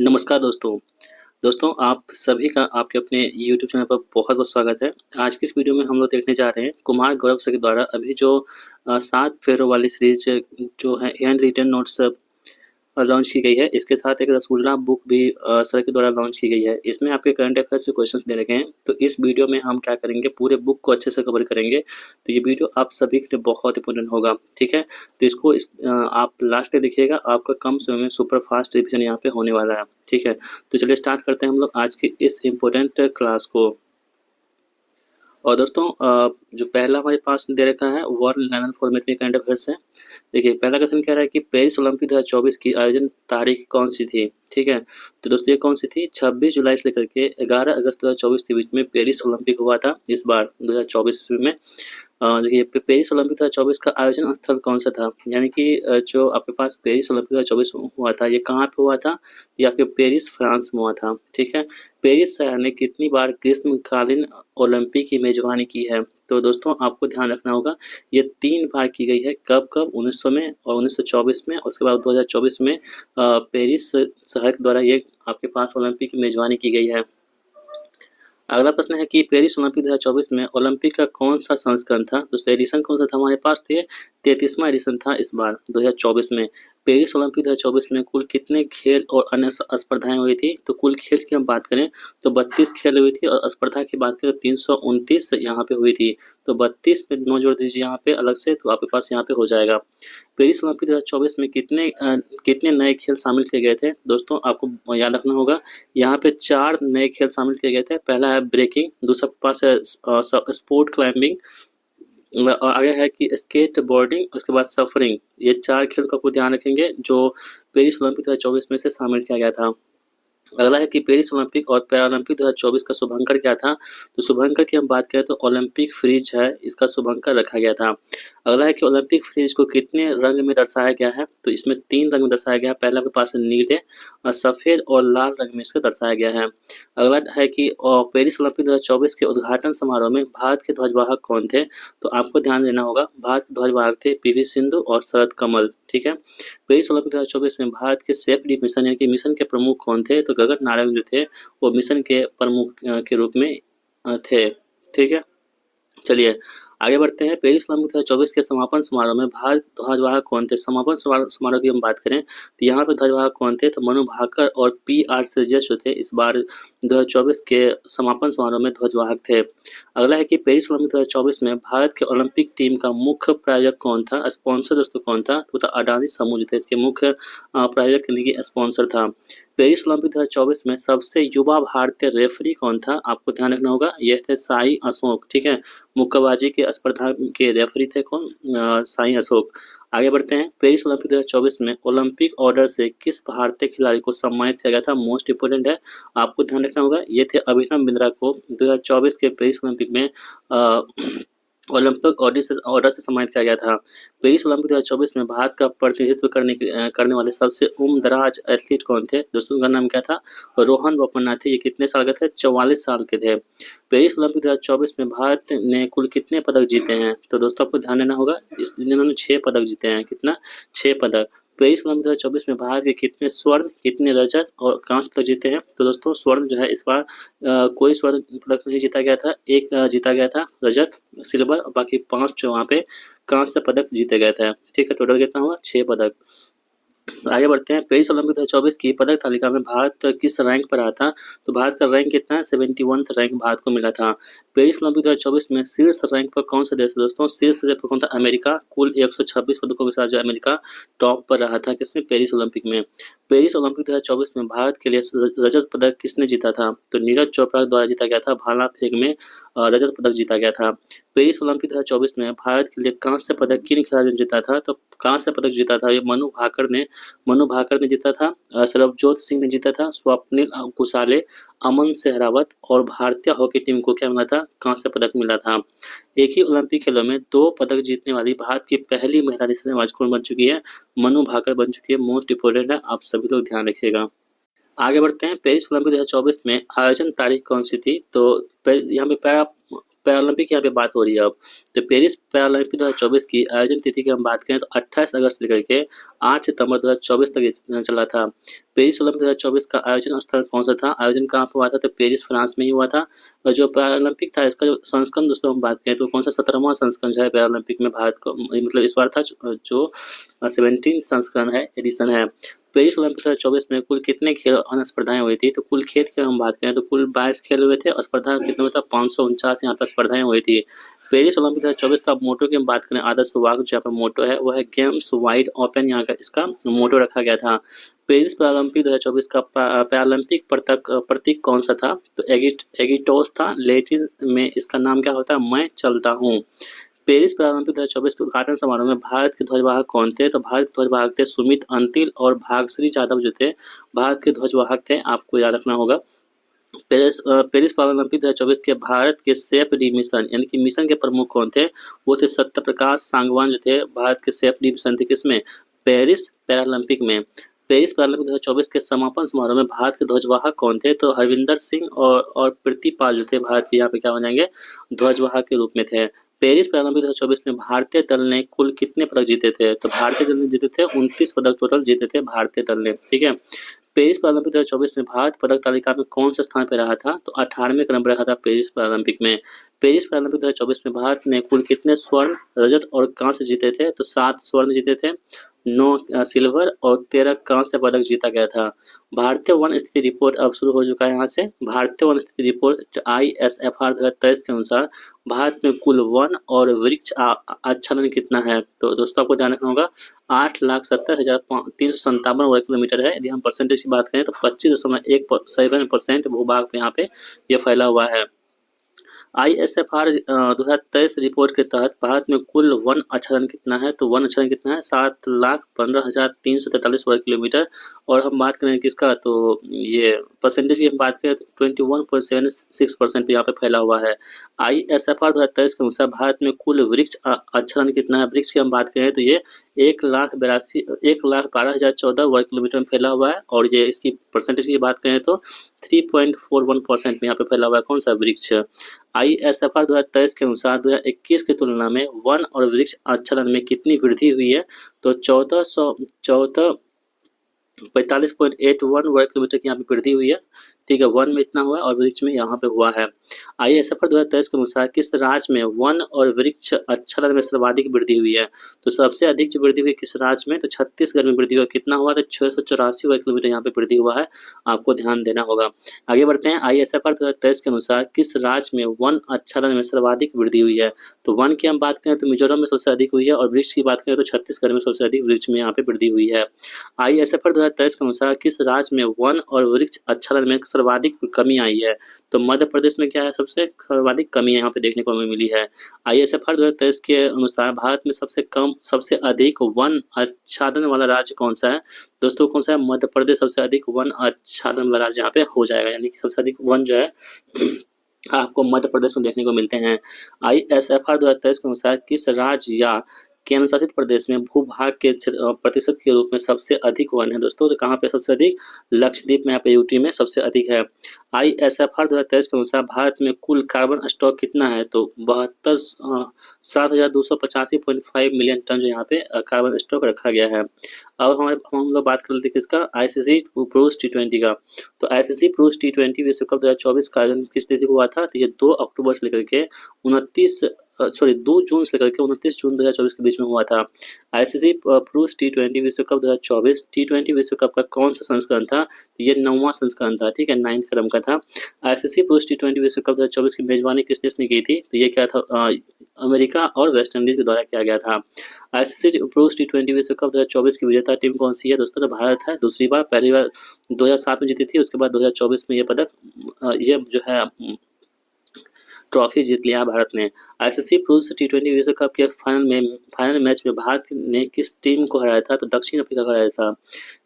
नमस्कार दोस्तों। दोस्तों आप सभी का आपके अपने यूट्यूब चैनल पर बहुत-बहुत स्वागत है। आज की इस वीडियो में हम लोग देखने जा रहे हैं कुमार गौरव सर के द्वारा अभी जो 7 फेरों वाली सीरीज़ जो है हैंड रिटन नोट्स लॉन्च की गई है। इसके साथ एक रसगुल्ला बुक भी सर के द्वारा लॉन्च की गई है। इसमें आपके करंट अफेयर्स से क्वेश्चंस दे रखे हैं। तो इस वीडियो में हम क्या करेंगे, पूरे बुक को अच्छे से कवर करेंगे। तो ये वीडियो आप सभी के लिए बहुत इंपॉर्टेंट होगा, ठीक है? तो इसको आप लास्ट तक देखिएगा, आपका कम समय में सुपर फास्ट रिवीजन यहाँ पे होने वाला है, ठीक है? तो चलिए स्टार्ट करते हैं हम लोग आज की इस इम्पोर्टेंट क्लास को। और दोस्तों जो पहला हमारे पास दे रखा है वर्ल्ड लर्नर फॉर्मेट में करंट अफेयर्स है। देखिए पहला क्वेश्चन कह रहा है कि पेरिस ओलंपिक 2024 की आयोजन तारीख कौन सी थी, ठीक है? तो दोस्तों ये कौन सी थी, 26 जुलाई से लेकर के 11 अगस्त 2024 के बीच में पेरिस ओलंपिक हुआ था इस बार 2024 ईस्वी में। देखिए पेरिस ओलंपिक 2024 का आयोजन स्थल कौन सा था, यानी कि जो आपके पास पेरिस ओलंपिक 2024 हुआ था, ये कहाँ पे हुआ था? ये आपके पेरिस फ्रांस में हुआ था, ठीक है? पेरिस शहर ने कितनी बार ग्रीष्मकालीन ओलंपिक की मेजबानी की है? तो दोस्तों आपको ध्यान रखना होगा, ये 3 बार की गई है। कब-कब? 1900 में और 1924 में, उसके बाद 2024 में पेरिस शहर के द्वारा ये आपके पास ओलंपिक की मेजबानी की गई है। अगला प्रश्न है कि पेरिस ओलंपिक 2024 में ओलंपिक का कौन-सा संस्करण था? दोस्तों एडिशन कौन-सा था हमारे पास? तो ये 33वां एडिशन था इस बार 2024 में। पेरिस ओलंपिक 2024 में कुल कितने खेल और अन्य स्पर्धाएँ हुई थी? तो कुल खेल की हम बात करें तो 32 खेल हुई थी और स्पर्धा की बात करें तो 329 यहाँ पे हुई थी। तो 32 पे 9 जोड़ दीजिए यहाँ पे अलग से, तो आपके पास यहाँ पे हो जाएगा। पेरिस ओलंपिक 2024 में कितने नए खेल शामिल किए गए थे? दोस्तों आपको याद रखना होगा, यहाँ पे 4 नए खेल शामिल किए गए थे। पहला है ब्रेकिंग, दूसरा आपके पास है स्पोर्ट क्लाइंबिंग, और आगे है कि स्केट बोर्डिंग, उसके बाद सफरिंग। ये 4 खेल का आपको ध्यान रखेंगे जो पेरिस ओलंपिक 2024 में से शामिल किया गया था। अगला है कि पेरिस ओलंपिक और पैरालंपिक 2024 का शुभंकर क्या था? तो शुभंकर की हम बात करें तो ओलंपिक फ्रीज है, इसका शुभंकर रखा गया था। अगला है कि ओलंपिक फ्रीज को कितने रंग में दर्शाया गया है? तो इसमें 3 रंग में दर्शाया गया है। पहला आपके पास है नीले, सफ़ेद और लाल रंग में इसको दर्शाया गया है। अगला है कि पेरिस ओलंपिक 2024 के उद्घाटन समारोह में भारत के ध्वजवाहक कौन थे? तो आपको ध्यान देना होगा, भारत के ध्वजवाहक थे पीवी सिंधु और शरद कमल, ठीक है? पेरिस ओलंपिक 2024 में भारत के सेफली मिशन यानी कि मिशन के प्रमुख कौन थे? तो गगन नारंग जो थे वो मिशन के प्रमुख के रूप में थे, ठीक है? चलिए आगे बढ़ते हैं। पेरिस ओलंपिक 2024 के समापन समारोह में भारत ध्वजवाहक कौन थे? समापन समारोह की हम बात करें तो यहाँ पे ध्वजवाहक कौन थे? तो मनु भाकर और पी.आर. श्रीजेश जो थे इस बार 2024 के समापन समारोह में ध्वजवाहक थे। अगला है कि पेरिस ओलंपिक 2024 में भारत के ओलंपिक टीम का मुख्य प्रायोजक कौन था? स्पॉन्सर दोस्तों कौन था? तो अडानी समूह जो थे इसके मुख्य प्रायोजक यानी कि स्पॉन्सर था। पेरिस ओलंपिक 2024 में सबसे युवा भारतीय रेफरी कौन था? आपको ध्यान रखना होगा, ये थे साई अशोक, ठीक है? मुक्केबाजी के स्पर्धा के रेफरी थे कौन? साई अशोक। आगे बढ़ते हैं। पेरिस ओलंपिक 2024 में ओलंपिक ऑर्डर से किस भारतीय खिलाड़ी को सम्मानित किया गया था? मोस्ट इंपोर्टेंट है, आपको ध्यान रखना होगा, ये थे अभिनव बिंद्रा को 2024 के पेरिस ओलंपिक में ओलंपिक ऑर्डर से सम्मानित किया गया था। पेरिस ओलंपिक 2024 में भारत का प्रतिनिधित्व करने वाले सबसे उम्रदराज एथलीट कौन थे? दोस्तों उनका नाम क्या था? रोहन बोपन्ना थे। ये कितने साल के थे? 44 साल के थे। पेरिस ओलंपिक 2024 में भारत ने कुल कितने पदक जीते हैं? तो दोस्तों आपको ध्यान देना होगा, इन्होंने 6 पदक जीते हैं। कितना? 6 पदक। पेरिस ओलंपिक 2024 में भारत के कितने स्वर्ण, कितने रजत और कांस्य पदक जीते हैं? तो दोस्तों स्वर्ण जो है इस बार कोई स्वर्ण पदक नहीं जीता गया था, एक जीता गया था रजत, सिल्वर, और बाकी 5 जो वहाँ पे कांस्य पदक जीते गए थे, ठीक है? टोटल कितना हुआ? 6 पदक। आगे बढ़ते हैं। पेरिस ओलंपिक 2024 की पदक तालिका में भारत किस रैंक पर आया था? तो भारत का रैंक कितना है? 71वां रैंक भारत को मिला था। पेरिस ओलंपिक 2024 में शीर्ष रैंक पर कौन सा देश है दोस्तों? शीर्ष रैंक पर कौन था? अमेरिका। कुल 126 पदकों के साथ जो अमेरिका टॉप पर रहा था किसमें? पेरिस ओलंपिक में। पेरिस ओलंपिक 2024 में भारत के लिए रजत पदक किसने जीता था? तो नीरज चोपड़ा द्वारा जीता गया था। भाला फेंक में रजत पदक जीता गया था। पेरिस ओलंपिक 2024 में भारत के लिए कांस्य पदक किन खिलाड़ियों ने जीता था? तो कांस्य पदक जीता था ये मनु भाकर ने जीता था, सरबजोत सिंह ने जीता था, स्वप्निल कुसाले, अमन सहरावत, और भारतीय हॉकी टीम को क्या मिला था? कांस्य पदक मिला था। एक ही ओलंपिक खेलों में 2 पदक जीतने वाली भारत की पहली महिला निशानेबाज कौन बन चुकी है? मनु भाकर बन चुकी है। मोस्ट इंपोर्टेंट है, आप सभी लोग ध्यान रखिएगा। आगे बढ़ते हैं। पेरिस ओलंपिक 2024 में आयोजन तारीख कौन सी थी? तो यहाँ पे पैरालंपिक यहाँ पे बात हो रही है अब। तो पेरिस पैरालंपिक 2024 की आयोजन तिथि की हम बात करें तो 28 अगस्त से लेकर के 8 सितंबर 2024 तक ये चला था। पेरिस ओलंपिक 2024 का आयोजन स्थल कौन सा था? आयोजन कहाँ पर हुआ था? तो पेरिस फ्रांस में ही हुआ था। और जो पैरालंपिक था इसका जो संस्करण दोस्तों हम बात करें तो कौन सा 17वां संस्करण जो है पैरालंपिक में भारत को मतलब इस बार था जो 17 संस्करण है, एडिशन है। पेरिस ओलंपिक 2024 में कुल कितने खेल और स्पर्धाएं हुई थी? तो कुल खेल की हम बात करें तो कुल 22 खेल हुए थे और स्पर्धा कितने हुआ था? 549 यहाँ पर स्पर्धाएं हुई थी। पेरिस ओलंपिक 2024 का मोटो की हम बात करें, आदर्श वाक्य जो यहाँ पर मोटो है वो है गेम्स वाइड ओपन, यहाँ का इसका मोटो रखा गया था। पेरिस पैरालंपिक 2024 का पैरालंपिक प्रतीक कौन सा था? तो एगिटोस था। लैटिन में इसका नाम क्या होता है? मैं चलता हूँ। पेरिस पैरालंपिक 2024 के उद्घाटन समारोह में भारत के ध्वजवाहक कौन थे? तो भारत के ध्वजवाहक थे सुमित अंतिल और भागश्री यादव जो थे भारत के ध्वजवाहक थे, आपको याद रखना होगा। पेरिस पैरालंपिक 2024 के भारत के सेफ डी मिशन यानी कि मिशन के प्रमुख कौन थे? वो थे सत्य प्रकाश सांगवान जो थे भारत के सेफ डी मिशन थे किसमें? पेरिस पैरालंपिक में। पेरिस पैरालंपिक 2024 के समापन समारोह में भारत के ध्वजवाहक कौन थे? तो हरविंदर सिंह और प्रीतिपाल जो थे भारत के यहाँ पे क्या हो जाएंगे? ध्वजवाहक के रूप में थे। पेरिस पैरालंपिक 2024 में भारतीय दल ने कुल कितने पदक जीते थे? तो भारतीय दल ने जीते थे 29 पदक टोटल जीते थे भारतीय दल ने, ठीक है। पेरिस पैरालंपिक 2024 में भारत पदक तालिका में कौन से स्थान पर रहा था? तो 18वें क्रम पर रहा था पेरिस पैरालंपिक में। पेरिस पैरालंपिक 2024 में भारत ने कुल कितने स्वर्ण, रजत और कांस्य जीते थे? तो 7 स्वर्ण जीते थे, 9 सिल्वर और 13 कांस्य पदक जीता गया था। भारतीय वन स्थिति रिपोर्ट अब शुरू हो चुका है। यहाँ से भारतीय वन स्थिति रिपोर्ट ISFR 2023 के अनुसार भारत में कुल वन और वृक्ष आच्छादन कितना है? तो दोस्तों आपको ध्यान रखना होगा 8,70,357 वर्ग किलोमीटर है। यदि हम परसेंटेज की बात करें तो 25.17% भूभाग पे यहाँ पे ये फैला हुआ है। ISFR 2023 रिपोर्ट के तहत भारत में कुल वन आच्छादन कितना है? तो वन आच्छादन कितना है? 7,15,343 वर्ग किलोमीटर। और हम बात करें किसका, तो ये परसेंटेज की हम बात करें तो 21.76% पे यहाँ पे फैला हुआ है। ISFR 2023 के अनुसार भारत में कुल वृक्ष आच्छादन कितना है? वृक्ष की हम बात करें तो ये 1,12,014 वर्ग किलोमीटर में फैला हुआ है। और ये इसकी परसेंटेज की बात करें तो 3.41% में यहाँ पे फैला हुआ है। कौन सा? वृक्ष। ISFR 2023 के अनुसार 2021 की तुलना में वन और वृक्ष आच्छादन में कितनी वृद्धि हुई है? तो 45.81 वर्ग किलोमीटर की यहाँ पे वृद्धि हुई है, ठीक है। वन में इतना हुआ है और वृक्ष में यहाँ पे हुआ है। ISFR 2023 के अनुसार किस राज्य में वन और वृक्ष आच्छादन में सर्वाधिक वृद्धि हुई है? तो सबसे अधिक जो वृद्धि हुई किस राज्य में? तो छत्तीसगढ़ में वृद्धि हुआ। कितना हुआ? तो 684 वर्ग किलोमीटर यहाँ पे वृद्धि हुआ है, आपको ध्यान देना होगा। आगे बढ़ते हैं। ISFR 2023 के अनुसार किस राज्य में वन आच्छादन में सर्वाधिक वृद्धि हुई है? तो वन की हम बात करें तो मिजोरम में सबसे अधिक हुई है और वृक्ष की बात करें तो छत्तीसगढ़ में सबसे अधिक वृक्ष में यहाँ पे वृद्धि हुई है। ISFR 2023 के अनुसार किस राज्य में वन और वृक्ष आच्छादन में सर्वाधिक कमी आई है? तो मध्य प्रदेश में क्या है? सबसे सर्वाधिक कमी यहाँ पे देखने को हमें मिली है। ISFR 2023 के अनुसार भारत में सबसे अधिक वन आच्छादन वाला राज्य कौन सा है? दोस्तों कौन सा है? मध्य प्रदेश सबसे अधिक वन आच्छादन वाला राज्य यहाँ पे हो जाएगा, यानी कि सबसे अधिक वन जो है आपको मध्य प्रदेश में देखने को मिलते हैं। ISFR 2023 के अनुसार किस राज्य या केंद्र शासित प्रदेश में भूभाग के प्रतिशत के रूप में सबसे अधिक वन है? दोस्तों तो कहाँ पे सबसे अधिक? लक्षद्वीप में, यहाँ पे यूटी में सबसे अधिक है। ISFR 2023 के अनुसार भारत में कुल कार्बन स्टॉक कितना है? तो 7,285.5 मिलियन टन जो यहाँ पे कार्बन स्टॉक रखा गया है। अब हम लोग बात कर लेते हैं किसका? ICC पुरुष T20 का। तो ICC पुरुष T20 विश्व कप 2024 का आयोजन किस तिथि को हुआ था? तो ये 2 अक्टूबर से लेकर के 2 जून से लेकर के 29 जून 2024 के बीच में हुआ था। ICC पुरुष T20 विश्व कप 2024 T20 विश्व कप का कौन सा संस्करण था? तो ये 9वां संस्करण था, ठीक है, 9th क्रम का था। ICC पुरुष T20 विश्व कप 2024 की मेजबानी किस देश ने की थी? तो ये क्या था? अमेरिका और वेस्ट इंडीज के द्वारा किया गया था। ICC पुरुष T20 विश्व कप 2024 की विजेता टीम कौन सी है? दोस्तों तो भारत है, दूसरी बार। पहली बार 2007 में जीती थी, उसके बाद 2024 में ये पदक ये जो है ट्रॉफी जीत लिया भारत ने। ICC पुरुष T20 विश्व कप के फाइनल मैच में भारत ने किस टीम को हराया था? तो दक्षिण अफ्रीका को हराया था,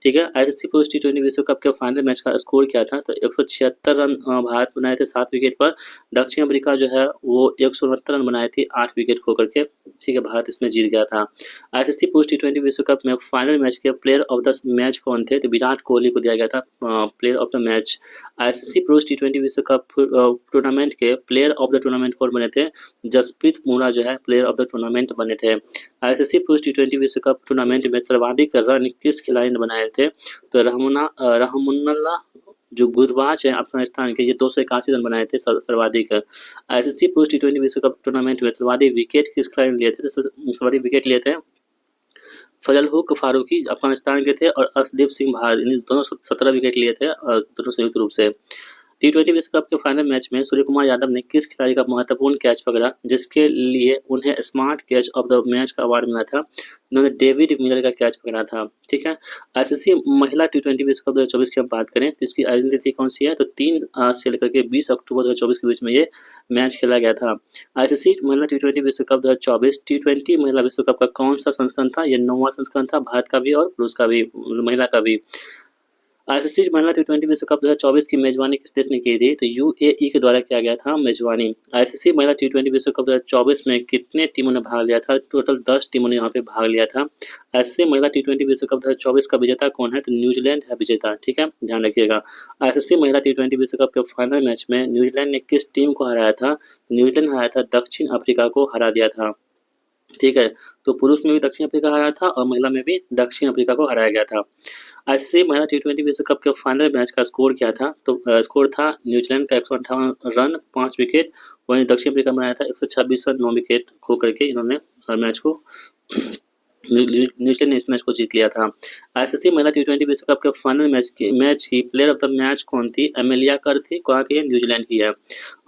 ठीक है। ICC पुरुष T20 विश्व कप के फाइनल मैच का स्कोर क्या था? तो 176 रन भारत बनाए थे 7 विकेट पर। दक्षिण अफ्रीका जो है वो 169 रन बनाए थे 8 विकेट खो करके, ठीक है। भारत इसमें जीत गया था। ICC पुरुष T20 विश्व कप में फाइनल मैच के प्लेयर ऑफ द मैच कौन थे? तो विराट कोहली को दिया गया था player of the match. ICC पुरुष T20 विश्व कप टूर्नामेंट के प्लेयर ऑफ द टूर्नामेंट कौन बने थे? जसप्रीत बुमराह जो है प्लेयर ऑफ द टूर्नामेंट बने थे। आईसीसी पुरुष टी20 विश्व कप टूर्नामेंट में सर्वाधिक रन किस खिलाड़ी ने बनाए थे? तो रहमुन्नल्लाह जो गुरबाज है अफगानिस्तान के, ये 281 रन बनाए थे सर्वाधिक। आईसीसी पुरुष टी20 विश्व कप टूर्नामेंट में सर्वाधिक विकेट किस खिलाड़ी ने लिए थे? सर्वाधिक विकेट लिए थे फजल हुक फारूकी अफगानिस्तान के थे, और अर्शदीप सिंह भारत, इन दोनों 17 विकेट लिए थे, दोनों संयुक्त रूप से। टी20 विश्व कप के फाइनल मैच में सूर्य कुमार यादव ने किस खिलाड़ी का महत्वपूर्ण कैच पकड़ा, जिसके लिए उन्हें smart catch of the match का अवार्ड मिला था? उन्होंने डेविड मिलर का कैच पकड़ा था। ठीक है। आईसीसी महिला टी20 विश्व कप 2024 की हम बात करें तो इसकी आयोजन तिथि कौन सी है? तो 3 से लेकर के 20 अक्टूबर 2024 के बीच में ये मैच खेला गया था। आईसीसी महिला टी20 विश्व कप 2024 टी20 महिला विश्व कप का कौन सा संस्करण था? ये 9वां संस्करण था, भारत का भी और पुरुष का भी, महिला का भी। आईसीसी महिला टी20 विश्व कप 2024 की मेजबानी किस देश ने की थी? तो यूएई के द्वारा किया गया था मेजबानी। आईसीसी महिला टी20 विश्व कप 2024 में कितने टीमों ने भाग लिया था? टोटल 10 टीमों ने यहाँ पे भाग लिया था। आईसीसी महिला टी20 विश्व कप 2024 का विजेता कौन है? तो न्यूजीलैंड है विजेता। ठीक है, ध्यान रखिएगा। आईसीसी महिला टी20 विश्व कप के फाइनल मैच में न्यूजीलैंड ने किस टीम को हराया था? न्यूजीलैंड हराया था दक्षिण अफ्रीका को, हरा दिया था। ठीक है, तो पुरुष में भी दक्षिण अफ्रीका हराया था और महिला में भी दक्षिण अफ्रीका को हराया गया था। आईसीसी महिला टी20 विश्व कप के फाइनल मैच का स्कोर क्या था? तो स्कोर था न्यूजीलैंड का 158 रन 5 विकेट, वहीं दक्षिण अफ्रीका में आया था 126 रन 9 विकेट खो करके इन्होंने मैच को न्यूजीलैंड ने इस मैच को जीत लिया था। आईसीसी महिला टी20 विश्व कप के फाइनल मैच की प्लेयर ऑफ द मैच कौन थी? एमेलिया कर थी, कहाँ की है? न्यूजीलैंड की है।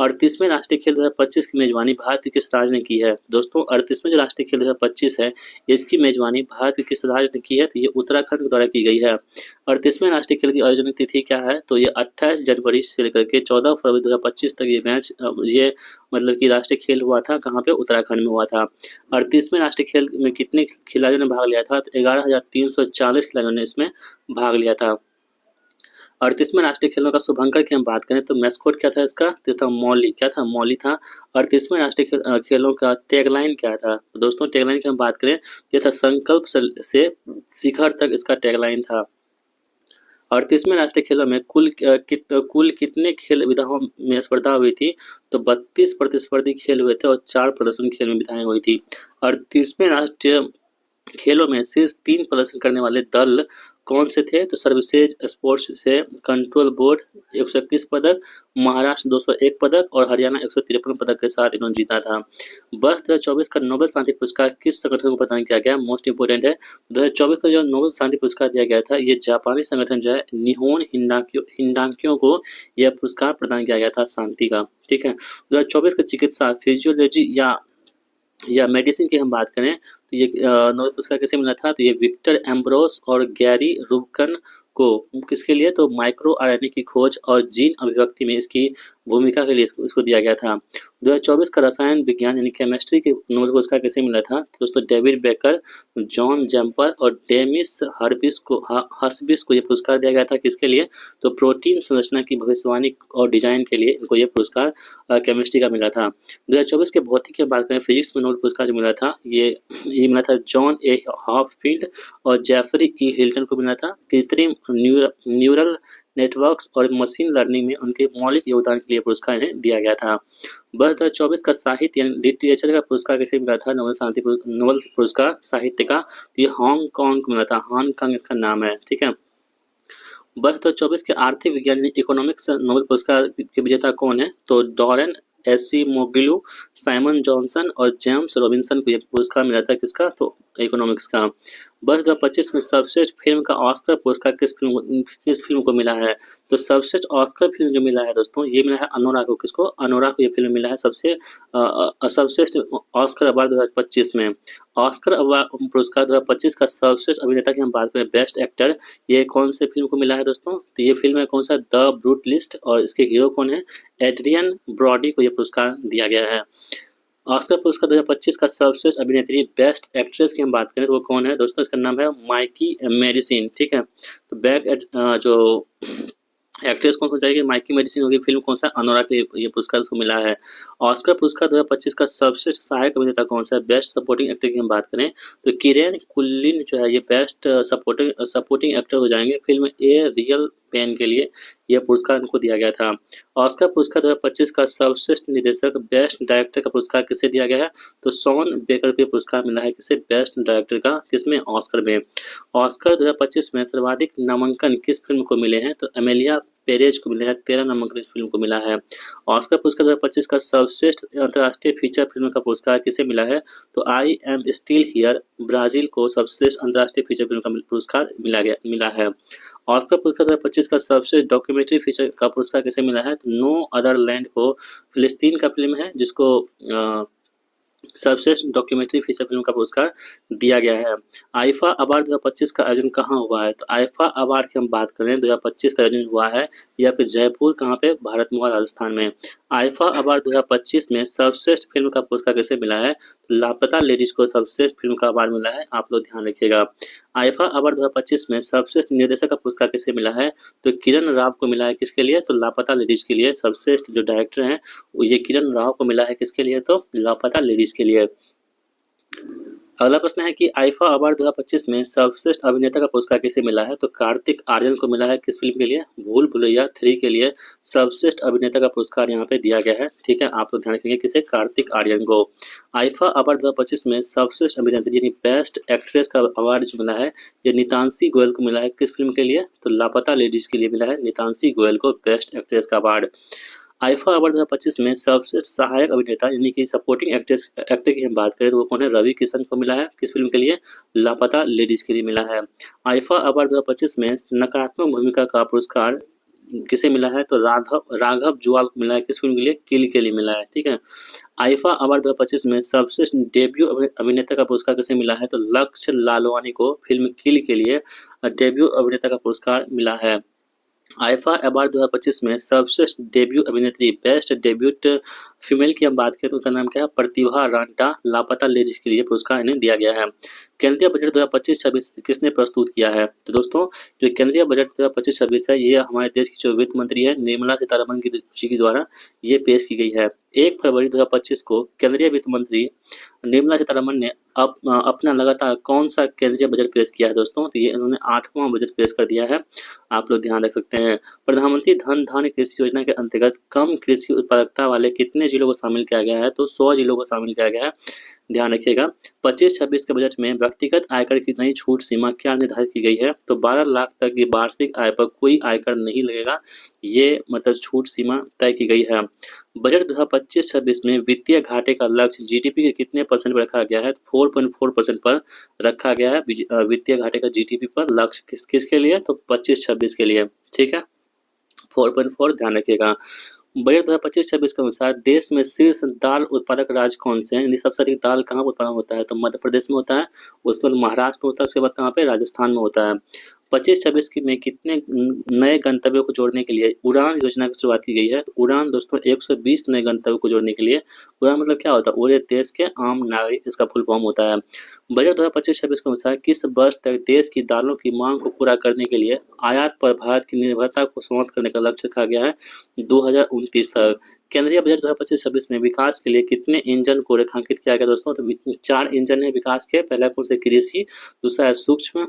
38वें राष्ट्रीय खेल 2025 की मेजबानी भारत के किस राज्य ने की है? दोस्तों 38वें जो राष्ट्रीय खेल 2025 है, इसकी मेजबानी भारत के किस राज्य ने की है? तो ये उत्तराखंड के द्वारा की गई है। 38वें राष्ट्रीय खेल की आयोजन तिथि क्या है? तो ये 28 जनवरी से लेकर के 14 फरवरी 2025 तक ये मैच, ये मतलब कि राष्ट्रीय खेल हुआ था, कहाँ पे? उत्तराखंड में हुआ था। 38वें राष्ट्रीय खेल में कितने खिलाड़ियों ने भाग लिया था? तो 11,340 खिलाड़ियों ने इसमें भाग लिया था। 38वें राष्ट्रीय खेलों का शुभंकर की हम बात करें तो मैस्कोट क्या था इसका? तो था मौली। क्या था? मौली था। 38वें राष्ट्रीय खेलों का टैगलाइन क्या था? तो दोस्तों टैगलाइन की हम बात करें, ये था संकल्प से शिखर तक, इसका टैगलाइन था। 38वें राष्ट्रीय खेलों में कुल कितने खेल विधाओं में स्पर्धा हुई थी? तो 32 प्रतिस्पर्धी खेल हुए थे और 4 प्रदर्शन खेल में विधाएं हुई थी। 38वें राष्ट्रीय खेलों में शीर्ष 3 प्रदर्शन करने वाले दल कौन से थे? तो सर्विसेज स्पोर्ट्स से कंट्रोल बोर्ड 121 पदक, महाराष्ट्र 201 पदक और हरियाणा 153 पदक के साथ इन्होंने जीता था। वर्ष 2024 का नोबेल शांति पुरस्कार किस संगठन को प्रदान किया गया? मोस्ट इंपोर्टेंट है, 2024 का जो नोबेल शांति पुरस्कार दिया गया था, ये जापानी संगठन जो है निहोन हिंडाक्यो को यह पुरस्कार प्रदान किया गया था शांति का। ठीक है, 2024 का चिकित्सा फिजियोलॉजी या मेडिसिन की हम बात करें तो ये नोबेल पुरस्कार किसे मिला था? तो ये विक्टर एम्ब्रोस और गैरी रुबकन को, किसके लिए? तो माइक्रो आरएनए की खोज और जीन अभिव्यक्ति में इसकी भूमिका के लिए इसको दिया गया था। 2024 का रसायन विज्ञान यानी केमिस्ट्री के नोबेल पुरस्कार किसे मिला था? तो दोस्तों डेविड बेकर, जॉन जैम्पर और डेमिस हर्बिस को ये पुरस्कार दिया गया था। किसके लिए? तो प्रोटीन संरचना की भविष्यवाणी और डिजाइन के लिए इनको ये पुरस्कार केमिस्ट्री का मिला था। 2024 के भौतिक की बात करें, फिजिक्स में नोबेल पुरस्कार जो मिला था ये मिला था जॉन ए हॉपफील्ड और जेफरी ई हिल्टन को मिला था। कृत्रिम न्यूरल नेटवर्क्स और मशीन लर्निंग में उनके मौलिक योगदान के लिए पुरस्कार इन्हें दिया गया था। वर्ष 2024 का साहित्य यानी लिटरेचर का पुरस्कार किसे मिला था? नोबेल पुरस्कार साहित्य का ये हांगकांग को मिला था। हांगकांग इसका नाम है। ठीक है, वर्ष 2024 के आर्थिक विज्ञान यानी इकोनॉमिक्स नोबेल पुरस्कार के विजेता कौन है? तो डॉरेन एसीमोग्लू, साइमन जॉनसन और जेम्स रॉबिन्सन को यह पुरस्कार मिला था। किसका? तो इकोनॉमिक्स का। वर्ष 2025 में सर्वश्रेष्ठ फिल्म का ऑस्कर पुरस्कार किस फिल्म को मिला है? तो सर्वश्रेष्ठ ऑस्कर फिल्म जो मिला है दोस्तों, ये मिला है अनोरा को। किसको? अनोरा को ये फिल्म मिला है सबसे सर्वश्रेष्ठ ऑस्कर अवार्ड 2025 में। ऑस्कर अवार्ड पुरस्कार 2025 का सर्वश्रेष्ठ अभिनेता की हम बात करें, बेस्ट एक्टर, ये कौन से फिल्म को मिला है दोस्तों? तो ये फिल्म है कौन सा? द ब्रूट लिस्ट, और इसके हीरो कौन है? एड्रियन ब्रॉडी को यह पुरस्कार दिया गया है। ऑस्कर पुरस्कार 2025 का सर्वश्रेष्ठ अभिनेत्री बेस्ट एक्ट्रेस की हम बात करें तो वो कौन है दोस्तों? इसका नाम है माइकी मेडिसिन। ठीक है, तो जो एक्ट्रेस कौन जाएगी? माइकी मेडिसिन होगी। फिल्म कौन सा? अनोरा के ये पुरस्कार उसको मिला है। ऑस्कर पुरस्कार 2025 का सर्वश्रेष्ठ सहायक अभिनेता कौन सा है? बेस्ट सपोर्टिंग एक्टर की हम बात करें तो किरेन कुल्लिन जो है ये बेस्ट सपोर्टिंग एक्टर हो जाएंगे फिल्म ए रियल पेन के लिए यह पुरस्कार उनको दिया गया था। ऑस्कर पुरस्कार 2025 का सर्वश्रेष्ठ निर्देशक बेस्ट डायरेक्टर का पुरस्कार किसे दिया गया है? तो शॉन बेकर को पुरस्कार मिला है किसे? बेस्ट डायरेक्टर का। किसमें? ऑस्कर में। ऑस्कर 2025 में सर्वाधिक नामांकन किस फिल्म को मिले हैं? तो एमेलिया पेरेज को मिले हैं, 13 नामांकन इस फिल्म को मिला है। ऑस्कर पुरस्कार 2025 का सर्वश्रेष्ठ अंतर्राष्ट्रीय फीचर फिल्म का पुरस्कार किसे मिला है? तो I am still here Brazil को सर्वश्रेष्ठ अंतर्राष्ट्रीय फीचर फिल्म का पुरस्कार मिला है। ऑस्कर पुरस्कार 2025 का सर्वश्रेष्ठ डॉक्यूमेंट्री फीचर का पुरस्कार किसे मिला है? तो नो अदर लैंड को फिलिस्तीन का फिल्म है जिसको सर्वश्रेष्ठ डॉक्यूमेंट्री फीचर फिल्म का पुरस्कार दिया गया है। आईफा अवार्ड 2025 का आयोजन कहाँ हुआ है? तो आईफा अवार्ड की हम बात करें 2025 का आयोजन हुआ है या फिर जयपुर, कहाँ पे? भारत में, राजस्थान में। आईफा अवार्ड 2025 में सर्वश्रेष्ठ फिल्म का पुरस्कार किसे मिला है? तो लापता लेडीज को सर्वश्रेष्ठ फिल्म का अवार्ड मिला है, आप लोग ध्यान रखिएगा। आईफा अवार्ड 2025 में सर्वश्रेष्ठ निर्देशक का पुरस्कार किसे मिला है? तो किरण राव को मिला है किसके लिए? तो लापता लेडीज के लिए। सर्वश्रेष्ठ जो डायरेक्टर हैं ये किरण राव को मिला है किसके लिए? तो लापता लेडीज के लिए। अगला प्रश्न है कि आईफा अवार्ड 2025 में सर्वश्रेष्ठ अभिनेता का पुरस्कार किसे मिला है? तो कार्तिक आर्यन को मिला है किस फिल्म के लिए? भूल भुलैया 3 के लिए सर्वश्रेष्ठ अभिनेता का पुरस्कार यहाँ पे दिया गया है। ठीक है, आप लोग ध्यान रखेंगे किसे? कार्तिक आर्यन को। आईफा अवार्ड 2025 में सर्वश्रेष्ठ अभिनेत्री यानी बेस्ट एक्ट्रेस का अवार्ड जो मिला है ये नितांशी गोयल को मिला है किस फिल्म के लिए? तो लापता लेडीज के लिए मिला है नितांशी गोयल को बेस्ट एक्ट्रेस का अवार्ड। आईफा अवार्ड 2025 में सर्वश्रेष्ठ सहायक अभिनेता यानी कि सपोर्टिंग एक्टर की हम बात करें तो वो कौन है? रवि किशन को मिला है किस फिल्म के लिए? लापता लेडीज के लिए मिला है। आईफा अवार्ड 2025 में नकारात्मक भूमिका का पुरस्कार किसे मिला है? तो राघव जुआल को मिला है किस फिल्म के लिए? किल के लिए मिला है। ठीक है। आईफा अवार्ड 2025 में सर्वश्रेष्ठ डेब्यू अभिनेता का पुरस्कार किसे मिला है? तो लक्ष्य लालवानी को फिल्म किल के लिए डेब्यू अभिनेता का पुरस्कार मिला है। आईफा अवार्ड 2025 में सर्वश्रेष्ठ डेब्यू अभिनेत्री बेस्ट डेब्यूट फीमेल की हम बात करें तो उनका नाम क्या है? प्रतिभा रांटा। लापता लेडीज के लिए पुरस्कार इन्हें दिया गया है। केंद्रीय बजट 2025-26 किसने प्रस्तुत किया है? तो दोस्तों जो केंद्रीय बजट 2025-26 है ये हमारे देश की जो वित्त मंत्री है निर्मला सीतारमण जी के द्वारा ये पेश की गई है। 1 फरवरी 2025 को केंद्रीय वित्त मंत्री निर्मला सीतारमण ने अपना लगातार कौन सा केंद्रीय बजट पेश किया है दोस्तों? तो ये इन्होंने 8वां बजट पेश कर दिया है, आप लोग ध्यान रख सकते हैं। प्रधानमंत्री धन धान्य कृषि योजना के अंतर्गत कम कृषि उत्पादकता वाले कितने जिलों को शामिल किया गया है? तो 100 जिलों को शामिल किया गया है, ध्यान रखिएगा। 25-26 के बजट में व्यक्तिगत आयकर की नई छूट सीमा क्या निर्धारित की गई है? तो 12 लाख तक की वार्षिक आय पर कोई आयकर नहीं लगेगा, ये मतलब छूट सीमा तय की गई है। बजट 2025-26 में वित्तीय घाटे का लक्ष्य जीडीपी के कितने परसेंट पर रखा गया है? 4.4% पर रखा गया है वित्तीय घाटे का जीडीपी पर लक्ष्य किसके लिए? तो 25-26 के लिए। ठीक है, 4.4 ध्यान रखिएगा। बजट 2025-26 के अनुसार देश में शीर्ष दाल उत्पादक राज्य कौन से हैं? यानी सबसे अधिक दाल कहाँ पर उत्पादन होता है? तो मध्य प्रदेश में होता है, उसके बाद महाराष्ट्र में होता है, उसके बाद कहाँ पे? राजस्थान में होता है। 25-26 में कितने नए गंतव्यों को जोड़ने के लिए उड़ान योजना की शुरुआत की गई है? तो उड़ान दोस्तों 120 नए गंतव्यों को जोड़ने के लिए। उड़ान मतलब क्या होता है? पूरे देश के आम नागरिक इसका फुल फॉर्म होता है। बजट 2025-26 के अनुसार किस वर्ष तक देश की दालों की मांग को पूरा करने के लिए आयात पर भारत की निर्भरता को समाप्त करने का लक्ष्य रखा गया है? 2029 तक। केंद्रीय बजट 2025-26 में विकास के लिए कितने इंजन को रेखांकित किया गया दोस्तों? तो 4 इंजन है विकास के। पहला कौन सा? कृषि, दूसरा है सूक्ष्म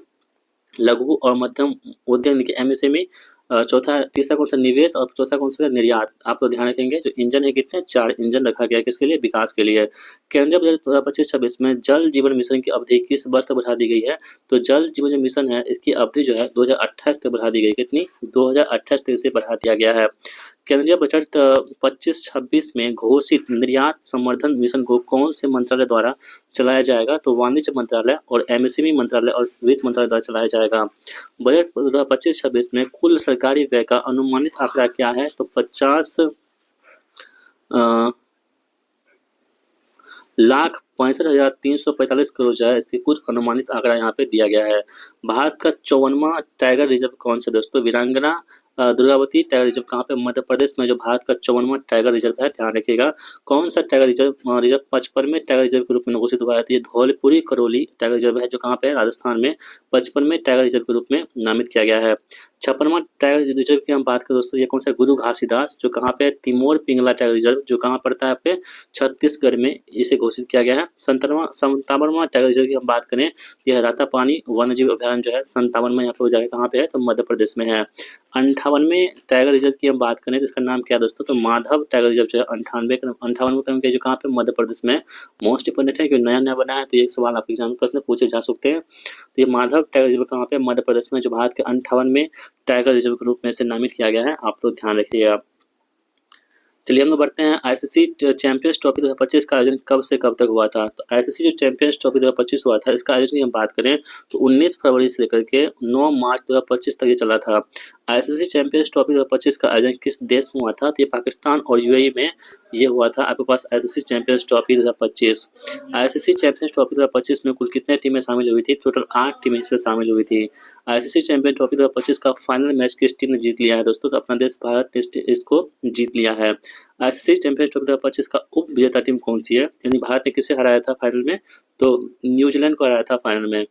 लघु और मध्यम उद्यम की एमएसएमई, तीसरा कौन सा? निवेश, और चौथा कौन सा? निर्यात। आप लोग ध्यान रखेंगे जो इंजन है कितने? 4 इंजन रखा गया है किसके लिए? विकास के लिए। केंद्रीय बजट 2025-26 में जल जीवन मिशन की अवधि किस वर्ष तक बढ़ा दी गई है? तो जल जीवन जो मिशन है इसकी अवधि जो है 2028 तक बढ़ा दी गई। कितनी? 2028 तक इसे बढ़ा दिया गया है। केंद्रीय बजट 25-26 में घोषित निर्यात संवर्धन मिशन को कौन से मंत्रालय द्वारा चलाया जाएगा? तो वाणिज्य मंत्रालय और एमएसएमई मंत्रालय और वित्त मंत्रालय द्वारा चलाया जाएगा। बजट 2025-26 में कुल सरकारी व्यय का अनुमानित आंकड़ा क्या है? तो 50,65,345 करोड़ जो है इसकी कुछ अनुमानित आंकड़ा यहाँ पे दिया गया है। भारत का 54वां टाइगर रिजर्व कौन सा दोस्तों? वीरांगना दुर्गावती टाइगर रिजर्व कहाँ पे? मध्य प्रदेश में जो भारत का 54वां टाइगर रिजर्व है, ध्यान रखिएगा। कौन सा टाइगर रिजर्व? 55वें टाइगर रिजर्व के रूप में घोषित हुआ है। तो ये धौलपुरी करौली टाइगर रिजर्व है जो कहाँ पे है? राजस्थान में 55वें टाइगर रिजर्व के रूप में नामित किया गया है। 56वां टाइगर रिजर्व की हम बात करें दोस्तों, ये कौन सा है? गुरु घासीदास, जो कहाँ पे है? तिमोर पिंगला टाइगर रिजर्व, जो कहाँ पड़ता है आपके? छत्तीसगढ़ में इसे घोषित किया गया है। 57वां टाइगर रिजर्व की हम बात करें, यह रातापानी वन्यजीव अभयारण्य जो है 57 में यहाँ पे हो जाएगा, कहाँ पे है? तो मध्य प्रदेश में है। 58वें टाइगर रिजर्व की हम बात करें तो इसका नाम क्या है दोस्तों? तो माधव टाइगर रिजर्व जो है 58वें क्रम के जो कहाँ पे? मध्य प्रदेश में। मोस्ट इंपोर्टेंट है कि नया बना है, तो ये एक सवाल आपके एग्जाम में प्रश्न पूछे जा सकते हैं। तो ये माधव टाइगर रिजर्व कहाँ पे? मध्य प्रदेश में, जो भारत के 58वें टाइगर रिजर्व के रूप में से नामित किया गया है। आप तो ध्यान रखिएगा। चलिए हम लोग बढ़ते हैं। आईसीसी चैंपियंस ट्रॉफी 2025 का आयोजन कब से कब तक हुआ था? तो आईसीसी जो चैंपियंस ट्रॉफी 2025 हुआ था, इसका आयोजन की हम बात करें तो 19 फरवरी से लेकर के 9 मार्च 2025 तक ये चला था। आईसीसी चैंपियंस ट्रॉफी 2025 का आयोजन किस देश में हुआ था? तो ये पाकिस्तान और यूएई में ये हुआ था। आपके पास ICC Champions Trophy 2025। ICC Champions Trophy 2025 में कुल कितने टीमें शामिल हुई थी? टोटल 8 टीमें इसमें शामिल हुई थी। आईसीसी चैंपियन ट्रॉफी 2025 का फाइनल मैच किस टीम ने जीत लिया है दोस्तों? तो अपना देश भारत इसको जीत लिया है। आईसीसी चैंपियंस ट्रॉफी 2025 का उप विजेता टीम कौन सी है? यानी भारत ने किसे हराया था फाइनल में? तो न्यूजीलैंड को हराया था फाइनल में।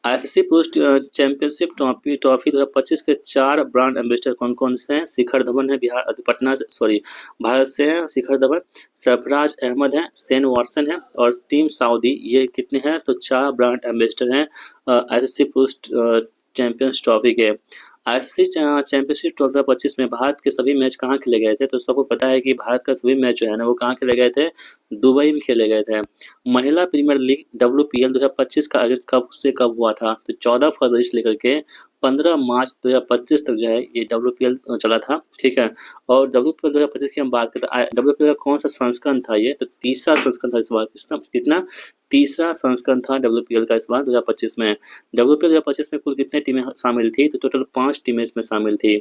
आईसीसी पुरुष चैंपियनशिप ट्रॉफी 2025 के 4 ब्रांड एम्बेसडर कौन कौन से हैं? शिखर धवन है भारत से है शिखर धवन, सरफराज अहमद है, शेन वॉटसन है और टीम सऊदी। ये कितने हैं? तो 4 ब्रांड एम्बेसडर हैं आईसीसी पुरुष चैंपियंस ट्रॉफी के। आईसीसी चैंपियनशिप 2025 में भारत के सभी मैच कहाँ खेले गए थे? तो सबको पता है कि भारत का सभी मैच जो है ना वो कहाँ खेले गए थे? दुबई में खेले गए थे। महिला प्रीमियर लीग WPL 2025 का आयोजन कब से कब हुआ था? तो 14 फरवरी से लेकर के 15 मार्च 2025 तक जो है ये WPL चला था, ठीक है। और WPL 2025 की हम बात करते हैं, WPL का कौन सा संस्करण था? ये तो तीसरा संस्करण था इस बार। कितना? तीसरा संस्करण था WPL का इस बार 2025 में। WPL 2025 में कुल कितने टीमें शामिल थी? तो टोटल 5 टीमें इसमें शामिल थी।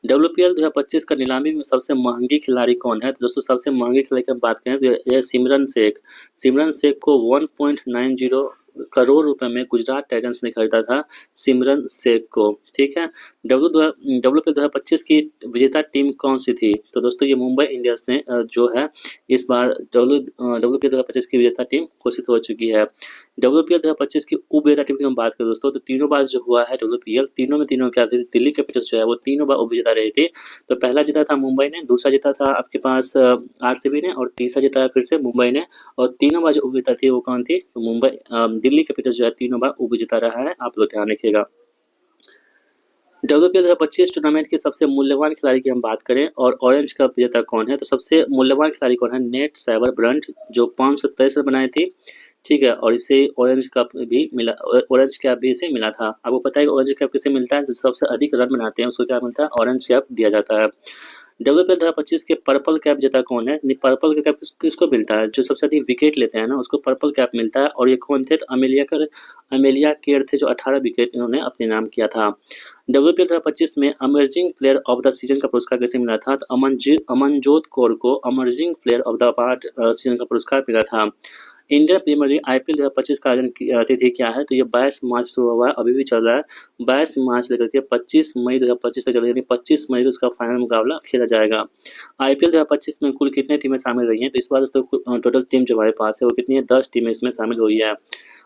WPL 2025 का नीलामी में सबसे महंगी खिलाड़ी कौन है? तो दोस्तों सबसे महंगी खिलाड़ी की हम बात करें तो ये सिमरन शेख। सिमरन शेख को 1.90 करोड़ रुपए में गुजरात टाइटंस ने खरीदा था सिमरन शेख को, ठीक है। WPL 2025 की विजेता टीम कौन सी थी? तो दोस्तों ये मुंबई इंडियंस ने जो है इस बार WPL 2025 की विजेता टीम घोषित हो चुकी है। WPL 2025 की उप विजेता टीम की हम बात करें दोस्तों, तो तीनों बार जो हुआ है WPL, तीनों क्या थी? दिल्ली कैपिटल्स जो है वो तीनों बार उप विजेता रही थी। तो पहला जीता था मुंबई ने, दूसरा जीता था आपके पास आरसीबी ने और तीसरा जीता फिर से मुंबई ने। और तीनों बार जो उप विजेता थी वो कौन थी? तो दिल्ली कैपिटल्स जो है तीनों बार उप विजेता रहा है। आप लोग ध्यान रखिएगा। WPL 2025 टूर्नामेंट के सबसे मूल्यवान खिलाड़ी की हम बात करें और ऑरेंज कप विजेता कौन है? तो सबसे मूल्यवान खिलाड़ी कौन है? नेट सैवर ब्रंट, जो 523 रन बनाई थी, ठीक है। और इसे ऑरेंज कैप भी मिला, ऑरेंज कैप भी इसे मिला था। आपको पता है कि ऑरेंज कैप किसे मिलता है? जो सबसे अधिक रन बनाते हैं उसको क्या मिलता है? ऑरेंज कैप दिया जाता है। WPL 2025 के पर्पल कैप विजेता कौन है? पर्पल कैप किसको मिलता है? जो सबसे अधिक विकेट लेते हैं ना उसको पर्पल कैप मिलता है। और ये कौन थे? तो अमेलिया केर थे, जो 18 विकेट इन्होंने अपने नाम किया था। WPL 2025 में emerging player of the season का पुरस्कार किसे मिला था? तो अमनजोत कौर को emerging player of the season का पुरस्कार मिला था। इंडियन प्रीमियर लीग IPL 2025 का आयोजन तिथि क्या है? तो ये 22 मार्च शुरू हुआ है, अभी भी चल रहा है। 22 मार्च लेकर के 25 मई 2025 तक चलेगा, यानी 25 मई को उसका फाइनल मुकाबला खेला जाएगा। IPL 2025 में कुल कितने टीमें शामिल रही हैं? तो इस बार दोस्तों टोटल टीम जो हमारे पास है वो कितनी है? 10 टीमें इसमें शामिल हुई है।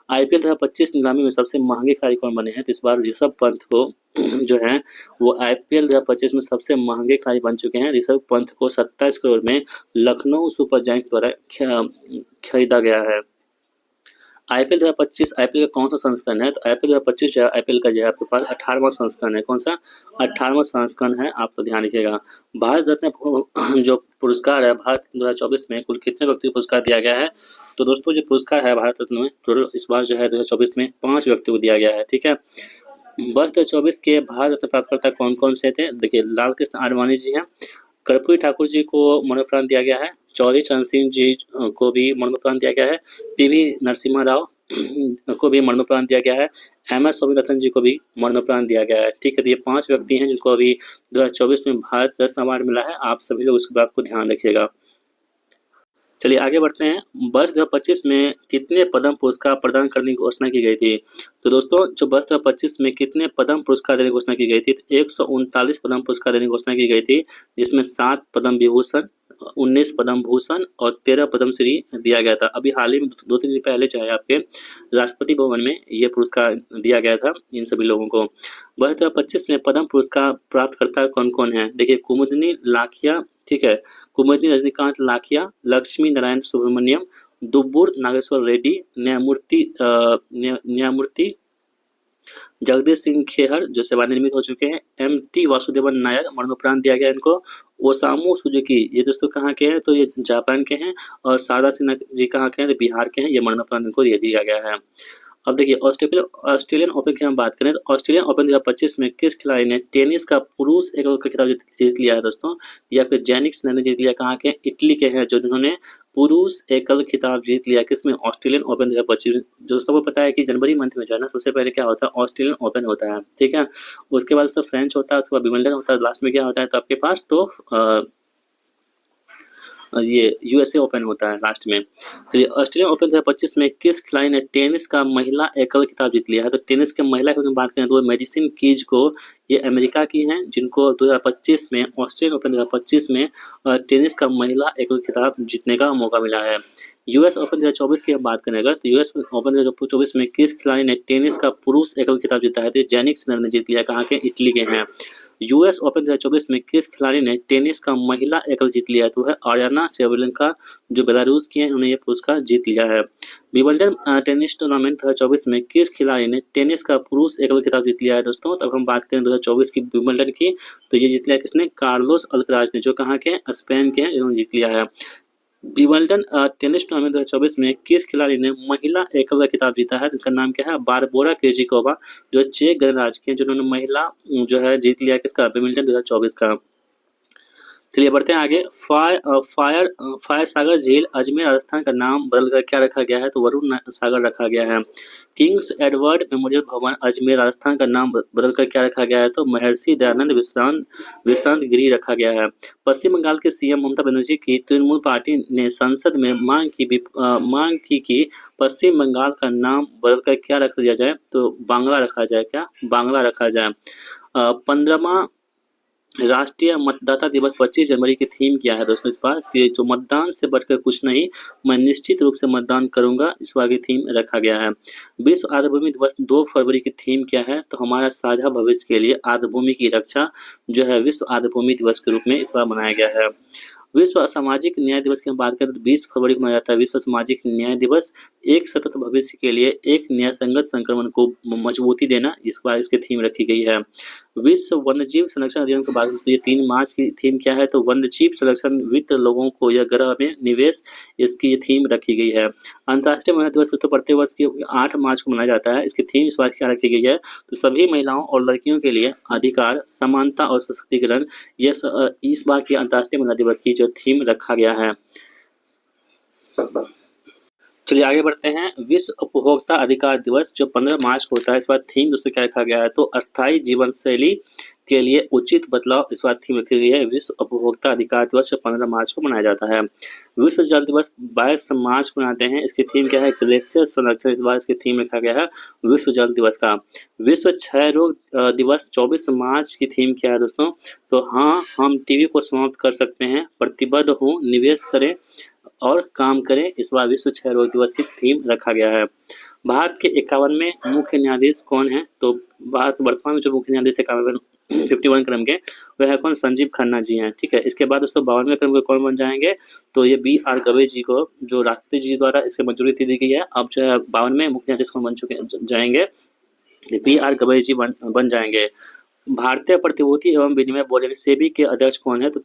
IPL 2025 नीलामी में सबसे महंगे खिलाड़ी कौन बने हैं? तो इस बार ऋषभ पंत को जो है वो IPL 2025 में सबसे महंगे खिलाड़ी बन चुके हैं। ऋषभ पंत को 27 करोड़ में लखनऊ सुपर जायंट द्वारा खरीदा गया है। IPL 2025 IPL का कौन सा संस्करण है? तो IPL 2025 जो है IPL का जो है आपके पास 18वां संस्करण है। कौन सा? 18वां संस्करण है, आप तो ध्यान रखिएगा। भारत रत्न जो पुरस्कार है भारत 2024 में कुल कितने व्यक्ति को पुरस्कार दिया गया है? तो दोस्तों जो पुरस्कार है भारत रत्न में टोटल इस बार जो है 2024 में 5 व्यक्तियों को दिया गया है, ठीक है। वर्ष 2024 के भारत रत्न प्राप्तकर्ता कौन कौन से थे? देखिए लाल कृष्ण आडवाणी जी हैं, कर्पूरी ठाकुर जी को मरणोपरांत दिया गया है, चौधरी चरण सिंह जी को भी मरणोपरांत दिया गया है, PV नरसिम्हा राव को भी मरणोपरांत दिया गया है, MS स्वामीनाथन जी को भी मरणोपरांत दिया गया है, ठीक है। तो ये 5 व्यक्ति हैं जिनको अभी 2024 में भारत रत्न अवार्ड मिला है। आप सभी लोग इसकी बात को ध्यान रखिएगा। चलिए आगे बढ़ते हैं। वर्ष 2025 में कितने पद्म पुरस्कार प्रदान करने की घोषणा की गई थी? तो दोस्तों जो वर्ष 2025 में कितने पद्म पुरस्कार देने की घोषणा की गई थी? तो 139 पद्म पुरस्कार देने की घोषणा की गई थी, जिसमें 7 पद्म विभूषण, 19 पद्म भूषण और 13 पद्मश्री दिया गया था। अभी हाल ही में 2-3 दिन पहले जो है आपके राष्ट्रपति भवन में ये पुरस्कार दिया गया था इन सभी लोगों को। 2025 में पद्म पुरस्कार प्राप्तकर्ता कौन-कौन है? देखिए, कुमुदनी लाखिया, ठीक है, कुमुदनी रजनीकांत लाखिया, लक्ष्मी नारायण सुब्रमण्यम, दुव्वूर नागेश्वर रेड्डी, न्यायमूर्ति जगदीश सिंह खेहर जो सेवानिवृत्त हो चुके हैं, एम.टी. वासुदेवन नायर मरणोपरांत दिया गया इनको, ओसामू सुजुकी ये दोस्तों कहाँ के हैं? तो ये जापान के हैं, और शारदा सिन्हा जी कहाँ के हैं? तो बिहार के हैं। ये मरणोपरांत इनको ये दिया गया है। अब देखिए, ऑस्ट्रेलियन ओपन की हम बात करें तो ऑस्ट्रेलियन ओपन 2025 में किस खिलाड़ी ने टेनिस का पुरुष एकल का खिताब जीत लिया है दोस्तों? या फिर जेनिक सिनर ने जीत लिया, कहाँ के? इटली के हैं, जो जिन्होंने पुरुष एकल खिताब जीत लिया किसमें? Australian open 2025। दोस्तों को पता है कि जनवरी मंथ में जो है ना, सबसे पहले क्या होता है? ऑस्ट्रेलियन ओपन होता है, ठीक है। उसके बाद दोस्तों फ्रेंच होता है, उसके बाद विंबलडन होता है, लास्ट में क्या होता है तो आपके पास तो ये यूएसए ओपन होता है लास्ट में। तो ये ऑस्ट्रेलियन ओपन 2025 में किस खिलाड़ी ने टेनिस का महिला एकल खिताब जीत लिया है? तो टेनिस के महिला की बात करें तो मेडिसिन कीज को, ये अमेरिका की हैं, जिनको 2025 में ऑस्ट्रेलियन ओपन 2025 में टेनिस का महिला एकल खिताब जीतने का मौका मिला है। यूएस ओपन 2024 की हम बात करें अगर, तो यूएस ओपन 2024 में किस खिलाड़ी ने टेनिस का पुरुष एकल खिताब जीता है? तो जेनिक सिनर ने जीत लिया, कहाँ के? इटली के हैं। यूएस ओपन 2024 में किस खिलाड़ी ने टेनिस का महिला एकल जीत लिया है? तो है आर्याना सेबलेंका, जो बेलारूस की हैं, उन्होंने ये पुरस्कार जीत लिया है। विंबलडन टेनिस टूर्नामेंट 2024 में किस खिलाड़ी ने टेनिस का पुरुष एकल खिताब जीत लिया है दोस्तों? तब हम बात करें 2024 की विंबलडन की, तो ये जीत लिया किसने? कार्लोस अल्कराज ने, जो कहाँ के हैं? स्पेन के हैं, इन्होंने जीत लिया है। विंबलडन टेनिस टूर्नामेंट 2024 में किस खिलाड़ी ने महिला एकल का खिताब जीता है? जिनका नाम क्या है? बारबोरा क्रेजिकोवा, जो चेक गणराज्य की हैं, जिन्होंने महिला जो है जीत लिया किसका? विंबलडन 2024 का। चलिए बढ़ते हैं आगे। फायर सागर झील अजमेर राजस्थान का नाम बदलकर क्या रखा गया है? तो वरुण सागर रखा गया है। किंग्स एडवर्ड मेमोरियल भवन अजमेर राजस्थान का नाम बदलकर क्या रखा गया है? तो महर्षि दयानंद विश्रांत गृह रखा गया है। पश्चिम बंगाल के सीएम ममता बनर्जी की तृणमूल पार्टी ने संसद में मांग की कि पश्चिम बंगाल का नाम बदलकर क्या रख दिया जाए? तो बांग्ला रखा जाए। क्या? बांग्ला रखा जाए। 15वां राष्ट्रीय मतदाता दिवस 25 जनवरी की थीम क्या है दोस्तों इस बार? कि जो मतदान से बढ़कर कुछ नहीं, मैं निश्चित रूप से मतदान करूंगा, इस बार की थीम रखा गया है। विश्व आर्द्रभूमि दिवस 2 फरवरी की थीम क्या है? तो हमारा साझा भविष्य के लिए आर्द्रभूमि की रक्षा जो है विश्व आर्द्रभूमि दिवस के रूप में इस बार मनाया गया है। विश्व सामाजिक न्याय दिवस की हम बात करें तो 20 फरवरी को मनाया जाता है विश्व सामाजिक न्याय दिवस। एक सतत भविष्य के लिए एक न्यायसंगत संक्रमण को मजबूती देना, इस बार इसकी थीम रखी गई है। विश्व वन्यजीव संरक्षण अधिनियम की बात करें तो ये 3 मार्च की थीम क्या है? तो वन्यजीव संरक्षण, वित्त लोगों को यह ग्रह में निवेश, इसकी ये थीम रखी गई है। अंतर्राष्ट्रीय महिला दिवस तो प्रत्येक वर्ष की 8 मार्च को मनाया जाता है। इसकी थीम इस बार क्या रखी गई है? तो सभी महिलाओं और लड़कियों के लिए अधिकार, समानता और सशक्तिकरण, ये इस बार की अंतर्राष्ट्रीय महिला दिवस की जो थीम रखा गया है। चलिए आगे बढ़ते हैं। विश्व उपभोक्ता अधिकार दिवस जो 15 मार्च को होता है, इस बार थीम दोस्तों क्या रखा गया है? तो अस्थायी जीवन शैली के लिए उचित बदलाव, इस बार थीम रखी गई है। विश्व उपभोक्ता अधिकार दिवस जो 15 मार्च को मनाया जाता है। विश्व जल दिवस 22 मार्च को मनाते हैं, इसकी थीम क्या है? ग्लेशियर संरक्षण, इस बार इसकी थीम रखा गया है विश्व जल दिवस का। विश्व क्षय रोग दिवस 24 मार्च की थीम क्या है दोस्तों? तो हाँ, हम टीबी को समाप्त कर सकते हैं, प्रतिबद्ध हूँ, निवेश करें और काम करें, इस बार विश्व क्षय रोग दिवस की थीम रखा गया है। भारत के 51वें मुख्य न्यायाधीश कौन है? तो भारत वर्तमान में जो मुख्य न्यायाधीश 51 क्रम के, वह है कौन? संजीव खन्ना जी हैं, ठीक है। इसके बाद दोस्तों 52वें क्रम के कौन बन जाएंगे? तो ये B.R. गवई जी को, जो राष्ट्रपति जी द्वारा इसके मंजूरी दी गई है। अब जो है 52वें मुख्य न्यायाधीश कौन बन चुके जाएंगे? B.R. गवई जी बन जाएंगे। भारतीय प्रतिभूति एवं विनिमय बोर्ड सेबी के अध्यक्ष कौन है? तो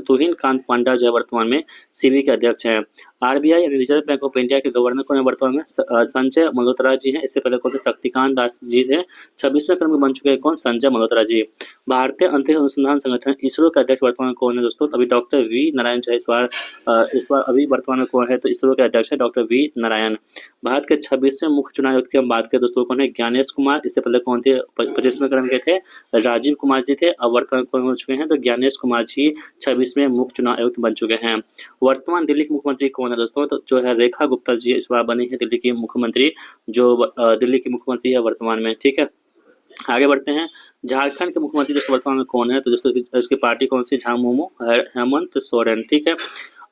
तुहिन कांत पांडा जो है वर्तमान में सेबी के अध्यक्ष हैं। आरबीआई यानी रिजर्व बैंक ऑफ इंडिया के गवर्नर कौन है वर्तमान में? संजय मल्होत्रा जी हैं। इससे पहले कौन थे? शक्तिकांत दास जी थे। 26वें क्रम में बन चुके हैं कौन? संजय मल्होत्रा जी। भारतीय अंतरिक्ष अनुसंधान संगठन इसरो के अध्यक्ष वर्तमान में कौन है दोस्तों? अभी डॉक्टर वी नारायण जो है इस बार अभी वर्तमान में कौन है? तो इसरो के अध्यक्ष है डॉक्टर वी नारायण। भारत के 26वें मुख्य चुनाव आयुक्त की हम बात करें दोस्तों कौन है? ज्ञानेश कुमार। इससे पहले कौन थे? 25वें क्रम के थे राजीव कुमार जी थे। अब वर्तमान कौन हो चुके हैं? तो ज्ञानेश कुमार जी 26वें मुख्य चुनाव आयुक्त बन चुके हैं। वर्तमान दिल्ली के मुख्यमंत्री कौन है दोस्तों? तो जो है रेखा गुप्ता जी इस बार बनी है दिल्ली की मुख्यमंत्री, जो दिल्ली की मुख्यमंत्री है वर्तमान में, ठीक है। आगे बढ़ते हैं। झारखंड के मुख्यमंत्री दोस्तों वर्तमान में कौन है? तो दोस्तों इसकी पार्टी कौन सी? झामुमो, हेमंत सोरेन। ठीक है।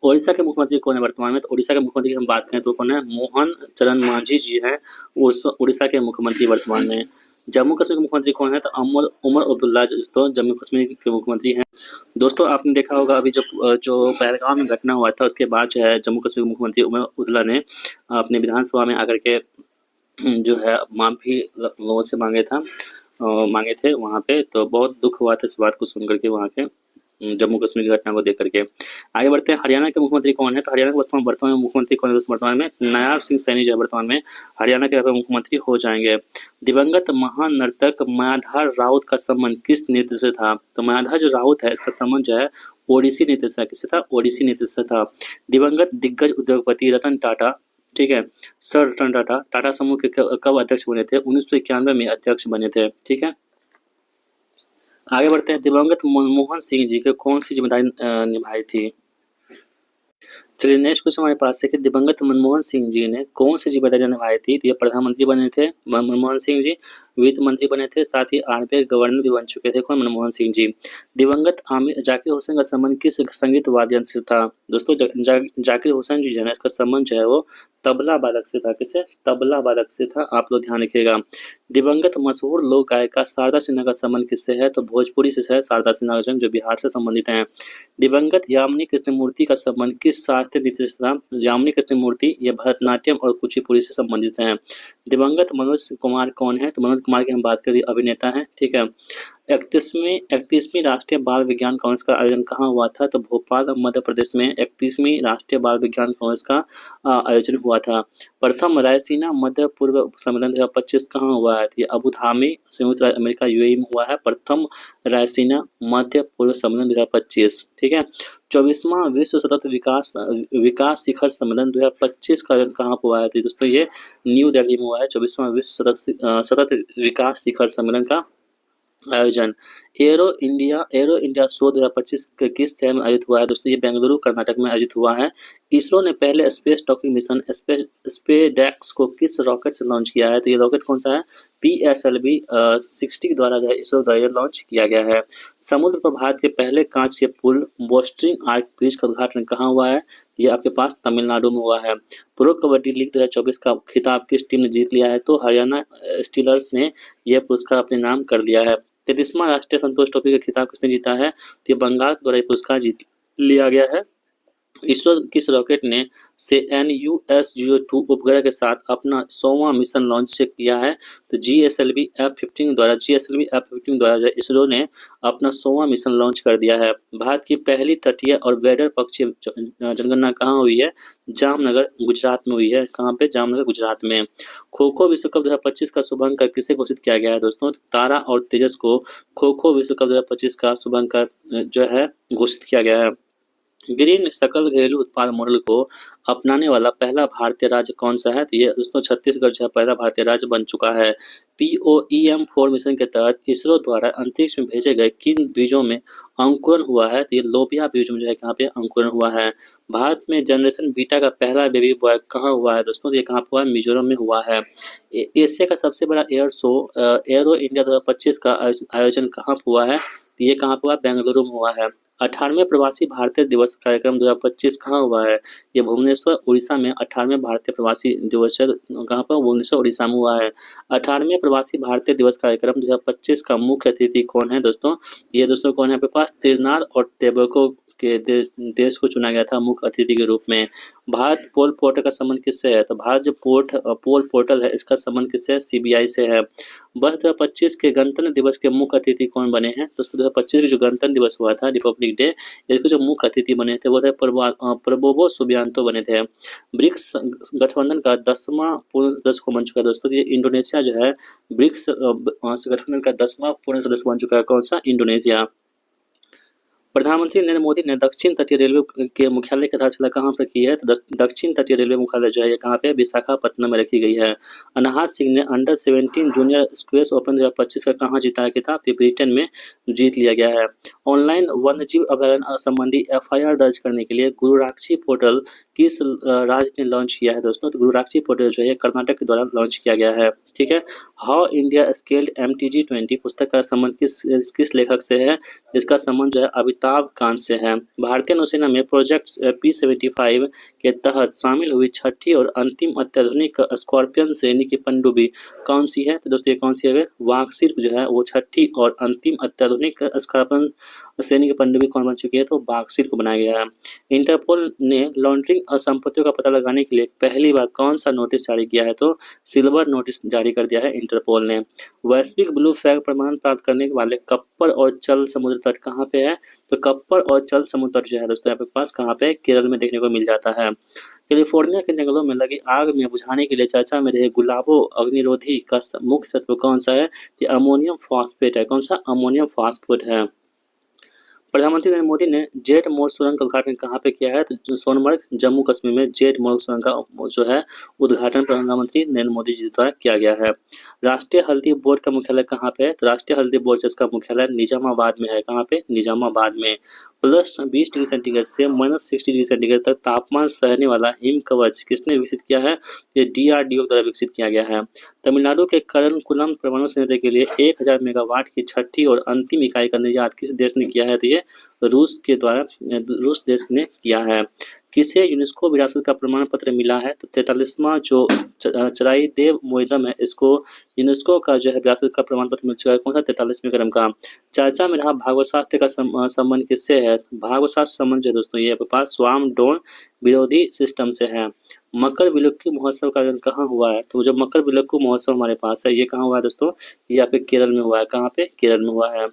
ओडिशा के मुख्यमंत्री कौन है वर्तमान में? तो ओडिशा के मुख्यमंत्री की हम बात करें तो कौन है? मोहन चरण मांझी जी हैं उड़ीसा के मुख्यमंत्री वर्तमान में। जम्मू कश्मीर के मुख्यमंत्री कौन है? तो उमर अब्दुल्ला दोस्तों जम्मू कश्मीर के मुख्यमंत्री हैं। दोस्तों आपने देखा होगा अभी जो पहलगाम में घटना हुआ था उसके बाद जो है जम्मू कश्मीर के मुख्यमंत्री उमर अब्दुल्ला ने अपने विधानसभा में आकर के जो है माफ़ी लोगों से मांगे थे वहाँ पे। तो बहुत दुख हुआ था इस बात को सुन करके वहाँ के जम्मू कश्मीर की घटना को देख करके। आगे बढ़ते हैं, हरियाणा के मुख्यमंत्री कौन है? तो हरियाणा के वर्तमान में मुख्यमंत्री कौन है वर्तमान में? नायब सिंह सैनी जो है वर्तमान में हरियाणा के मुख्यमंत्री हो जाएंगे। दिवंगत महान नर्तक मायाधार राउत का संबंध किस नृत्य से था? तो मायाधार जो राउत है इसका संबंध जो है ओडिसी नृत्य से किससे था? ओडिसी नृत्य से था। दिवंगत दिग्गज उद्योगपति रतन टाटा, ठीक है, सर रतन टाटा टाटा समूह के कब अध्यक्ष बने थे? 1991 में अध्यक्ष बने थे। ठीक है। आगे बढ़ते हैं, दिवंगत मनमोहन सिंह जी के कौन सी जिम्मेदारी निभाई थी? चलिए नेक्स्ट क्वेश्चन हमारे पास है कि दिवंगत मनमोहन सिंह जी ने कौन सी जिम्मेदारी निभाई थी? तो ये प्रधानमंत्री बने थे मनमोहन सिंह जी, वित्त मंत्री बने थे, साथ ही आरबीआई गवर्नर भी बन चुके थे। कौन? मनमोहन सिंह जी। दिवंगत आमिर जाकिर हुसैन का संबंध किस संगीत वाद्य यंत्र से था? दोस्तों जाकिर हुसैन जी जो है ना इसका संबंध जो है वो तबला वादक से था। किसे? तबला वादक से था। आप लोग ध्यान रखिएगा। दिवंगत मशहूर लोक गायिका शारदा सिन्हा का संबंध किससे है? तो भोजपुरी से है शारदा सिन्हा जो बिहार से संबंधित हैं। दिवंगत यामिनी कृष्णमूर्ति का संबंध किस शास्त्रीय नृत्य से था? यामिनी कृष्णमूर्ति ये भरतनाट्यम और कुचिपुड़ी से संबंधित हैं। दिवंगत मनोज कुमार कौन है? तो मनोज कुमार की हम बात करें अभिनेता हैं। ठीक है। 31वीं राष्ट्रीय बाल विज्ञान कांग्रेस का आयोजन कहाँ हुआ था? तो भोपाल मध्य प्रदेश में 31वीं राष्ट्रीय बाल विज्ञान कांग्रेस का आयोजन हुआ था। प्रथम रायसीना मध्य पूर्व सम्मेलन 2025 कहाँ हुआ है? तो ये अबू धाबी संयुक्त राज्य अमेरिका यूएई में हुआ है प्रथम रायसीना मध्य पूर्व सम्मेलन 2025। ठीक है। 24वां विश्व सतत विकास शिखर सम्मेलन 2025 का आयोजन कहाँ हुआ है? तो दोस्तों ये न्यू दिल्ली में हुआ है 24वां विश्व सतत विकास शिखर सम्मेलन का आयोजन। एरो इंडिया शो 2025 किस शहर में आयोजित हुआ है? दोस्तों ये बेंगलुरु कर्नाटक में आयोजित हुआ है। इसरो ने पहले स्पेस टॉकिंग मिशन स्पेसडेक्स को किस रॉकेट से लॉन्च किया है? तो ये रॉकेट कौन सा है? PSLV 60 द्वारा जो है इसरो द्वारा लॉन्च किया गया है। समुद्र पर भारत के पहले कांच के पुल बोस्टरिंग आर्क ब्रिज का उद्घाटन कहाँ हुआ है? ये आपके पास तमिलनाडु में हुआ है। प्रो कबड्डी लीग 2024 का खिताब किस टीम ने जीत लिया है? तो हरियाणा स्टीलर्स ने यह पुरस्कार अपने नाम कर लिया है। 33वां राष्ट्रीय संतोष ट्रॉफी का खिताब किसने जीता है? तो ये बंगाल द्वारा ये पुरस्कार जीत लिया गया है। इसरो किस रॉकेट ने से NUS-02 उपग्रह के साथ अपना 100वां मिशन लॉन्च किया है? तो GSLV F-15 द्वारा जो इसरो ने अपना 100वां मिशन लॉन्च कर दिया है। भारत की पहली तटीय और गैडर पक्षी जनगणना कहाँ हुई है? जामनगर गुजरात में हुई है। कहाँ पे? जामनगर गुजरात में। खो खो विश्व कप 2025 का शुभांकर किसे घोषित किया गया है? दोस्तों तारा और तेजस को खो खो विश्व कप 2025 का शुभांकर जो है घोषित किया गया है। ग्रीन सकल घरेलू उत्पाद मॉडल को अपनाने वाला पहला भारतीय राज्य कौन सा है? तो ये दोस्तों छत्तीसगढ़ जो है पहला भारतीय राज्य बन चुका है। POEM-4 मिशन के तहत इसरो द्वारा अंतरिक्ष में भेजे गए किन बीजों में अंकुरन हुआ है? तो ये लोबिया बीज में जो है यहाँ पे अंकुरन हुआ है। भारत में जनरेशन बीटा का पहला बेबी बॉय कहाँ हुआ है? दोस्तों ये कहाँ हुआ है? मिजोरम में हुआ है। एशिया का सबसे बड़ा एयर शो एरो इंडिया 2025 का आयोजन कहाँ हुआ है? तो ये कहाँ हुआ? बेंगलुरु में हुआ है। 18वें प्रवासी भारतीय दिवस कार्यक्रम 2025 कहाँ हुआ है? ये भुवनेश्वर उड़ीसा में 18वें भारतीय प्रवासी दिवस कहाँ पर? भुवनेश्वर उड़ीसा में हुआ है। 18वें प्रवासी भारतीय दिवस कार्यक्रम 2025 का मुख्य अतिथि कौन है दोस्तों? ये दोस्तों कौन है आपके पास? त्रिनाद और टोबैगो के देश को चुना गया था मुख्य अतिथि के रूप में। भारत पोल पोर्टल का संबंध किससे है? तो भारत जो पोल पोर्टल है इसका संबंध किससे है? CBI से है। वर्ष 2025 के गणतंत्र दिवस के मुख्य अतिथि कौन बने हैं? दोस्तों 2025 के जो गणतंत्र दिवस हुआ था रिपब्लिक डे, इसके जो मुख्य अतिथि बने थे वो थे प्रबोवो सुबियांतो बने थे। ब्रिक्स गठबंधन का 10वां पूर्ण सदस्य को बन चुका है दोस्तों। ये इंडोनेशिया जो है ब्रिक्स गठबंधन का 10वां पूर्ण सदस्य बन चुका है। कौन सा? इंडोनेशिया। प्रधानमंत्री नरेंद्र मोदी ने दक्षिण तटीय रेलवे के मुख्यालय की आधारशिला कहाँ पर की है? तो दक्षिण तटीय रेलवे मुख्यालय जो है ये कहाँ पे? विशाखापत्तनम में रखी गई है। अनाहत सिंह ने अंडर 17 जूनियर स्क्वैश ओपन 2025 का कहाँ जीता है खिताब? तो ब्रिटेन में जीत लिया गया है। ऑनलाइन वन्यजीव अभयारण्य संबंधी एफआईआर दर्ज करने के लिए गुरुराक्षी पोर्टल किस राज्य ने लॉन्च किया है दोस्तों? तो गुरुराक्षी पोर्टल जो है कर्नाटक के द्वारा लॉन्च किया गया है। ठीक है। हाउ इंडिया स्केल्ड MTG-20 पुस्तक का संबंध किस लेखक से है? जिसका संबंध जो है अमिताभ कांत से है। भारतीय नौसेना में प्रोजेक्ट P-75 के तहत शामिल हुई छठी और अंतिम अत्याधुनिक स्कॉर्पियन श्रेणी की पनडुब्बी कौन सी है? तो दोस्तों ये कौन सी है? वाकसिर्फ जो है वो छठी और अंतिम अत्याधुनिक स्कॉर्पियन श्रेणी की पनडुब्बी कौन बन चुकी है? तो वाकसिर्फ बनाया गया है। इंटरपोल ने लॉन्ड्रिंग संपत्तियों का पता लगाने के लिए पहली बार कौन सा नोटिस जारी किया है? तो सिल्वर नोटिस जारी कर दिया है इंटरपोल ने। वैश्विक ब्लू फ्लैग प्रमाण प्राप्त करने वाले कप्पर और चल समुद्र तट कहाँ पे है? तो कप्पर और चल समुद्र तट जो है दोस्तों यहाँ पे पास कहाँ पे? केरल में देखने को मिल जाता है। कैलिफोर्निया के जंगलों में लगी आग में बुझाने के लिए चर्चा में रहे गुलाबो अग्निरोधी का मुख्य तत्व कौन सा है? ये अमोनियम फॉस्फेट है। कौन सा? अमोनियम फॉस्फेट है। प्रधानमंत्री नरेंद्र मोदी ने जेट मोड़ सुरंग का उद्घाटन कहाँ पे किया है? तो सोनमर्ग जम्मू कश्मीर में जेट मोड़ सुरंग का जो है उद्घाटन प्रधानमंत्री नरेंद्र मोदी जी द्वारा किया गया है। राष्ट्रीय हल्दी बोर्ड का मुख्यालय कहाँ पे है? तो राष्ट्रीय हल्दी बोर्ड जिसका मुख्यालय निजामाबाद में है। कहाँ पे? निजामाबाद में। +20 डिग्री सेंटीग्रेड से -60 डिग्री सेंटीग्रेड तक तापमान सहने वाला हिम कवच किसने विकसित किया है? ये DRDO द्वारा विकसित किया गया है। तमिलनाडु के करणकुलम परमाणु संयंत्र के लिए 1000 मेगावाट की छठी और अंतिम इकाई का निर्यात किस देश ने किया है? तो ये रूस देश ने किया है। किसे यूनेस्को विरासत का प्रमाण पत्र मिला है? तो 43वां जो चराई देव मोइदम है इसको यूनेस्को का जो है विरासत का प्रमाण पत्र मिल चुका है। कौन सा? 43वें क्रम का। चर्चा में रहा भागवत शास्त्र का संबंध किससे है? भागवत शास्त्र संबंध जो दोस्तों ये आपके पास स्वाम डोन विरोधी सिस्टम से है। मकर विलुक्की महोत्सव का आयोजन कहाँ हुआ है? तो जो मकर विलुक्की महोत्सव हमारे पास है ये कहाँ हुआ है दोस्तों? ये आपके केरल में हुआ है। कहाँ पे? केरल में हुआ है।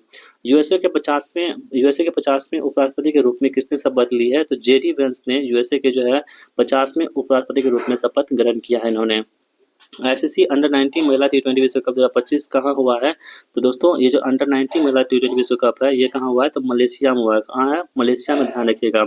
यूएसए के 50वें उपराष्ट्रपति के रूप में किसने शपथ ली है? तो JD वेंस ने यूएसए के जो है 50वें उपराष्ट्रपति के रूप में शपथ ग्रहण किया है इन्होंने। ICC अंडर 19 महिला T20 विश्व कप 2025 कहाँ हुआ है? तो दोस्तों ये जो अंडर 19 महिला T20 विश्व कप है ये कहाँ हुआ है? तो मलेशिया में हुआ है। कहाँ है? मलेशिया में, ध्यान रखिएगा।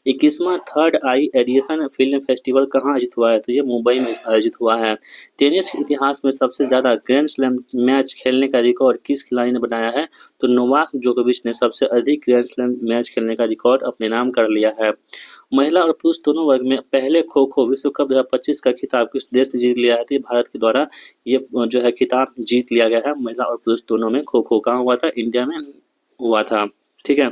21वां थर्ड आई एडिशन फिल्म फेस्टिवल कहाँ आयोजित हुआ है? तो ये मुंबई में आयोजित हुआ है। टेनिस के इतिहास में सबसे ज्यादा ग्रैंड स्लैम मैच खेलने का रिकॉर्ड किस खिलाड़ी ने बनाया है? तो नोवाक जोकोविच ने सबसे अधिक ग्रैंड स्लैम मैच खेलने का रिकॉर्ड अपने नाम कर लिया है। महिला और पुरुष दोनों वर्ग में पहले खो खो विश्व कप 2025 का खिताब किस देश ने जीत लिया है? तो भारत के द्वारा ये जो है खिताब जीत लिया गया है। महिला और पुरुष दोनों में खो खो कहाँ हुआ था? इंडिया में हुआ था। ठीक है,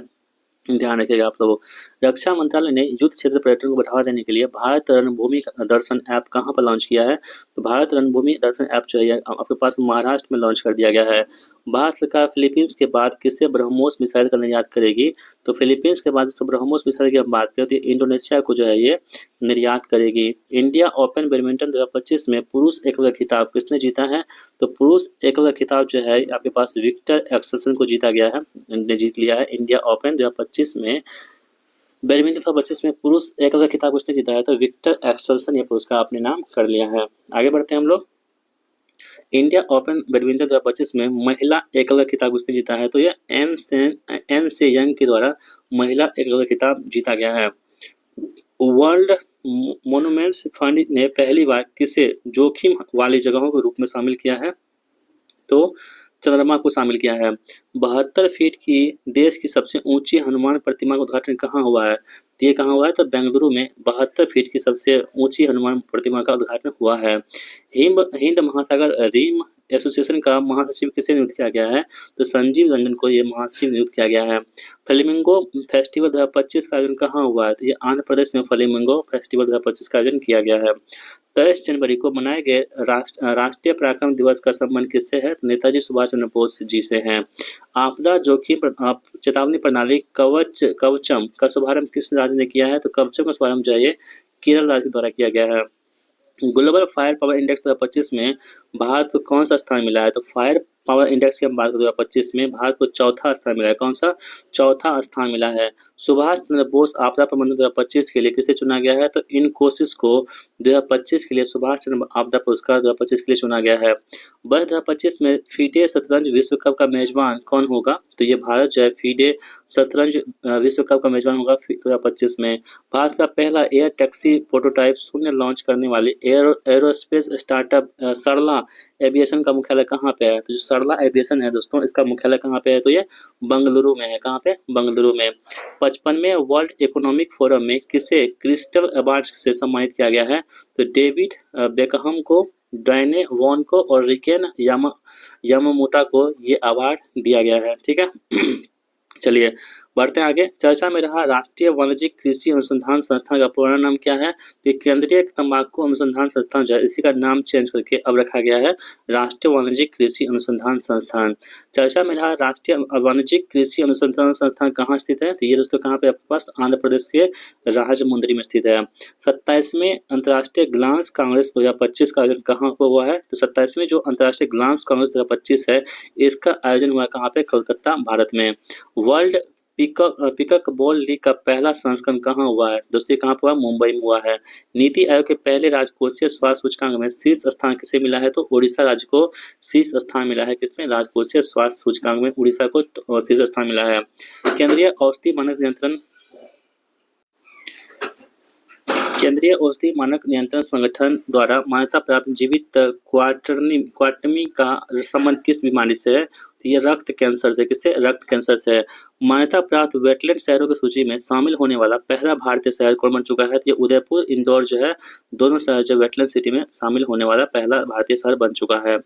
ध्यान रखिएगा आप लोगों। रक्षा मंत्रालय ने युद्ध क्षेत्र पर्यटन को बढ़ावा देने के लिए भारत रणभूमि दर्शन ऐप कहाँ पर लॉन्च किया है? तो भारत रणभूमि दर्शन ऐप जो है आपके पास महाराष्ट्र में लॉन्च कर दिया गया है। भारत सरकार फिलीपींस के बाद किससे ब्रह्मोस मिसाइल का निर्यात करेगी? तो फिलीपींस के बाद तो ब्रह्मोस मिसाइल की हम बात करें तो इंडोनेशिया को जो है ये निर्यात करेगी। इंडिया ओपन बैडमिंटन 2025 में पुरुष एकल खिताब किसने जीता है? तो पुरुष एकल खिताब जो है आपके पास विक्टर एक्सेल्सन को जीता गया है, ने जीत लिया है। इंडिया ओपन 2025 में बैडमिंटन 2025 में पुरुष एकल का खिताब उसने जीता है तो विक्टर एक्सेल्सन ये पुरस्कार अपने नाम कर लिया है। आगे बढ़ते हैं हम लोग। इंडिया ओपन बैडमिंटन 2025 में महिला एकल का खिताब उसने जीता है तो ये एन से यंग के द्वारा महिला एकल का खिताब जीता गया है। वर्ल्ड मोन्यूमेंट्स फंड ने पहली बार किसे जोखिम वाली जगहों के रूप में शामिल किया है? तो चंद्रमा को शामिल किया है। 72 फीट की देश की सबसे ऊंची हनुमान प्रतिमा का उद्घाटन कहाँ हुआ है? तो ये कहाँ हुआ है? तो बेंगलुरु में 72 फीट की सबसे ऊंची हनुमान प्रतिमा का उद्घाटन हुआ है। हिंद महासागर रिम एसोसिएशन का महासचिव किसे नियुक्त किया गया है? तो संजीव रंजन को ये महासचिव नियुक्त किया गया है। फ्लेमिंगो फेस्टिवल 2025 का आयोजन कहाँ हुआ है? तो ये आंध्र प्रदेश में फ्लेमिंगो फेस्टिवल 2025 का आयोजन किया गया है। 23 जनवरी को मनाए गए राष्ट्रीय पराक्रम दिवस का संबंध किससे है? तो नेताजी सुभाष चंद्र बोस जी से है। आपदा जोखिम चेतावनी प्रणाली कवचम का शुभारंभ किस राज्य ने किया है? तो कवचम का शुभारंभ जो है केरल राज्य द्वारा किया गया है। ग्लोबल फायर पावर इंडेक्स 2025 में भारत को कौन सा स्थान मिला है? तो फायर पावर इंडेक्स की हम बात करें 2025 में भारत को चौथा स्थान मिला है। कौन सा? चौथा स्थान मिला है। सुभाष चंद्र बोस आपदा प्रबंधन 2025 के लिए किसे चुना गया है? तो इनफोसिस को 2025 के लिए सुभाष चंद्र आपदा पुरस्कार 2025 के लिए चुना गया है। वर्ष 2025 में फीडे शतरंज विश्व कप का मेजबान कौन होगा? तो ये भारत जो है फीडे शतरंज विश्व कप का मेजबान होगा 2025 में। भारत का पहला एयर टैक्सी प्रोटोटाइप शून्य लॉन्च करने वाली एरोस्पेस स्टार्टअप सरला एविएशन का मुख्यालय कहाँ पे है? तो जो सरला एविएशन है दोस्तों, इसका मुख्यालय कहाँ पे है? तो ये बंगलुरु में है। कहाँ पे? बंगलुरु में। 55वें वर्ल्ड इकोनॉमिक फोरम में किसे क्रिस्टल अवार्ड से सम्मानित किया गया है? तो डेविड बेकहम को, डायने वॉन को और रिकेन यामामोटा को ये अवार्ड दिया गया है। ठीक है। चलिए बढ़ते हैं आगे। चर्चा में रहा राष्ट्रीय वाणिज्यिक कृषि अनुसंधान संस्थान का पुराना नाम क्या है? तो केंद्रीय तंबाकू अनुसंधान संस्थान जो है इसी का नाम चेंज करके अब रखा गया है राष्ट्रीय वाणिज्यिक कृषि अनुसंधान संस्थान। चर्चा में रहा राष्ट्रीय वाणिज्यिक कृषि अनुसंधान संस्थान कहाँ स्थित है? तो ये दोस्तों कहाँ पे आपके पास? आंध्र प्रदेश के राजमुंद्री में स्थित है। 27वें अंतर्राष्ट्रीय ग्लास कांग्रेस 2025 का आयोजन कहाँ पर हुआ है? तो 27वें जो अंतर्राष्ट्रीय ग्लास कांग्रेस 2025 है इसका आयोजन हुआ कहाँ पे? कोलकाता, भारत में। वर्ल्ड पिकक बॉल लीग का पहला संस्करण कहाँ हुआ है? दोस्तों कहाँ पर हुआ? मुंबई में हुआ है। नीति आयोग के पहले राजकोषीय स्वास्थ्य सूचकांक में शीर्ष स्थान किसे मिला है? तो उड़ीसा राज्य को शीर्ष स्थान मिला है। किसमें? राजकोषीय स्वास्थ्य सूचकांक में उड़ीसा को शीर्ष स्थान मिला है। केंद्रीय औषधि मानक नियंत्रण संगठन द्वारा मान्यता प्राप्त जीवित क्वाटरमी का संबंध किस बीमारी से है? तो ये रक्त कैंसर से। किससे? रक्त कैंसर से। मान्यता प्राप्त वेटलैंड शहरों की सूची में शामिल होने वाला पहला भारतीय शहर कौन बन चुका है? तो ये उदयपुर इंदौर जो है दोनों शहर जो वेटलैंड सिटी में शामिल होने वाला पहला भारतीय शहर बन चुका है।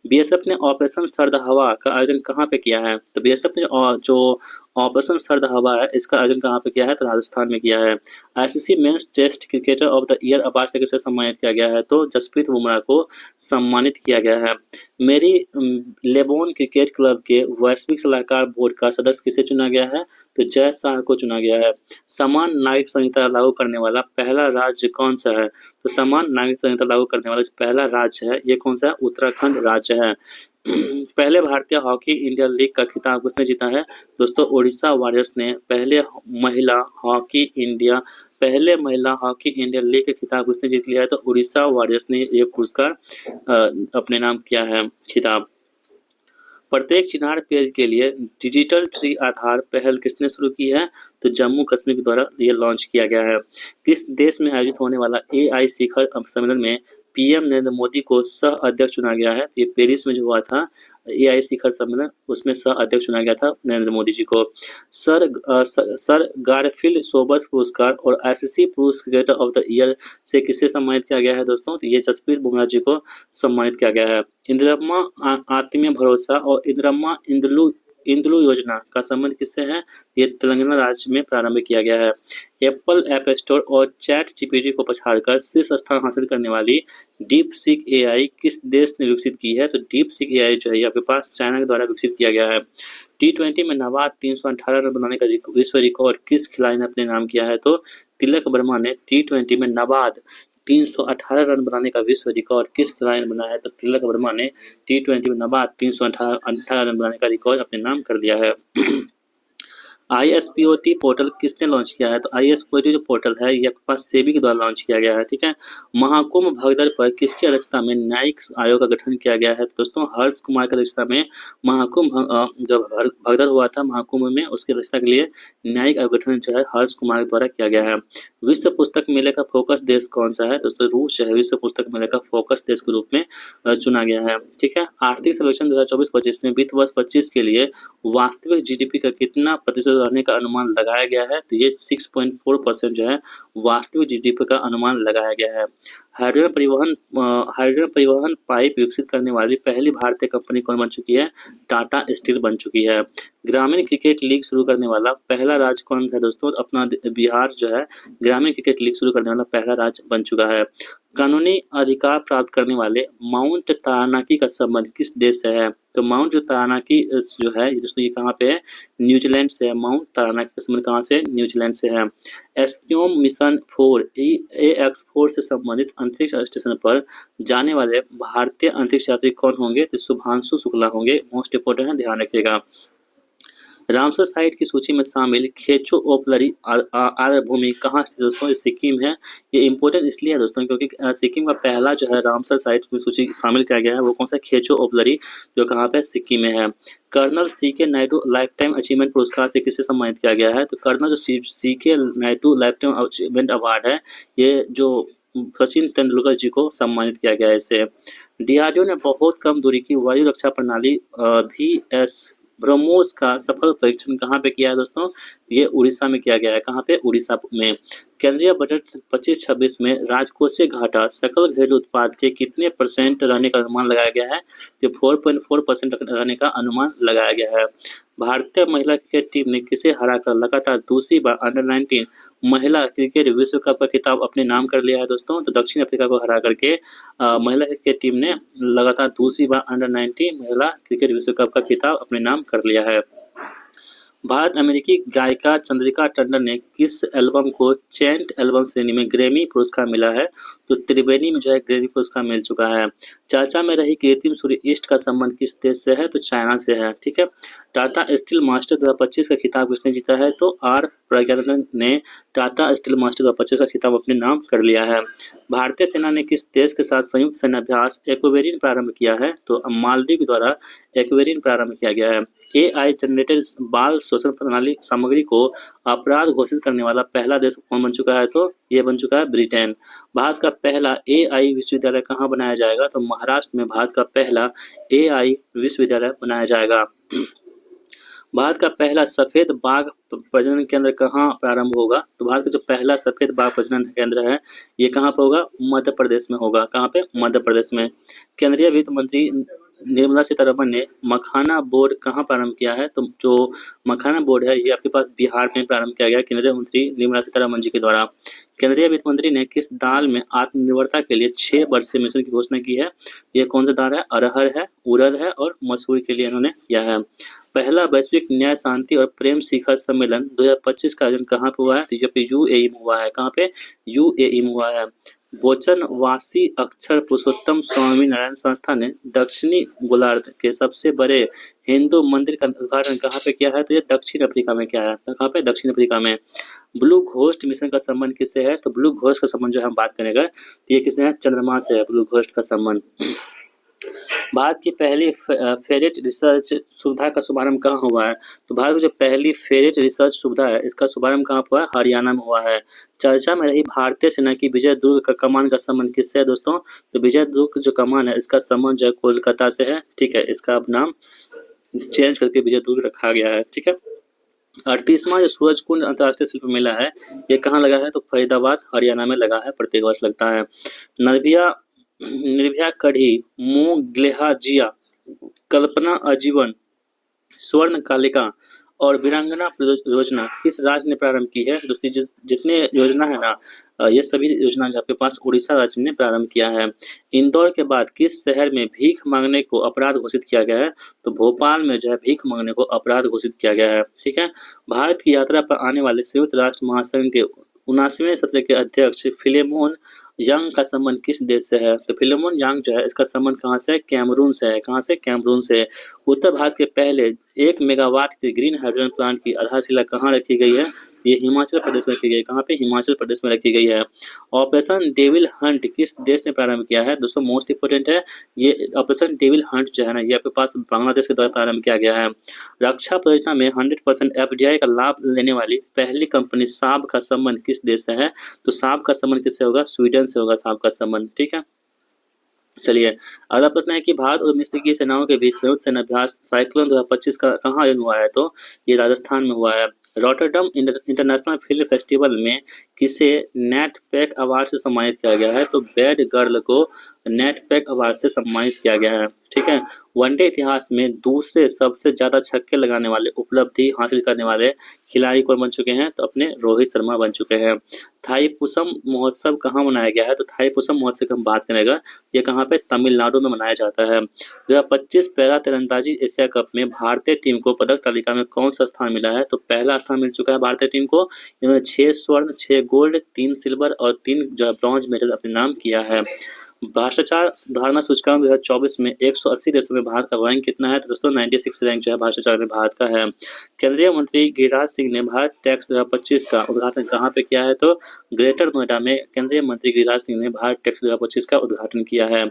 बीएसएफ ने ऑपरेशन सर्द हवा का आयोजन कहाँ पे किया है? तो बीएसएफ ने जो ऑपरेशन सर्द हवा है इसका आयोजन कहाँ पे किया है? तो राजस्थान में किया है। ICC men's test cricketer of the year award से किसे सम्मानित किया गया है? तो जसप्रीत बुमराह को सम्मानित किया गया है। मेरी लेबोन क्रिकेट क्लब के वैश्विक सलाहकार बोर्ड का सदस्य किसे चुना गया है? तो जय शाह को चुना गया है। समान नागरिक संहिता लागू करने वाला पहला राज्य कौन सा है? तो समान नागरिक संहिता लागू करने वाला जो पहला राज्य है ये कौन सा है? उत्तराखंड राज्य है। पहले भारतीय हॉकी इंडिया लीग का खिताब किसने जीता है? दोस्तों उड़ीसा वारियर्स ने पहले महिला हॉकी इंडिया लीग का खिताब किसने जीत लिया है? तो उड़ीसा वारियर्स ने ये पुरस्कार अपने नाम किया है खिताब। प्रत्येक चिनार पेज के लिए डिजिटल ट्री आधार पहल किसने शुरू की है? तो जम्मू कश्मीर के द्वारा ये लॉन्च किया गया है। किस देश में आयोजित होने वाला एआई शिखर सम्मेलन में पीएम नरेंद्र मोदी को सह अध्यक्ष चुना गया है? तो ये पेरिस में जो हुआ था एआई शिखर सम्मेलन उसमें सह अध्यक्ष चुना गया था नरेंद्र मोदी जी को। सर गारफील्ड सोबर्स पुरस्कार और आईसीसी पुरुष क्रिकेटर ऑफ द ईयर से किसे सम्मानित किया गया है दोस्तों? तो ये जसप्रीत बुमराह जी को सम्मानित किया गया है। इंदिरम्मा आत्मीय भरोसा और इंदिरम्मा इंदुलू योजना का संबंध किससे है? ये तेलंगाना राज्य में प्रारंभ किया गया है। एप्पल ऐप स्टोर और चैट जीपीटी को पछाड़कर शीर्ष स्थान हासिल करने वाली डीप सीक एआई किस देश ने विकसित की है? तो डीप सीक एआई जो है आपके पास चाइना के द्वारा विकसित किया गया है। T20 में नाबाद 318 रन बनाने का विश्व रिकॉर्ड किस खिलाड़ी ने अपने नाम किया है? तो तिलक वर्मा ने T20 में नाबाद 318 रन बनाने का विश्व रिकॉर्ड किस खिलाड़ी ने बनाया है? तो तिलक वर्मा ने T20 में नाबाद 318 रन बनाने का रिकॉर्ड अपने नाम कर दिया है। ISPOT पोर्टल किसने लॉन्च किया है? तो ISPOT जो पोर्टल है ये आपके पास सेबी के द्वारा लॉन्च किया गया है। ठीक है। महाकुंभ भगदड़ पर किसकी अध्यक्षता में न्यायिक आयोग का गठन किया गया है? तो दोस्तों हर्ष कुमार की अध्यक्षता में महाकुंभ जो भगदड़ हुआ था महाकुंभ में उसकी अध्यक्षता के लिए न्यायिक आयोग गठन जो है हर्ष कुमार के द्वारा किया गया है। विश्व पुस्तक मेले का फोकस देश कौन सा है? दोस्तों रूस जो है विश्व पुस्तक मेले का फोकस देश के रूप में चुना गया है। ठीक है। आर्थिक सर्वेक्षण 2024-25 में वित्त वर्ष 25 के लिए वास्तविक जीडीपी का कितना प्रतिशत रहने का अनुमान लगाया गया है? तो ये 6.4% जो है वास्तविक जीडीपी का अनुमान लगाया गया है। हाइड्रोजन परिवहन पाइप विकसित करने वाली पहली भारतीय कंपनी कौन बन चुकी है? टाटा स्टील बन चुकी है। ग्रामीण क्रिकेट लीग शुरू करने वाला पहला राज्य कौन है दोस्तों? अपना बिहार जो है ग्रामीण क्रिकेट लीग शुरू करने वाला पहला राज्य बन चुका है। कानूनी अधिकार प्राप्त करने वाले माउंट तारानाकी का संबंध किस देश से है? तो माउंट जो तारानाकी जो है दोस्तों ये कहाँ पे है? न्यूजीलैंड से है। माउंट तारानाकी का संबंध कहाँ से? न्यूजीलैंड से है। एस्ट्रोम मिशन 4 AX4 से संबंधित अंतरिक्ष स्टेशन पर जाने वाले भारतीय अंतरिक्ष यात्री कौन होंगे? तो शुभांशु शुक्ला होंगे। मोस्ट इंपोर्टेंट है, ध्यान रखिएगा। रामसर साइट की सूची में शामिल खेचो ओपलरी आर्द्रभूमि कहाँ स्थित है दोस्तों? ये सिक्किम है। ये इंपॉर्टेंट इसलिए है दोस्तों क्योंकि सिक्किम का पहला जो है रामसर साइट में सूची शामिल किया गया है वो कौन सा? खेचो ओपलरी, जो कहाँ पे? सिक्किम में है। Colonel CK Naidu life time achievement पुरस्कार से किसे सम्मानित किया गया है? तो कर्नल जो CK Naidu life time achievement award है, ये जो सचिन तेंदुलकर जी को सम्मानित किया गया है इससे। DRDO ने बहुत कम दूरी की वायु रक्षा प्रणाली VS ब्रह्मोस का सफल परीक्षण कहाँ पे किया है दोस्तों? ये उड़ीसा में किया गया है। कहाँ पे? उड़ीसा में। केंद्रीय बजट 25-26 में राजकोषीय घाटा सकल घरेलू उत्पाद के कितने % रहने का अनुमान लगाया गया है? जो 4.4% रहने का अनुमान लगाया गया है। भारतीय महिला क्रिकेट टीम ने किसे हराकर लगातार दूसरी बार अंडर-19 महिला क्रिकेट विश्व कप का खिताब अपने नाम कर लिया है दोस्तों? तो दक्षिण अफ्रीका को हरा करके महिला क्रिकेट टीम ने लगातार दूसरी बार अंडर-19 महिला क्रिकेट विश्व कप का खिताब अपने नाम कर लिया है। भारत अमेरिकी गायिका चंद्रिका टंडन ने किस एल्बम को चैंट एल्बम श्रेणी में ग्रैमी पुरस्कार मिला है? तो त्रिवेणी में जो है ग्रैमी पुरस्कार मिल चुका है। चर्चा में रही कृत्रिम सूर्य ईस्ट का संबंध किस देश से है? तो चाइना से है। ठीक है। टाटा स्टील मास्टर 2025 का खिताब किसने जीता है? तो आर प्रज्ञानंदन ने टाटा स्टील मास्टर 2025 का खिताब अपने नाम कर लिया है। भारतीय सेना ने किस देश के साथ संयुक्त सैन्याभ्यास एक्वेरियन प्रारंभ किया है? तो मालदीव द्वारा एक्वेरियन प्रारंभ किया गया है। AI जनरेटेड बाल शोषण प्रणाली सामग्री को अपराध घोषित करने वाला पहला देश कौन बन चुका है? तो ये बन चुका है ब्रिटेन। भारत का पहला AI विश्वविद्यालय कहाँ बनाया जाएगा? तो महाराष्ट्र में भारत का पहला AI विश्वविद्यालय बनाया जाएगा। भारत का पहला सफेद बाघ प्रजनन केंद्र कहाँ प्रारंभ होगा? तो भारत का जो पहला सफेद बाघ प्रजनन केंद्र है ये कहाँ पर होगा? मध्य प्रदेश में होगा। कहाँ पे? मध्य प्रदेश में। केंद्रीय वित्त मंत्री निर्मला सीतारमण ने मखाना बोर्ड कहाँ प्रारंभ किया है? तो जो मखाना बोर्ड है ये आपके पास बिहार में प्रारंभ किया गया केंद्रीय मंत्री निर्मला सीतारमण जी के द्वारा। केंद्रीय वित्त मंत्री ने किस दाल में आत्मनिर्भरता के लिए 6 वर्षीय मिशन की घोषणा की है? ये कौन सा दाल है? अरहर है, उड़द है और मसूर के लिए इन्होंने किया है। पहला वैश्विक न्याय शांति और प्रेम शिखर सम्मेलन 2025 का आयोजन कहाँ पे हुआ है? तो ये पे UAE में हुआ है। कहाँ पे? UAE में हुआ है। बोचनवासी अक्षर पुरुषोत्तम स्वामी नारायण संस्था ने दक्षिणी गोलार्ध के सबसे बड़े हिंदू मंदिर का उद्घाटन कहाँ पे किया है? तो ये दक्षिण अफ्रीका में किया है। कहाँ पे? दक्षिण अफ्रीका में। ब्लू घोस्ट मिशन का संबंध किससे है? तो ब्लू घोस्ट का संबंध जो हम बात करेंगे तो ये किससे है? चंद्रमा से है ब्लू घोस्ट का संबंध। भारत की पहली फेरेट रिसर्च सुविधा का शुभारंभ कहाँ हुआ है? तो भारत की जो पहली फेरेट रिसर्च सुविधा है इसका शुभारंभ कहाँ हुआ है? हरियाणा में हुआ है। चर्चा में रही भारतीय सेना की विजय दुर्ग का कमान का संबंध किससे है दोस्तों? तो विजय दुर्ग जो कमान है इसका संबंध जो है कोलकाता से है। ठीक है, इसका अब नाम चेंज करके विजय दुर्ग रखा गया है। ठीक है। 38वां जो सूरजकुंड अंतर्राष्ट्रीय शिल्प मेला है ये कहाँ लगा है? तो फरीदाबाद हरियाणा में लगा है, प्रत्येक वर्ष लगता है। निर्भया कढ़ी, मोगलेहा जिया, कल्पना आजीवन, स्वर्ण कालिका और वीरांगना योजना किस राज्य ने प्रारंभ की है? दोस्तों जितने योजना है ना ये सभी योजना आपके पास उड़ीसा राज्य ने प्रारंभ किया है। इंदौर के बाद किस शहर में भीख मांगने को अपराध घोषित किया गया है? तो भोपाल में जो है भीख मांगने को अपराध घोषित किया गया है। ठीक है। भारत की यात्रा पर आने वाले संयुक्त राष्ट्र महासंघ के 79वें सत्र के अध्यक्ष फिलेमोन यांग का संबंध किस देश से है? तो फिलेमोन यांग जो है इसका संबंध कहाँ से है? कैमरून से है। कहाँ से? कैमरून से। उत्तर भारत के पहले 1 मेगावाट के ग्रीन हाइड्रोजन प्लांट की आधारशिला कहाँ रखी गई है? ये हिमाचल प्रदेश में रखी गई है। कहाँ पे? हिमाचल प्रदेश में रखी गई है। ऑपरेशन डेविल हंट किस देश ने प्रारंभ किया है? दोस्तों मोस्ट इंपोर्टेंट है ये ऑपरेशन डेविल हंट जो है ना ये आपके पास बांग्लादेश के द्वारा प्रारंभ किया गया है। रक्षा परियोजना में 100% FDI का लाभ लेने वाली पहली कंपनी साब का संबंध किस देश से है? तो साब का संबंध किससे होगा? स्वीडन से होगा साब का संबंध। ठीक है। चलिए अगला प्रश्न है कि भारत और मिस्र की सेनाओं के बीच संयुक्त सेनाभ्यास साइक्लोन 2025 का कहाँ आयोजन हुआ है? तो ये राजस्थान में हुआ है। रॉटरडम इंटरनेशनल फिल्म फेस्टिवल में किसे नेट पैक अवार्ड से सम्मानित किया गया है? तो बैड गर्ल को नेटपैक अवार्ड से सम्मानित किया गया है। ठीक है, वनडे इतिहास में दूसरे सबसे ज़्यादा छक्के लगाने वाले, उपलब्धि हासिल करने वाले खिलाड़ी कौन बन चुके हैं? तो अपने रोहित शर्मा बन चुके हैं। थाईपुसम महोत्सव कहाँ मनाया गया है? तो थाईपुसम महोत्सव की हम बात करेंगे, ये कहाँ पे? तमिलनाडु में मनाया जाता है। 2025 पैरा तीरंदाजी एशिया कप में भारतीय टीम को पदक तालिका में कौन सा स्थान मिला है? तो पहला स्थान मिल चुका है भारतीय टीम को। इन्होंने 6 स्वर्ण, 6 गोल्ड, 3 सिल्वर और 3 जो है ब्रॉन्ज मेडल अपने नाम किया है। भ्रष्टाचार सुधारना सूचकांक 2024 में 180 देशों में भारत का रैंक कितना है? तो दोस्तों 96 रैंक जो है भ्रष्टाचार में भारत का है। केंद्रीय मंत्री गिरिराज सिंह ने भारत टैक्स 2025 का उद्घाटन कहाँ पे किया है? तो ग्रेटर नोएडा में केंद्रीय मंत्री गिरिराज सिंह ने भारत टैक्स 2025 का उद्घाटन किया है।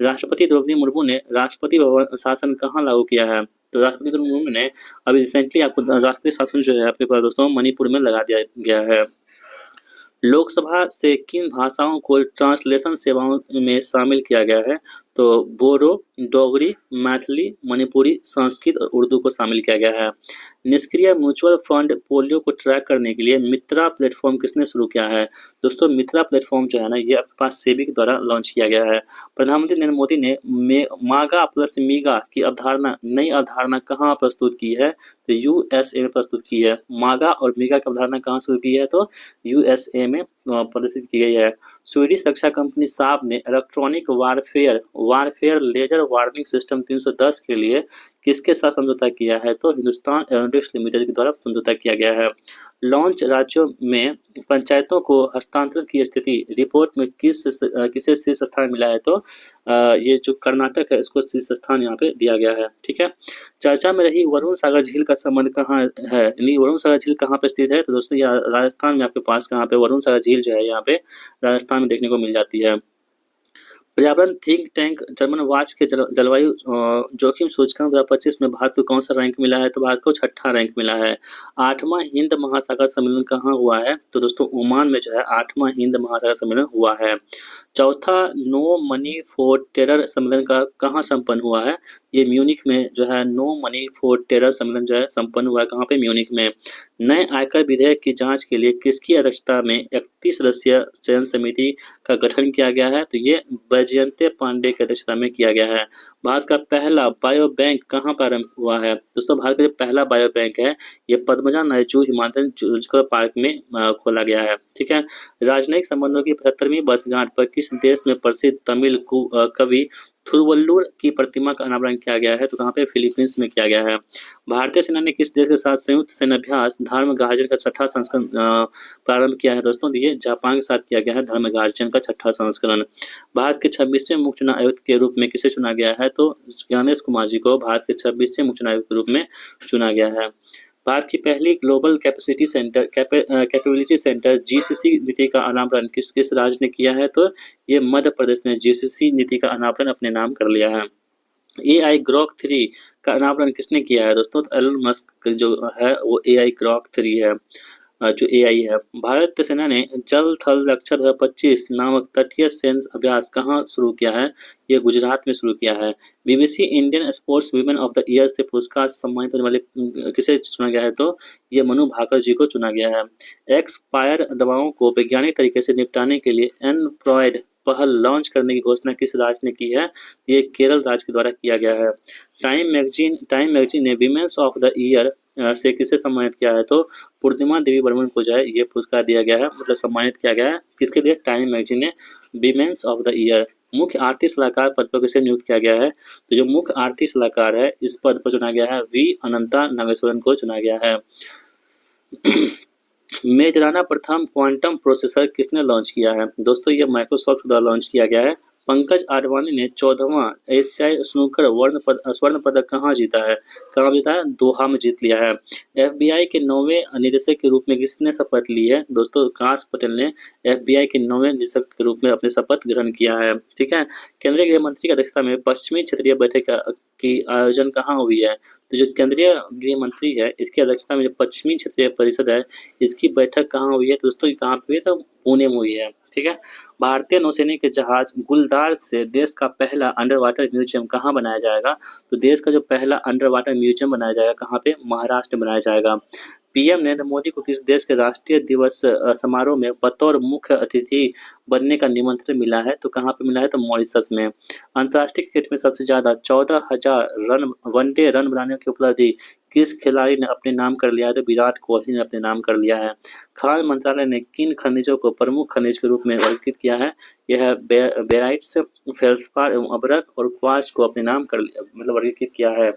राष्ट्रपति द्रौपदी मुर्मू ने राष्ट्रपति भवन शासन कहाँ लागू किया है? तो राष्ट्रपति द्रौपदी मुर्मू ने अभी रिसेंटली आपको राष्ट्रपति शासन जो है आपके पास दोस्तों मणिपुर में लगा दिया गया है। लोकसभा से किन भाषाओं को ट्रांसलेशन सेवाओं में शामिल किया गया है? तो बोडो, डोगरी, मैथिली, मणिपुरी, संस्कृत और उर्दू को शामिल किया गया है। निष्क्रिय म्यूचुअल फंड पोलियो को ट्रैक करने के लिए मित्रा प्लेटफॉर्म किसने शुरू किया है? दोस्तों मित्रा प्लेटफॉर्म जो है ना, ये आपके पास सेबी के द्वारा लॉन्च किया गया है। प्रधानमंत्री नरेंद्र मोदी ने मागा प्लस मीगा की अवधारणा, नई अवधारणा कहाँ प्रस्तुत की है? तो यूएसए में प्रस्तुत की है। मागा और मीगा की अवधारणा कहाँ शुरू की है? तो यूएसए में प्रदर्शित की गई है। स्वीडिश रक्षा कंपनी साब ने electronic warfare laser warning system 310 के लिए किसके साथ समझौता किया है? तो हिंदुस्तान एरोनॉटिक्स लिमिटेड के द्वारा समझौता किया गया है। लॉन्च राज्यों में पंचायतों को हस्तांतरण की स्थिति रिपोर्ट में किसे शीर्ष स्थान मिला है? तो ये जो कर्नाटक है इसको शीर्ष स्थान यहाँ पे दिया गया है। ठीक है, चर्चा में रही वरुण सागर झील का संबंध कहाँ है? यानी वरुण सागर झील कहाँ पे स्थित है? तो दोस्तों ये राजस्थान में आपके पास कहाँ पे वरुण सागर झील जो है यहाँ पे राजस्थान में देखने को मिल जाती है। पर्यावरण थिंक टैंक जर्मन वाच के जलवायु जोखिम सूचकांक 2025 में भारत को कौन सा रैंक मिला है? तो भारत को 6ठा रैंक मिला है। 8वां हिंद महासागर सम्मेलन कहाँ हुआ है? तो दोस्तों ओमान में जो है 8वां हिंद महासागर सम्मेलन हुआ है। चौथा नो मनी फॉर टेरर सम्मेलन का कहाँ संपन्न हुआ है? ये म्यूनिख में जो है नो मनी फॉर टेरर सम्मेलन जो है संपन्न हुआ है। कहाँ पे? म्यूनिख में। नए आयकर विधेयक की जांच के लिए किसकी अध्यक्षता में 31 सदस्यीय चयन समिति का गठन किया गया है? तो ये वैजयंती पांडे की अध्यक्षता में किया गया है। भारत का पहला बायो बैंक कहाँ प्रारंभ हुआ है? दोस्तों भारत का जो पहला बायो बैंक है ये पद्मजा नायजू हिमालयन जूलॉजिकल पार्क में खोला गया है। ठीक है, राजनयिक संबंधों की 75वीं वर्षगांठ पर किस देश में प्रसिद्ध तमिल कवि थिरुवल्लुवर की प्रतिमा का अनावरण किया गया है? तो कहाँ पे? फिलीपींस में किया गया है। भारतीय सेना ने किस देश के साथ संयुक्त सैन्याभ्यास धर्मगार्जन का 6ठा संस्करण प्रारंभ किया है? दोस्तों ये जापान के साथ किया गया है धर्मगार्जन का 6ठा संस्करण। भारत के 26वें मुख्य चुनाव आयुक्त के रूप में किसे चुना गया है? तो ज्ञानेश कुमार जी को भारत के 26वें मुख्य चुनाव आयुक्त के रूप में चुना गया है। भारत की पहली ग्लोबल कैपेबिलिटी सेंटर जीसीसी नीति का अनावरण किस किस राज्य ने किया है? तो ये मध्य प्रदेश ने जीसीसी नीति का अनावरण अपने नाम कर लिया है। AI ग्रॉक 3 का अनावरण किसने किया है? दोस्तों एलन मस्क जो है वो AI ग्रॉक 3 है, जो AI है। भारतीय सेना ने जल थल रक्षा 2025 नामक तटीय सैन्य अभ्यास कहाँ शुरू किया है? ये गुजरात में शुरू किया है। BBC Indian sports women of the year से पुरस्कार सम्मानित होने वाले किसे चुना गया है? तो ये मनु भाकर जी को चुना गया है। एक्सपायर दवाओं को वैज्ञानिक तरीके से निपटाने के लिए एनफ्लॉयड पहल लॉन्च करने की घोषणा किस राज्य ने की है? ये केरल राज्य के द्वारा किया गया है। टाइम मैगजीन ने विमेंस ऑफ द ईयर से किसे सम्मानित किया है? तो पूर्णिमा देवी बर्मन को जो है ये पुरस्कार दिया गया है, मतलब सम्मानित किया गया है। किसके लिए? टाइम मैगजीन ने विमेंस ऑफ द ईयर। मुख्य आर्थिक सलाहकार पद पर किसे नियुक्त किया गया है? तो जो मुख्य आर्थिक सलाहकार है इस पद पर चुना गया है वी अनंता नागेश्वरन को चुना गया है। मेजराना प्रथम क्वांटम प्रोसेसर किसने लॉन्च किया है? दोस्तों ये माइक्रोसॉफ्ट द्वारा लॉन्च किया गया है। पंकज आडवाणी ने 14वां एशियाई स्नूकर स्वर्ण पदक कहाँ जीता है? कहाँ जीता है? दोहा में जीत लिया है। FBI के 9वें निदेशक के रूप में किसने शपथ ली है? दोस्तों काश पटेल ने FBI के 9वें निदेशक के रूप में अपने शपथ ग्रहण किया है। ठीक है, केंद्रीय गृह मंत्री की अध्यक्षता में पश्चिमी क्षेत्रीय बैठक की आयोजन कहाँ हुई है? तो जो केंद्रीय गृह मंत्री है इसकी अध्यक्षता में जो पश्चिमी क्षेत्रीय परिषद है इसकी बैठक कहाँ हुई है? दोस्तों ये कहाँ पे हुई है? तो पुणे में हुई है। ठीक है, भारतीय नौसेना के जहाज गुलदार से देश का पहला अंडर वाटर म्यूजियम कहाँ बनाया जाएगा? तो देश का जो पहला अंडर वाटर म्यूजियम बनाया जाएगा कहाँ पे? महाराष्ट्र में बनाया जाएगा। पीएम नरेंद्र मोदी को किस देश के राष्ट्रीय दिवस समारोह में बतौर मुख्य अतिथि बनने का निमंत्रण मिला है? तो कहाँ पे मिला है? तो मॉरिशस में। अंतर्राष्ट्रीय क्रिकेट में सबसे ज़्यादा 14,000 रन वनडे रन बनाने की उपलब्धि किस खिलाड़ी ने अपने नाम कर लिया है? तो विराट कोहली ने अपने नाम कर लिया है। खान मंत्रालय ने किन खनिजों को प्रमुख खनिज के रूप में वर्गीकृत किया है? यह है बेराइट्स, फेल्सपार एवं अभ्रक और क्वार्ट्ज को अपने नाम कर लिया मतलब वर्गीकृत किया है।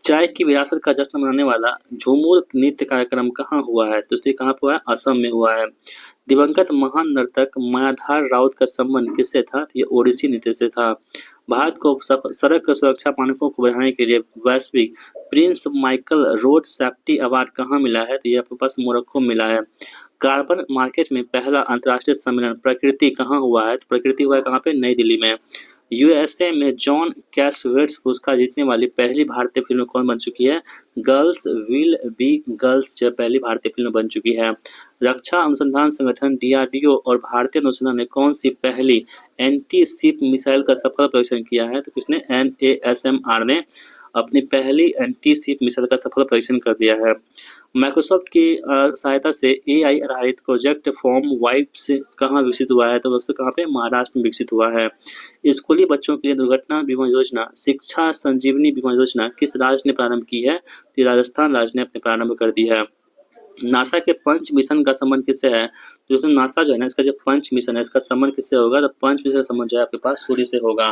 चाय की विरासत का जश्न मनाने वाला झूमुर नृत्य कार्यक्रम कहाँ हुआ है? तो ये कहाँ पे हुआ है? असम में हुआ है। दिवंगत महान नर्तक मायाधार राउत का संबंध किससे था? तो ये ओडिसी नृत्य से था। भारत को सड़क सुरक्षा मानकों को बढ़ाने के लिए वैश्विक Prince Michael road safety award कहाँ मिला है? तो ये आपके पास मोरक्को में मिला है। कार्बन मार्केट में पहला अंतर्राष्ट्रीय सम्मेलन प्रकृति कहाँ हुआ है? तो प्रकृति हुआ है कहाँ पे? नई दिल्ली में। यूएसए में जॉन कैसवेट्स पुरस्कार जीतने वाली पहली भारतीय फिल्म कौन बन चुकी है? गर्ल्स विल बी गर्ल्स जो पहली भारतीय फिल्म बन चुकी है। रक्षा अनुसंधान संगठन डीआरडीओ और भारतीय नौसेना ने कौन सी पहली एंटी शिप मिसाइल का सफल परीक्षण किया है? तो किसने? एनएसएमआर ने अपनी पहली एंटी शिप मिसाइल का सफल परीक्षण कर दिया है। माइक्रोसॉफ्ट की सहायता से एआई आधारित प्रोजेक्ट फॉर्म वाइप्स कहाँ विकसित हुआ है? तो दोस्तों कहाँ पे? महाराष्ट्र में विकसित हुआ है। स्कूली बच्चों के लिए दुर्घटना बीमा योजना शिक्षा संजीवनी बीमा योजना किस राज्य ने प्रारंभ की है? तो राजस्थान राज्य ने अपने प्रारंभ कर दी है। नासा के पंच मिशन का संबंध किससे है? तो दोस्तों नासा जो है ना इसका जो पंच मिशन है इसका संबंध किससे होगा? तो पंच मिशन का संबंध जो है आपके पास सूर्य से होगा।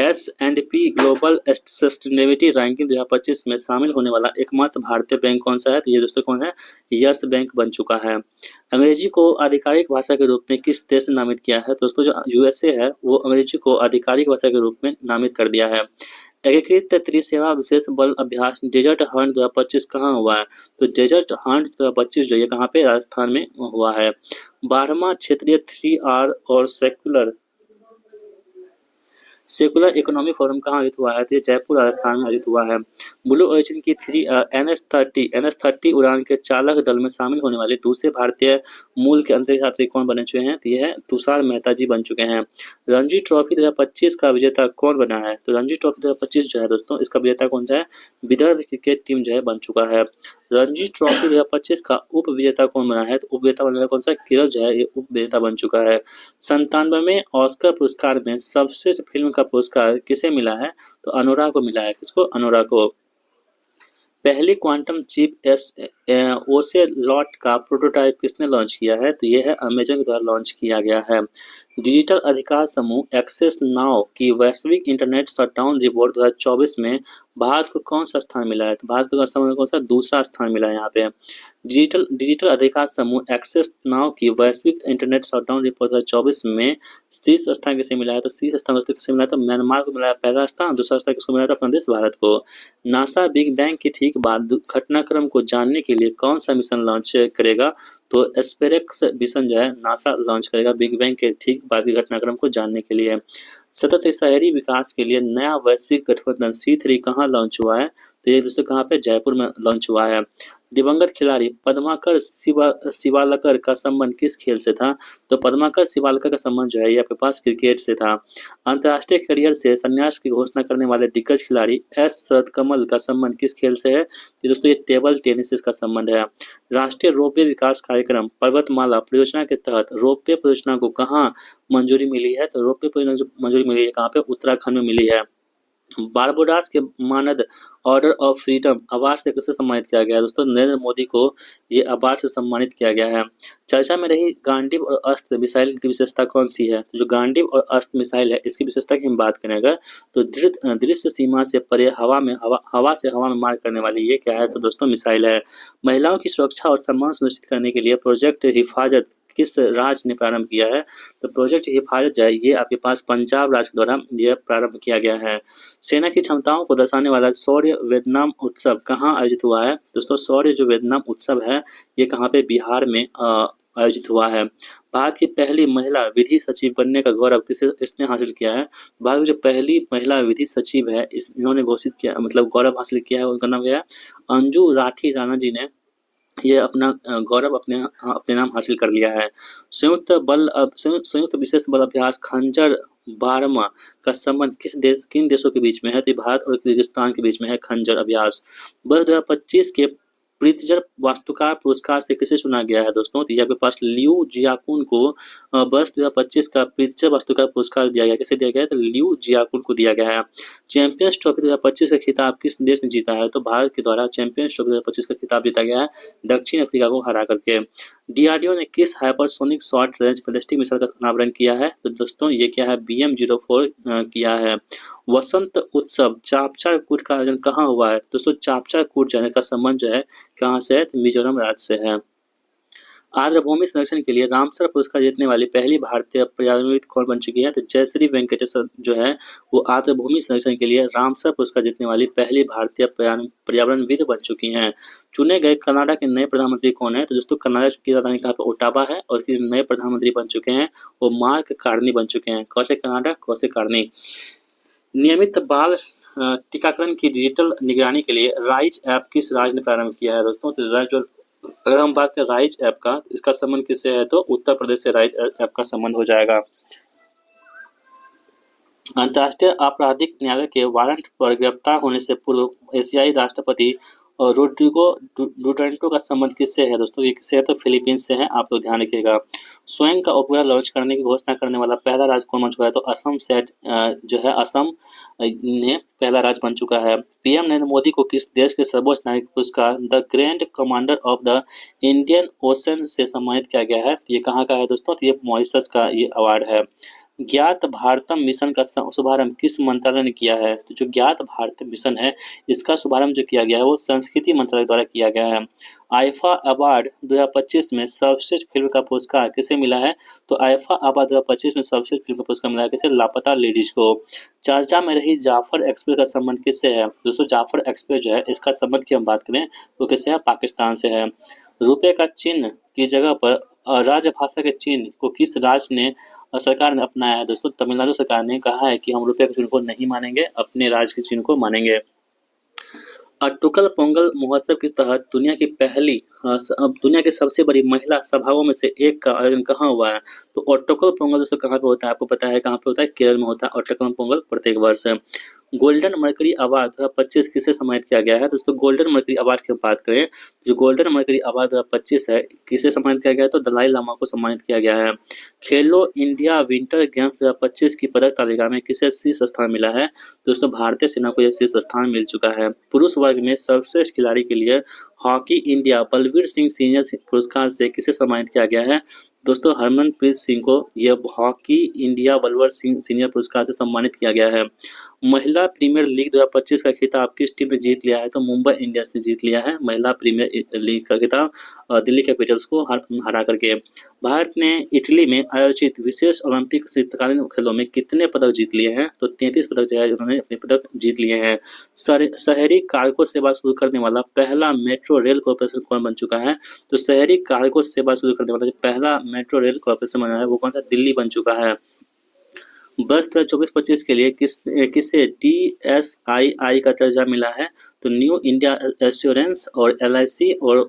S&P ग्लोबल सस्टेनेबिलिटी रैंकिंग 2025 में शामिल होने वाला एकमात्र भारतीय बैंक कौन सा है? तो ये दोस्तों कौन है? यस बैंक बन चुका है। अंग्रेजी को आधिकारिक भाषा के रूप में किस देश ने नामित किया है? तो दोस्तों जो यूएसए है वो अंग्रेजी को आधिकारिक भाषा के रूप में नामित कर दिया है। एकीकृत त्रिसेवा विशेष बल अभ्यास डेजर्ट हंट 2025 कहाँ हुआ है? तो डेजर्ट हंट 2025 जो है कहाँ पे? राजस्थान में हुआ है। 12वां क्षेत्रीय 3R और सेकुलर इकोनॉमी फोरम कहाँ आयोजित हुआ है? तो ये जयपुर राजस्थान में आयोजित हुआ है। ब्लू ओरिजिन की NS30 उड़ान के चालक दल में शामिल होने वाले दूसरे भारतीय मूल के अंतरिक्ष यात्री कौन बने चुके हैं? तो ये है तुषार मेहता जी बन चुके हैं। रणजी ट्रॉफी 2025 का विजेता कौन बना है? तो रणजी ट्रॉफी 2025 जो है दोस्तों इसका विजेता कौन सा है? विदर्भ क्रिकेट टीम जो है बन चुका है। रणजी ट्रॉफी 2025 का उप विजेता कौन बना है? तो उप विजेता बना है कौन सा? केरल जो है ये उप विजेता बन चुका है। 97वें ऑस्कर पुरस्कार में सर्वश्रेष्ठ फिल्म का पुरस्कार किसे मिला है? तो अनुराग को मिला है। किसको? अनुराग को। पहली क्वांटम चिप ओसेलॉट का प्रोटोटाइप किसने लॉन्च किया है? तो ये है अमेजन के द्वारा लॉन्च किया गया है। डिजिटल अधिकार समूह एक्सेस नाउ की वैश्विक इंटरनेट शटडाउन रिपोर्ट 2024 में भारत को कौन सा स्थान मिला है? तो भारत को कौन सा? दूसरा स्थान मिला है यहाँ पे। डिजिटल अधिकार समूह एक्सेस नाउ की वैश्विक इंटरनेट शटडाउन रिपोर्ट 2024 में शीर्ष स्थान किसे मिला है? तो शीर्ष स्थान दोस्तों किसे मिला है? तो म्यांमार को मिला है पहला स्थान। दूसरा स्थान किसको मिला है? अपना देश भारत को। नासा बिग बैंग के ठीक बाद घटनाक्रम को जानने के लिए कौन सा मिशन लॉन्च करेगा? तो एस्पेरेक्स मिशन जो है नासा लॉन्च करेगा बिग बैंग के ठीक बाद के घटनाक्रम को जानने के लिए। सतत शहरी विकास के लिए नया वैश्विक गठबंधन C3 कहाँ लॉन्च हुआ है? तो ये दोस्तों कहाँ पे? जयपुर में लॉन्च हुआ है। दिवंगत खिलाड़ी पद्माकर शिवालकर का संबंध किस खेल से था? तो पद्माकर शिवालकर का संबंध जो है ये आपके पास क्रिकेट से था। अंतर्राष्ट्रीय करियर से संन्यास की घोषणा करने वाले दिग्गज खिलाड़ी S शरद कमल का संबंध किस खेल से है? तो दोस्तों ये टेबल टेनिस से इसका संबंध है। राष्ट्रीय रोपवे विकास कार्यक्रम पर्वतमाला परियोजना के तहत रोपवे परियोजना को कहाँ मंजूरी मिली है? तो रोपवे परियोजना जो मंजूरी मिली है कहाँ पे? उत्तराखंड में मिली है। बारबाडोस के मानद ऑर्डर ऑफ फ्रीडम अवार्ड से किसे सम्मानित किया गया है? दोस्तों नरेंद्र मोदी को ये अवार्ड से सम्मानित किया गया है। चर्चा में रही गांडीव और अस्त्र मिसाइल की विशेषता कौन सी है? जो गांडीव और अस्त्र मिसाइल है इसकी विशेषता की हम बात करें अगर तो दृश्य सीमा से परे हवा से हवा में मार करने वाली ये क्या है? तो दोस्तों मिसाइल है। महिलाओं की सुरक्षा और सम्मान सुनिश्चित करने के लिए प्रोजेक्ट हिफाजत किस राज्य ने प्रारंभ किया है? तो प्रोजेक्ट हिफाजत जो है ये आपके पास पंजाब राज्य द्वारा यह प्रारंभ किया गया है। सेना की क्षमताओं को दर्शाने वाला शौर्य वियतनाम उत्सव कहाँ आयोजित हुआ है? दोस्तों शौर्य जो वियतनाम उत्सव है ये कहाँ पे? बिहार में आयोजित हुआ है। भारत की पहली महिला विधि सचिव बनने का गौरव इसने हासिल किया है? भारत की जो पहली महिला विधि सचिव है इन्होंने घोषित किया मतलब गौरव हासिल किया है। उनका नाम क्या है? अंजू राठी राणा जी ने ये अपना गौरव अपने नाम हासिल कर लिया है। संयुक्त विशेष बल अभ्यास खंजर 12वां का संबंध किन देशों के बीच में है? तो भारत और किर्गिस्तान के बीच में है खंजर अभ्यास। वर्ष 2025 के प्रित्जर वास्तुकार पुरस्कार से किसे चुना गया है दोस्तों? तो ये आपके पास लिऊ जियाकुन को वर्ष 2025 का प्रित्जर वास्तुकार पुरस्कार दिया गया। किसे दिया गया है? तो लिऊ जियाकुन को दिया गया है। चैंपियंस ट्रॉफी 2025 का खिताब किस देश ने जीता है? तो भारत के द्वारा चैंपियंस ट्रॉफी 2025 का खिताब जीता गया है दक्षिण अफ्रीका को हरा करके। डीआरडीओ ने किस hypersonic short range ballistic missile का अनावरण किया है? तो दोस्तों ये क्या है? BM-04 किया है। वसंत उत्सव चापचार कूट का आयोजन कहाँ हुआ है? दोस्तों चापचार कूट जाने का संबंध जो है कहाँ से है? तो मिजोरम राज्य से है। आर्द्रभूमि संरक्षण के लिए रामसर पुरस्कार जीतने वाली पहली भारतीय पर्यावरणविद कौन बन चुकी है? तो जयश्री वेंकटेश्वर जो है वो आर्द्रभूमि संरक्षण के लिए रामसर पुरस्कार जीतने वाली पहली भारतीय पर्यावरणविद बन चुकी हैं। चुने गए कनाडा के नए प्रधानमंत्री कौन है? तो दोस्तों कनाडा की राजधानी कहाँ पे? ओटावा है और इसके नए प्रधानमंत्री बन चुके हैं वो मार्क कार्नी बन चुके हैं। कौन से कनाडा? कौन से कार्नी? नियमित बाल टीकाकरण की डिजिटल निगरानी के लिए राइज ऐप किस राज्य ने प्रारंभ किया है दोस्तों? तो राज्य अगर हम बात करें राइज ऐप का, तो इसका संबंध किससे है? तो उत्तर प्रदेश से राइज ऐप का संबंध हो जाएगा। अंतर्राष्ट्रीय आपराधिक न्यायालय के वारंट पर गिरफ्तार होने से पूर्व एशियाई राष्ट्रपति रोड्रिगो डुटर्टे का संबंध किससे है दोस्तों? ये किससे है? तो फिलीपींस से है। आप लोग ध्यान रखिएगा। स्वयं का उपग्रह लॉन्च करने की घोषणा करने वाला पहला राज्य कौन बन चुका है? तो असम सेट जो है असम ने पहला राज्य बन चुका है। पीएम नरेंद्र मोदी को किस देश के सर्वोच्च नागरिक पुरस्कार the grand commander of the Indian ocean से सम्मानित किया गया है? ये कहाँ का है दोस्तों? तो ये मॉरिशस का ये अवार्ड है। ज्ञात भारतम मिशन का शुभारंभ किस मंत्रालय ने किया है? तो जो ज्ञात भारत मिशन है इसका शुभारंभ जो किया गया है वो संस्कृति मंत्रालय द्वारा किया गया है। आईफा अवार्ड 2025 में सर्वश्रेष्ठ फिल्म का पुरस्कार किसे मिला है? तो आईफा अवार्ड 2025 में सर्वश्रेष्ठ फिल्म का पुरस्कार मिला है किसे? लापता लेडीज को। चर्चा में रही जाफर एक्सप्रेस का संबंध किससे है? दोस्तों जाफर एक्सप्रेस जो है इसका संबंध की हम बात करें तो किससे है? पाकिस्तान से है। रुपए का चिन्ह की जगह पर राजभाषा के चिन्ह को किस राज्य ने सरकार ने अपनाया है? दोस्तों तमिलनाडु सरकार ने कहा है कि हम रुपए के चिन्ह को नहीं मानेंगे, अपने राज्य के चिन्ह को मानेंगे। अट्टुकल पोंगल महोत्सव के तहत दुनिया की सबसे बड़ी महिला सभाओं में से एक का आयोजन कहाँ हुआ है? तो अट्टुकल पोंगल दोस्तों कहाँ पे होता है? आपको पता है कहाँ पे होता है? केरल में होता है अट्टुकल पोंगल प्रत्येक वर्ष। गोल्डन मर्करी अवार्ड 2025 किसे सम्मानित किया गया है? दोस्तों गोल्डन मर्करी अवार्ड की बात करें, जो गोल्डन मर्करी अवार्ड 2025 है किसे सम्मानित किया गया है? तो दलाई लामा को सम्मानित किया गया है। खेलो इंडिया विंटर गेम्स 2025 की पदक तालिका में किसे शीर्ष स्थान मिला है? दोस्तों भारतीय सेना को यह शीर्ष स्थान मिल चुका है। पुरुष वर्ग में सर्वश्रेष्ठ खिलाड़ी के लिए hockey India Balbir Singh senior पुरस्कार से किसे सम्मानित किया गया है? दोस्तों हरमनप्रीत सिंह को यह hockey India Balbir Singh senior पुरस्कार से सम्मानित किया गया है। महिला प्रीमियर लीग 2025 का खिताब किस टीम ने जीत लिया है? तो मुंबई इंडियंस ने जीत लिया है महिला प्रीमियर लीग का खिताब दिल्ली कैपिटल्स को हरा करके। भारत ने इटली में आयोजित विशेष ओलंपिक शीतकालीन खेलों में कितने पदक जीत लिए हैं? तो 33 पदक जो है उन्होंने अपने पदक जीत लिए हैं। शहरी कार्गो सेवा शुरू करने वाला पहला मेट्रो रेल कॉर्पोरेशन कौन बन चुका है? तो शहरी कार्गो सेवा शुरू करने वाला जो पहला मेट्रो रेल कॉर्पोरेशन बना है वो कौन सा? दिल्ली बन चुका है। वर्ष 2024-25 के लिए किसे DSII का दर्जा मिला है? तो न्यू इंडिया एश्योरेंस और LIC और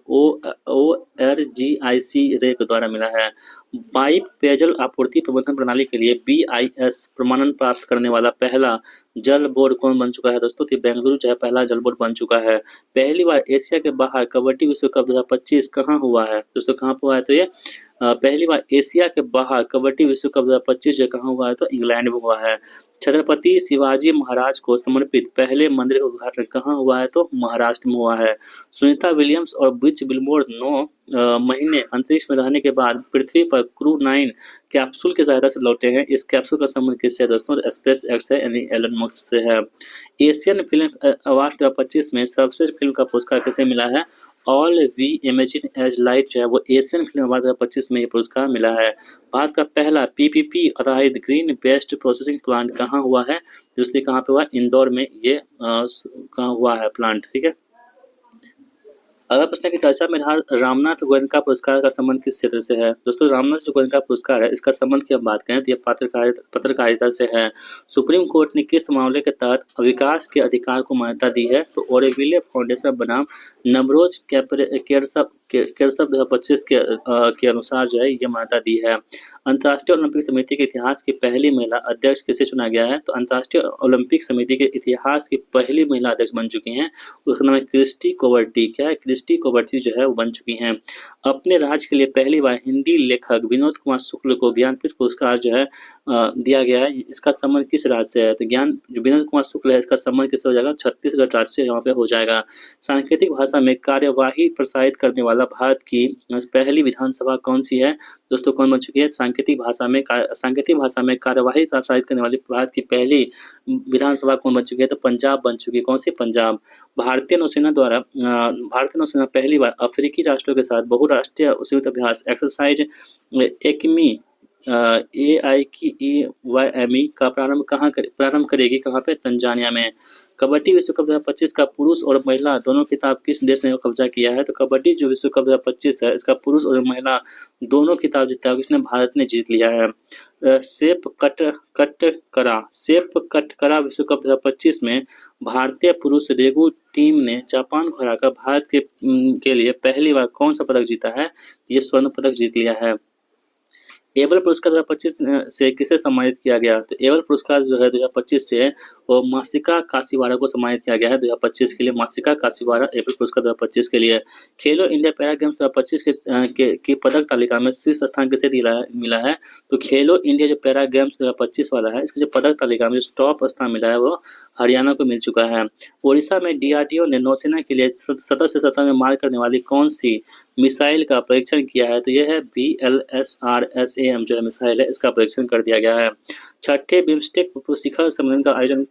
ORGIC रे के द्वारा मिला है। पाइप पेयजल आपूर्ति प्रबंधन प्रणाली के लिए BIS प्रमाणन प्राप्त करने वाला पहला जल बोर्ड कौन बन चुका है दोस्तों? तो बेंगलुरु जो है पहला जल बोर्ड बन चुका है। पहली बार एशिया के बाहर कबड्डी विश्व कप 2025 कहाँ हुआ है दोस्तों? कहाँ पर हुआ है? तो ये पहली बार एशिया के बाहर कबड्डी विश्व कप 2025 जो कहाँ हुआ है? तो इंग्लैंड में हुआ है। छत्रपति शिवाजी महाराज को समर्पित पहले मंदिर का उद्घाटन कहाँ हुआ है? तो महाराष्ट्र में हुआ है। सुनीता विलियम्स और बिच बिलमोर 9 महीने अंतरिक्ष में रहने के बाद पृथ्वी पर क्रू 9 कैप्सूल की सहायता से लौटे हैं। इस कैप्सूल का संबंध किससे है दोस्तों? स्पेस एक्स है यानी एलन मस्क से है। एशियन फिल्म अवार्ड 2025 में सर्वश्रेष्ठ फिल्म का पुरस्कार किसे मिला है? All We Imagine as Light जो है वो एशियन फिल्म अवार्ड 2025 में ये पुरस्कार मिला है। भारत का पहला PPP आधारित ग्रीन बेस्ड प्रोसेसिंग प्लांट कहाँ हुआ है? दूसरी कहाँ पे हुआ? इंदौर में ये कहाँ हुआ है प्लांट, ठीक है। अगला प्रश्न की चर्चा में रहा रामनाथ गोयनका पुरस्कार का संबंध किस क्षेत्र से है? दोस्तों रामनाथ जो गोयनका पुरस्कार है इसका संबंध की हम बात करें तो यह पत्रकारिता से है। सुप्रीम कोर्ट ने किस मामले के तहत विकास के अधिकार को मान्यता दी है? तो ओरेविले फाउंडेशन बनाम नवरोज केरसव 2025 के अनुसार जो है ये मान्यता दी है। अंतर्राष्ट्रीय ओलंपिक समिति के इतिहास की पहली महिला अध्यक्ष किसे चुना गया है? तो अंतर्राष्ट्रीय ओलंपिक समिति के इतिहास की पहली महिला अध्यक्ष बन चुकी हैं, उसका नाम है क्रिस्टी कोवर्टी। क्या है? क्रिस्टी कोवर्टी जो है वो बन चुकी हैं। अपने राज्य के लिए पहली बार हिंदी लेखक विनोद कुमार शुक्ल को ज्ञानपीठ पुरस्कार जो है दिया गया है। इसका संबंध किस राज्य से है? तो ज्ञान जो विनोद कुमार शुक्ल है इसका संबंध किससे हो जाएगा? छत्तीसगढ़ राज्य से यहाँ पे हो जाएगा। सांकेतिक भाषा में कार्यवाही प्रसारित करने वाला भारत की पहली विधानसभा कौन सी है? दोस्तों कौन बन चुकी है? सांकेतिक भाषा में कार्यवाही प्रसारित करने वाली भारत की पहली विधानसभा कौन बन चुकी है? तो पंजाब बन चुकी है। कौन सी? पंजाब। भारतीय नौसेना पहली बार अफ्रीकी राष्ट्रों के साथ बहुराष्ट्रीय संयुक्त अभ्यास एक्सरसाइज एक्मी AIKEYME का प्रारंभ करेगी कहाँ पे? तंजानिया में। कबड्डी विश्व कप 2025 का पुरुष और महिला दोनों खिताब किस देश ने कब्जा किया है? तो कबड्डी जो विश्व कप 2025 है इसका पुरुष और महिला दोनों खिताब जीता है, किसने? भारत ने जीत लिया है। सेप कटकरा विश्व कप 2025 में भारतीय पुरुष रेगू टीम ने जापान को हराकर भारत के लिए पहली बार कौन सा पदक जीता है? ये स्वर्ण पदक जीत लिया है। एबल पुरस्कार 2025 से किसे सम्मानित किया गया? तो एबल पुरस्कार जो है 2025 से वो मासिका काशीवाड़ा को सम्मानित किया गया है 2025 के लिए। मासिका काशीवाड़ा एबल पुरस्कार 2025 के लिए। खेलो इंडिया पैरा गेम्स 2025 की पदक तालिका में शीर्ष स्थान किसे मिला है? तो खेलो इंडिया जो पैरा गेम्स 2025 वाला है इसकी जो पदक तालिका में जो टॉप स्थान मिला है वो हरियाणा को मिल चुका है। ओडिशा में DRDO ने नौसेना के लिए सतह में मार करने वाली कौन सी मिसाइल का परीक्षण किया है? तो यह है BLSRSAM जो है मिसाइल है, इसका परीक्षण कर दिया गया है। छठे बिम्स्टेक शिखर सम्मेलन का आयोजन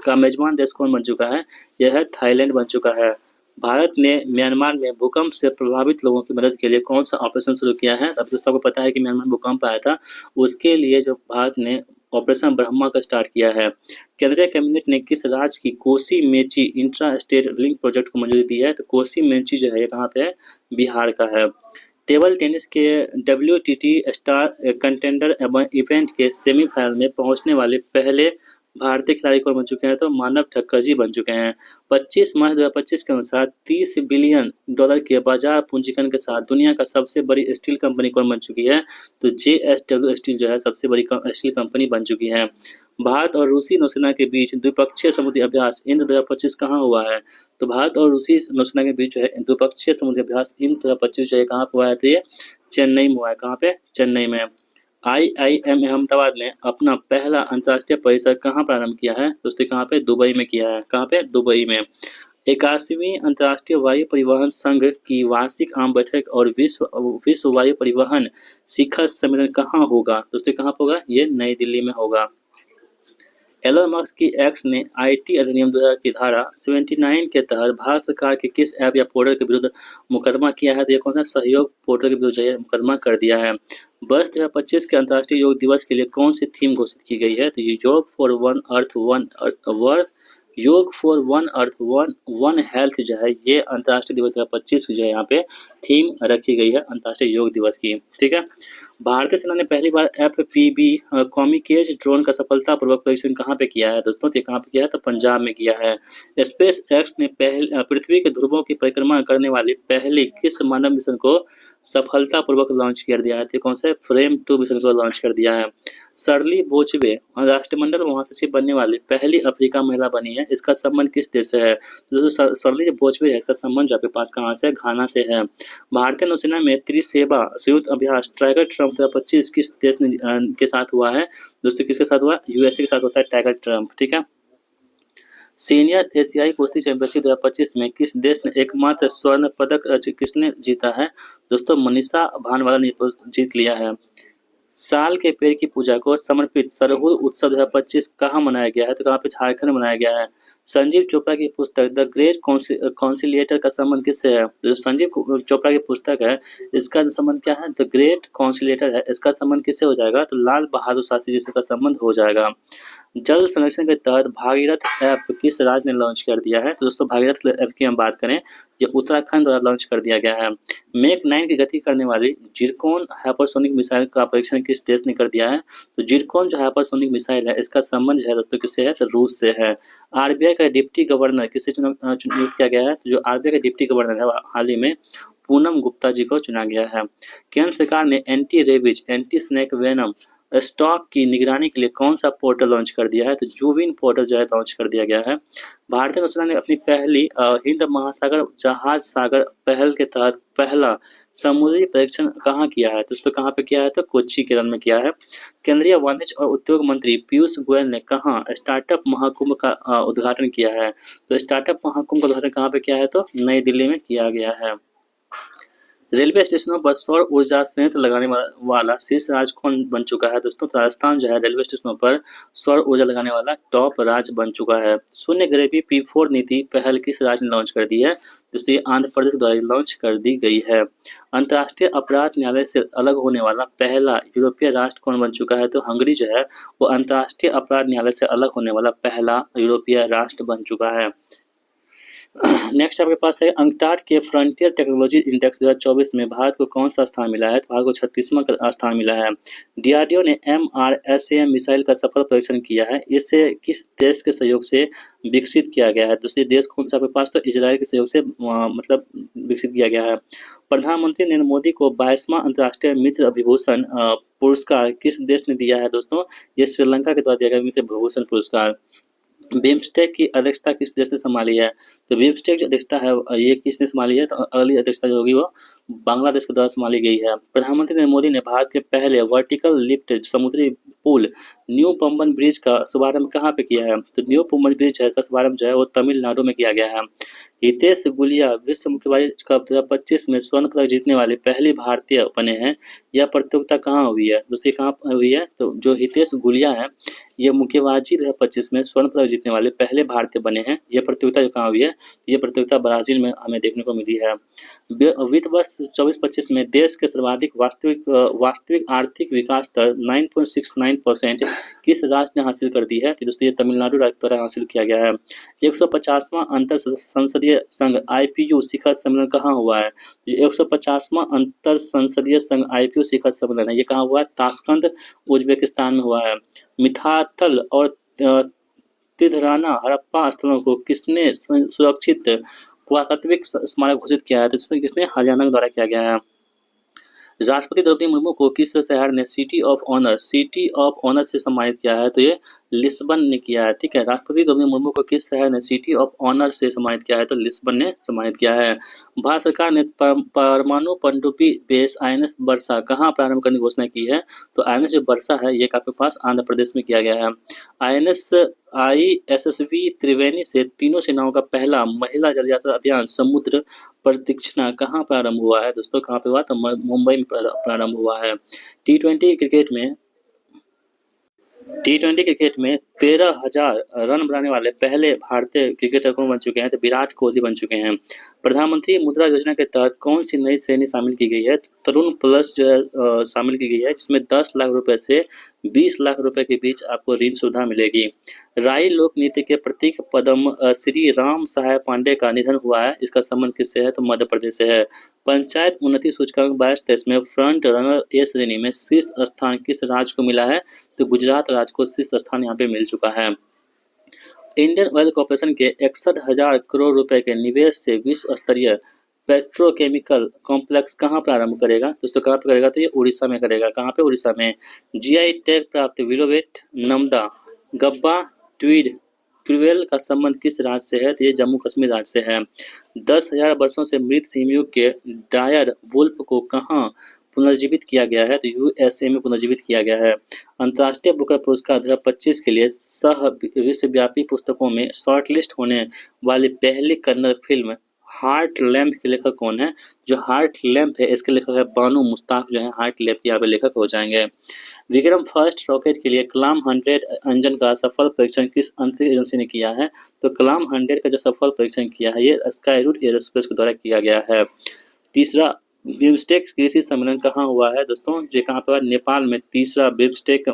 का मेजबान देश कौन बन चुका है? यह है थाईलैंड बन चुका है। भारत ने म्यांमार में भूकंप से प्रभावित लोगों की मदद के लिए कौन सा ऑपरेशन शुरू किया है? अब दोस्तों को पता है कि म्यांमार में भूकंप आया था, उसके लिए जो भारत ने ऑपरेशन ब्रह्मा का स्टार्ट किया है। केंद्रीय कैबिनेट ने किस राज्य की Kosi Mechi intra state link project को मंजूरी दी है? तो कोसी मेची जो है ये कहाँ पे है? बिहार का है। टेबल टेनिस के WTT स्टार कंटेंडर इवेंट के सेमीफाइनल में पहुंचने वाले पहले भारतीय खिलाड़ी कौन बन चुके हैं? तो मानव ठक्कर जी बन चुके हैं। 25 मार्च 2025 के अनुसार $30 बिलियन के बाजार पूंजीकरण के साथ दुनिया का सबसे बड़ी स्टील कंपनी कौन बन चुकी है? तो JSW स्टील जो है सबसे बड़ी स्टील कंपनी बन चुकी है। भारत और रूसी नौसेना के बीच द्विपक्षीय समुद्री अभ्यास इंद्र 2025 कहाँ हुआ है? तो भारत और रूसी नौसेना के बीच जो है द्विपक्षीय समुद्री अभ्यास इंद्र 2025 जो है कहाँ हुआ है? तो ये चेन्नई में हुआ है। कहाँ पे? चेन्नई में। IIM अहमदाबाद ने अपना पहला अंतर्राष्ट्रीय परिसर कहाँ प्रारंभ किया है? दोस्तों कहाँ पे? दुबई में किया है। कहाँ पे? दुबई में। 81वीं अंतर्राष्ट्रीय वायु परिवहन संघ की वार्षिक आम बैठक और विश्व वायु परिवहन शिखर सम्मेलन कहाँ होगा? दोस्तों कहाँ होगा? ये नई दिल्ली में होगा। एलन मस्क की एक्स ने IT अधिनियम 2000 की धारा 79 के तहत भारत सरकार के किस ऐप या पोर्टल के विरुद्ध मुकदमा किया है? तो ये कौन सा? सहयोग पोर्टल के विरुद्ध मुकदमा कर दिया है। वर्ष 2025 के अंतर्राष्ट्रीय योग दिवस के लिए कौन सी थीम घोषित की गई है? तो ये योग for one earth one health जो है ये अंतर्राष्ट्रीय दिवस 2025 जो है यहाँ पे थीम रखी गई है अंतर्राष्ट्रीय योग दिवस की। ठीक है। भारतीय सेना ने पहली बार FPV कॉमिकेज ड्रोन का सफलतापूर्वक परीक्षण कहाँ पे किया है? दोस्तों ये कहाँ पे किया है? तो पंजाब में किया है। स्पेस एक्स ने पृथ्वी के ध्रुवों की परिक्रमा करने वाली पहली किस मानव मिशन को सफलतापूर्वक लॉन्च कर दिया है? तो कौन सा? फ्रेम 2 मिशन को लॉन्च कर दिया है। शर्ली बोचवे राष्ट्रमंडल महासचिव बनने वाली पहली अफ्रीका महिला बनी है, इसका संबंध किस देश से है? दोस्तों शर्ली बोचवे है इसका संबंध जो आपके पास कहाँ से? घाना से है। भारतीय नौसेना में त्रिसेना संयुक्त अभ्यास टाइगर ट्रम्प 2025 किस देश के साथ हुआ है? दोस्तों किसके साथ हुआ? USA के साथ होता है टाइगर ट्रम्प। ठीक है। सीनियर एशियाई कुश्ती चैंपियनशिप 2025 में किस देश ने एकमात्र स्वर्ण पदक किसने जीता है? दोस्तों मनीषा भानवाला ने जीत लिया है। साल के पेड़ की पूजा को समर्पित सरहुल उत्सव 2025 कहाँ मनाया गया है? तो कहाँ पे? झारखंड में मनाया गया है। संजीव चोपड़ा की पुस्तक द ग्रेट कॉन्सिलिएटर का संबंध किससे है? जो संजीव चोपड़ा की पुस्तक है इसका संबंध क्या है? द ग्रेट कॉन्सिलिएटर है, इसका संबंध किससे हो जाएगा? तो लाल बहादुर शास्त्री जी से इसका संबंध हो जाएगा। जल संरक्षण के तहत भागीरथ ऐप किस राज्य ने लॉन्च कर दिया है? तो दोस्तों भागीरथ ऐप की हम बात करें, ये उत्तराखंड द्वारा लॉन्च कर दिया गया है। मैक 9 की गति करने वाली जिरकोन हाइपरसोनिक मिसाइल का परीक्षण किस देश ने कर दिया है? तो जिरकोन जो हाइपरसोनिक मिसाइल है, इसका संबंध जो है दोस्तों किससे है? तो रूस से है। आरबीआई का डिप्टी गवर्नर किससे नियुक्त किया गया है? तो जो आरबीआई का डिप्टी गवर्नर है, हाल ही में पूनम गुप्ता जी को चुना गया है। केंद्र सरकार ने anti rabies, anti snake venom stock की निगरानी के लिए कौन सा पोर्टल लॉन्च कर दिया है? तो जूबिन पोर्टल जो है लॉन्च कर दिया गया है। भारतीय नौसेना ने अपनी पहली हिंद महासागर जहाज सागर पहल के तहत पहला समुद्री परीक्षण कहाँ किया है? दोस्तों कहाँ पे किया है? तो कोच्चि केरल में किया है। केंद्रीय वाणिज्य और उद्योग मंत्री पीयूष गोयल ने कहाँ स्टार्टअप महाकुंभ का उद्घाटन किया है? तो स्टार्टअप महाकुंभ का उद्घाटन कहाँ पे किया है? तो नई दिल्ली में किया गया है। रेलवे स्टेशनों पर सौर ऊर्जा संयंत्र लगाने वाला शीर्ष राज्य कौन बन चुका है? दोस्तों राजस्थान जो है रेलवे स्टेशनों पर सौर ऊर्जा लगाने वाला टॉप राज्य बन चुका है। शून्य गरीबी P4 नीति पहल किस राज्य ने लॉन्च कर दी है? दोस्तों ये आंध्र प्रदेश द्वारा लॉन्च कर दी गई है। अंतर्राष्ट्रीय अपराध न्यायालय से अलग होने वाला पहला यूरोपीय राष्ट्र कौन बन चुका है? तो हंगरी जो है वो अंतर्राष्ट्रीय अपराध न्यायालय से अलग होने वाला पहला यूरोपीय राष्ट्र बन चुका है। नेक्स्ट आपके पास है अंकटाड के फ्रंटियर टेक्नोलॉजी इंडेक्स 2024 में भारत को कौन सा स्थान मिला है? तो भारत को 36वां स्थान मिला है। डीआरडीओ ने MRSAM मिसाइल का सफल परीक्षण किया है। इसे किस देश के सहयोग से विकसित किया गया है? दूसरे देश कौन सा आपके पास? तो इजराइल के सहयोग से मतलब विकसित किया गया है। प्रधानमंत्री नरेंद्र मोदी को 22वां अंतर्राष्ट्रीय मित्र विभूषण पुरस्कार किस देश ने दिया है? दोस्तों ये श्रीलंका के द्वारा दिया गया मित्र विभूषण पुरस्कार। बिम्स्टेक की अध्यक्षता किस देश ने संभाली है? तो बिम्स्टेक जो अध्यक्षता है ये किसने संभाली है? तो अगली अध्यक्षता जो होगी वो बांग्लादेश के द्वारा संभाली गई है। प्रधानमंत्री नरेंद्र मोदी ने भारत के पहले वर्टिकल लिफ्ट समुद्री पुल न्यू पंबन ब्रिज का शुभारंभ कहाँ पे किया है? तो न्यू पंबन ब्रिज का शुभारंभ जो है वो तमिलनाडु में किया गया है। हितेश गुलिया विश्व मुक्केबाजी कप 2025 में स्वर्ण पदक जीतने वाले पहले भारतीय बने हैं। यह प्रतियोगिता कहाँ हुई है? दोस्तों कहाँ हुई है? तो जो हितेश गुलिया है ये मुक्केबाजी 2025 में स्वर्ण पदक जीतने वाले पहले भारतीय बने हैं। यह प्रतियोगिता जो कहाँ हुई है? ये प्रतियोगिता ब्राजील में हमें देखने को मिली है। वित्त वर्ष 24-25 में देश के सर्वाधिक वास्तविक आर्थिक विकास दर 9.69% किस राज्य ने हासिल कर दी है? तो दोस्तों ये तमिलनाडु राज्य द्वारा हासिल किया गया है। 150वां अंतर संसदीय संघ IPU शिखर सम्मेलन कहाँ हुआ है? 150वां अंतर संसदीय संघ IPU शिखर सम्मेलन है, ये कहाँ हुआ है? ताशकंद उज्बेकिस्तान में हुआ है। मिथाथल और तिधराना हड़प्पा स्थलों को किसने सुरक्षित पुरातात्विक स्मारक घोषित किया है? तो इसमें किसने? हरियाणा द्वारा किया गया है। राष्ट्रपति द्रौपदी मुर्मू को किस शहर ने सिटी ऑफ ऑनर से सम्मानित किया है? तो ये लिस्बन ने किया है। ठीक है, राष्ट्रपति द्रौपदी मुर्मू को किस शहर ने सिटी ऑफ ऑनर से सम्मानित किया है? तो लिस्बन ने सम्मानित किया है। भारत सरकार ने परमाणु पनडुब्बी बेस INS वर्षा कहाँ प्रारंभ करने की घोषणा की है? तो INS जो वर्षा है ये आपके पास आंध्र प्रदेश में किया गया है। ISSV त्रिवेणी से तीनों सेनाओं का पहला महिला जल यात्रा अभियान समुद्र प्रदक्षिणा कहाँ प्रारंभ हुआ है? दोस्तों कहाँ पे हुआ? तो मुंबई में प्रारंभ हुआ है। टी20 क्रिकेट में 13,000 रन बनाने वाले पहले भारतीय क्रिकेटर कौन बन चुके हैं? तो विराट कोहली बन चुके हैं। प्रधानमंत्री मुद्रा योजना के तहत कौन सी नई श्रेणी शामिल की गई है? तरुण प्लस जो है शामिल की गई है, जिसमें 10 लाख रुपए से 20 लाख रुपए के बीच आपको ऋण सुविधा मिलेगी। राई लोक नृत्य के प्रतीक पद्म श्री राम सहाय पांडे का निधन हुआ है, इसका संबंध किससे है? तो मध्य प्रदेश से है। पंचायत उन्नति सूचकांक 22-23 में फ्रंट रनर ए श्रेणी में शीर्ष स्थान किस राज्य को मिला है? तो गुजरात राज्य को शीर्ष स्थान यहाँ पे मिल चुका है। इंडियन ऑयल कॉर्पोरेशन के 61,000 करोड़ रुपए के निवेश से विश्व स्तरीय पेट्रोकेमिकल कॉम्प्लेक्स कहाँ प्रारंभ करेगा? दोस्तों कहाँ पे करेगा? तो ये उड़ीसा में करेगा। कहाँ पे? उड़ीसा में। GI टैग प्राप्त विलोवेट, नमदा, गब्बा, ट्वीड, क्रुएल का संबंध किस राज्य से है? तो ये जम्मू कश्मीर राज्य से है। 10,000 वर्षों से मृत सीमियों के डायर वुल्फ को कहाँ पुनर्जीवित किया गया है? तो USA में पुनर्जीवित किया गया है। अंतर्राष्ट्रीय बुकर पुरस्कार 2025 के लिए सह विश्वव्यापी पुस्तकों में शॉर्टलिस्ट होने वाली पहली कन्नड़ फिल्म हार्ट लैम्प के लेखक कौन है? जो हार्ट लैम्प है इसके लेखक है बानू मुश्ताक, जो है हार्ट लैम्प के यहाँ पे लेखक हो जाएंगे। विक्रम फर्स्ट रॉकेट के लिए कलाम 100 इंजन का सफल परीक्षण किस अंतरिक्ष एजेंसी ने किया है? तो कलाम 100 का जो सफल परीक्षण किया है ये स्काई रूट एरोस्पेस के द्वारा किया गया है। तीसरा बिम्स्टेक कृषि सम्मेलन कहाँ हुआ है? दोस्तों ये कहाँ पर? नेपाल में तीसरा बिम्स्टेक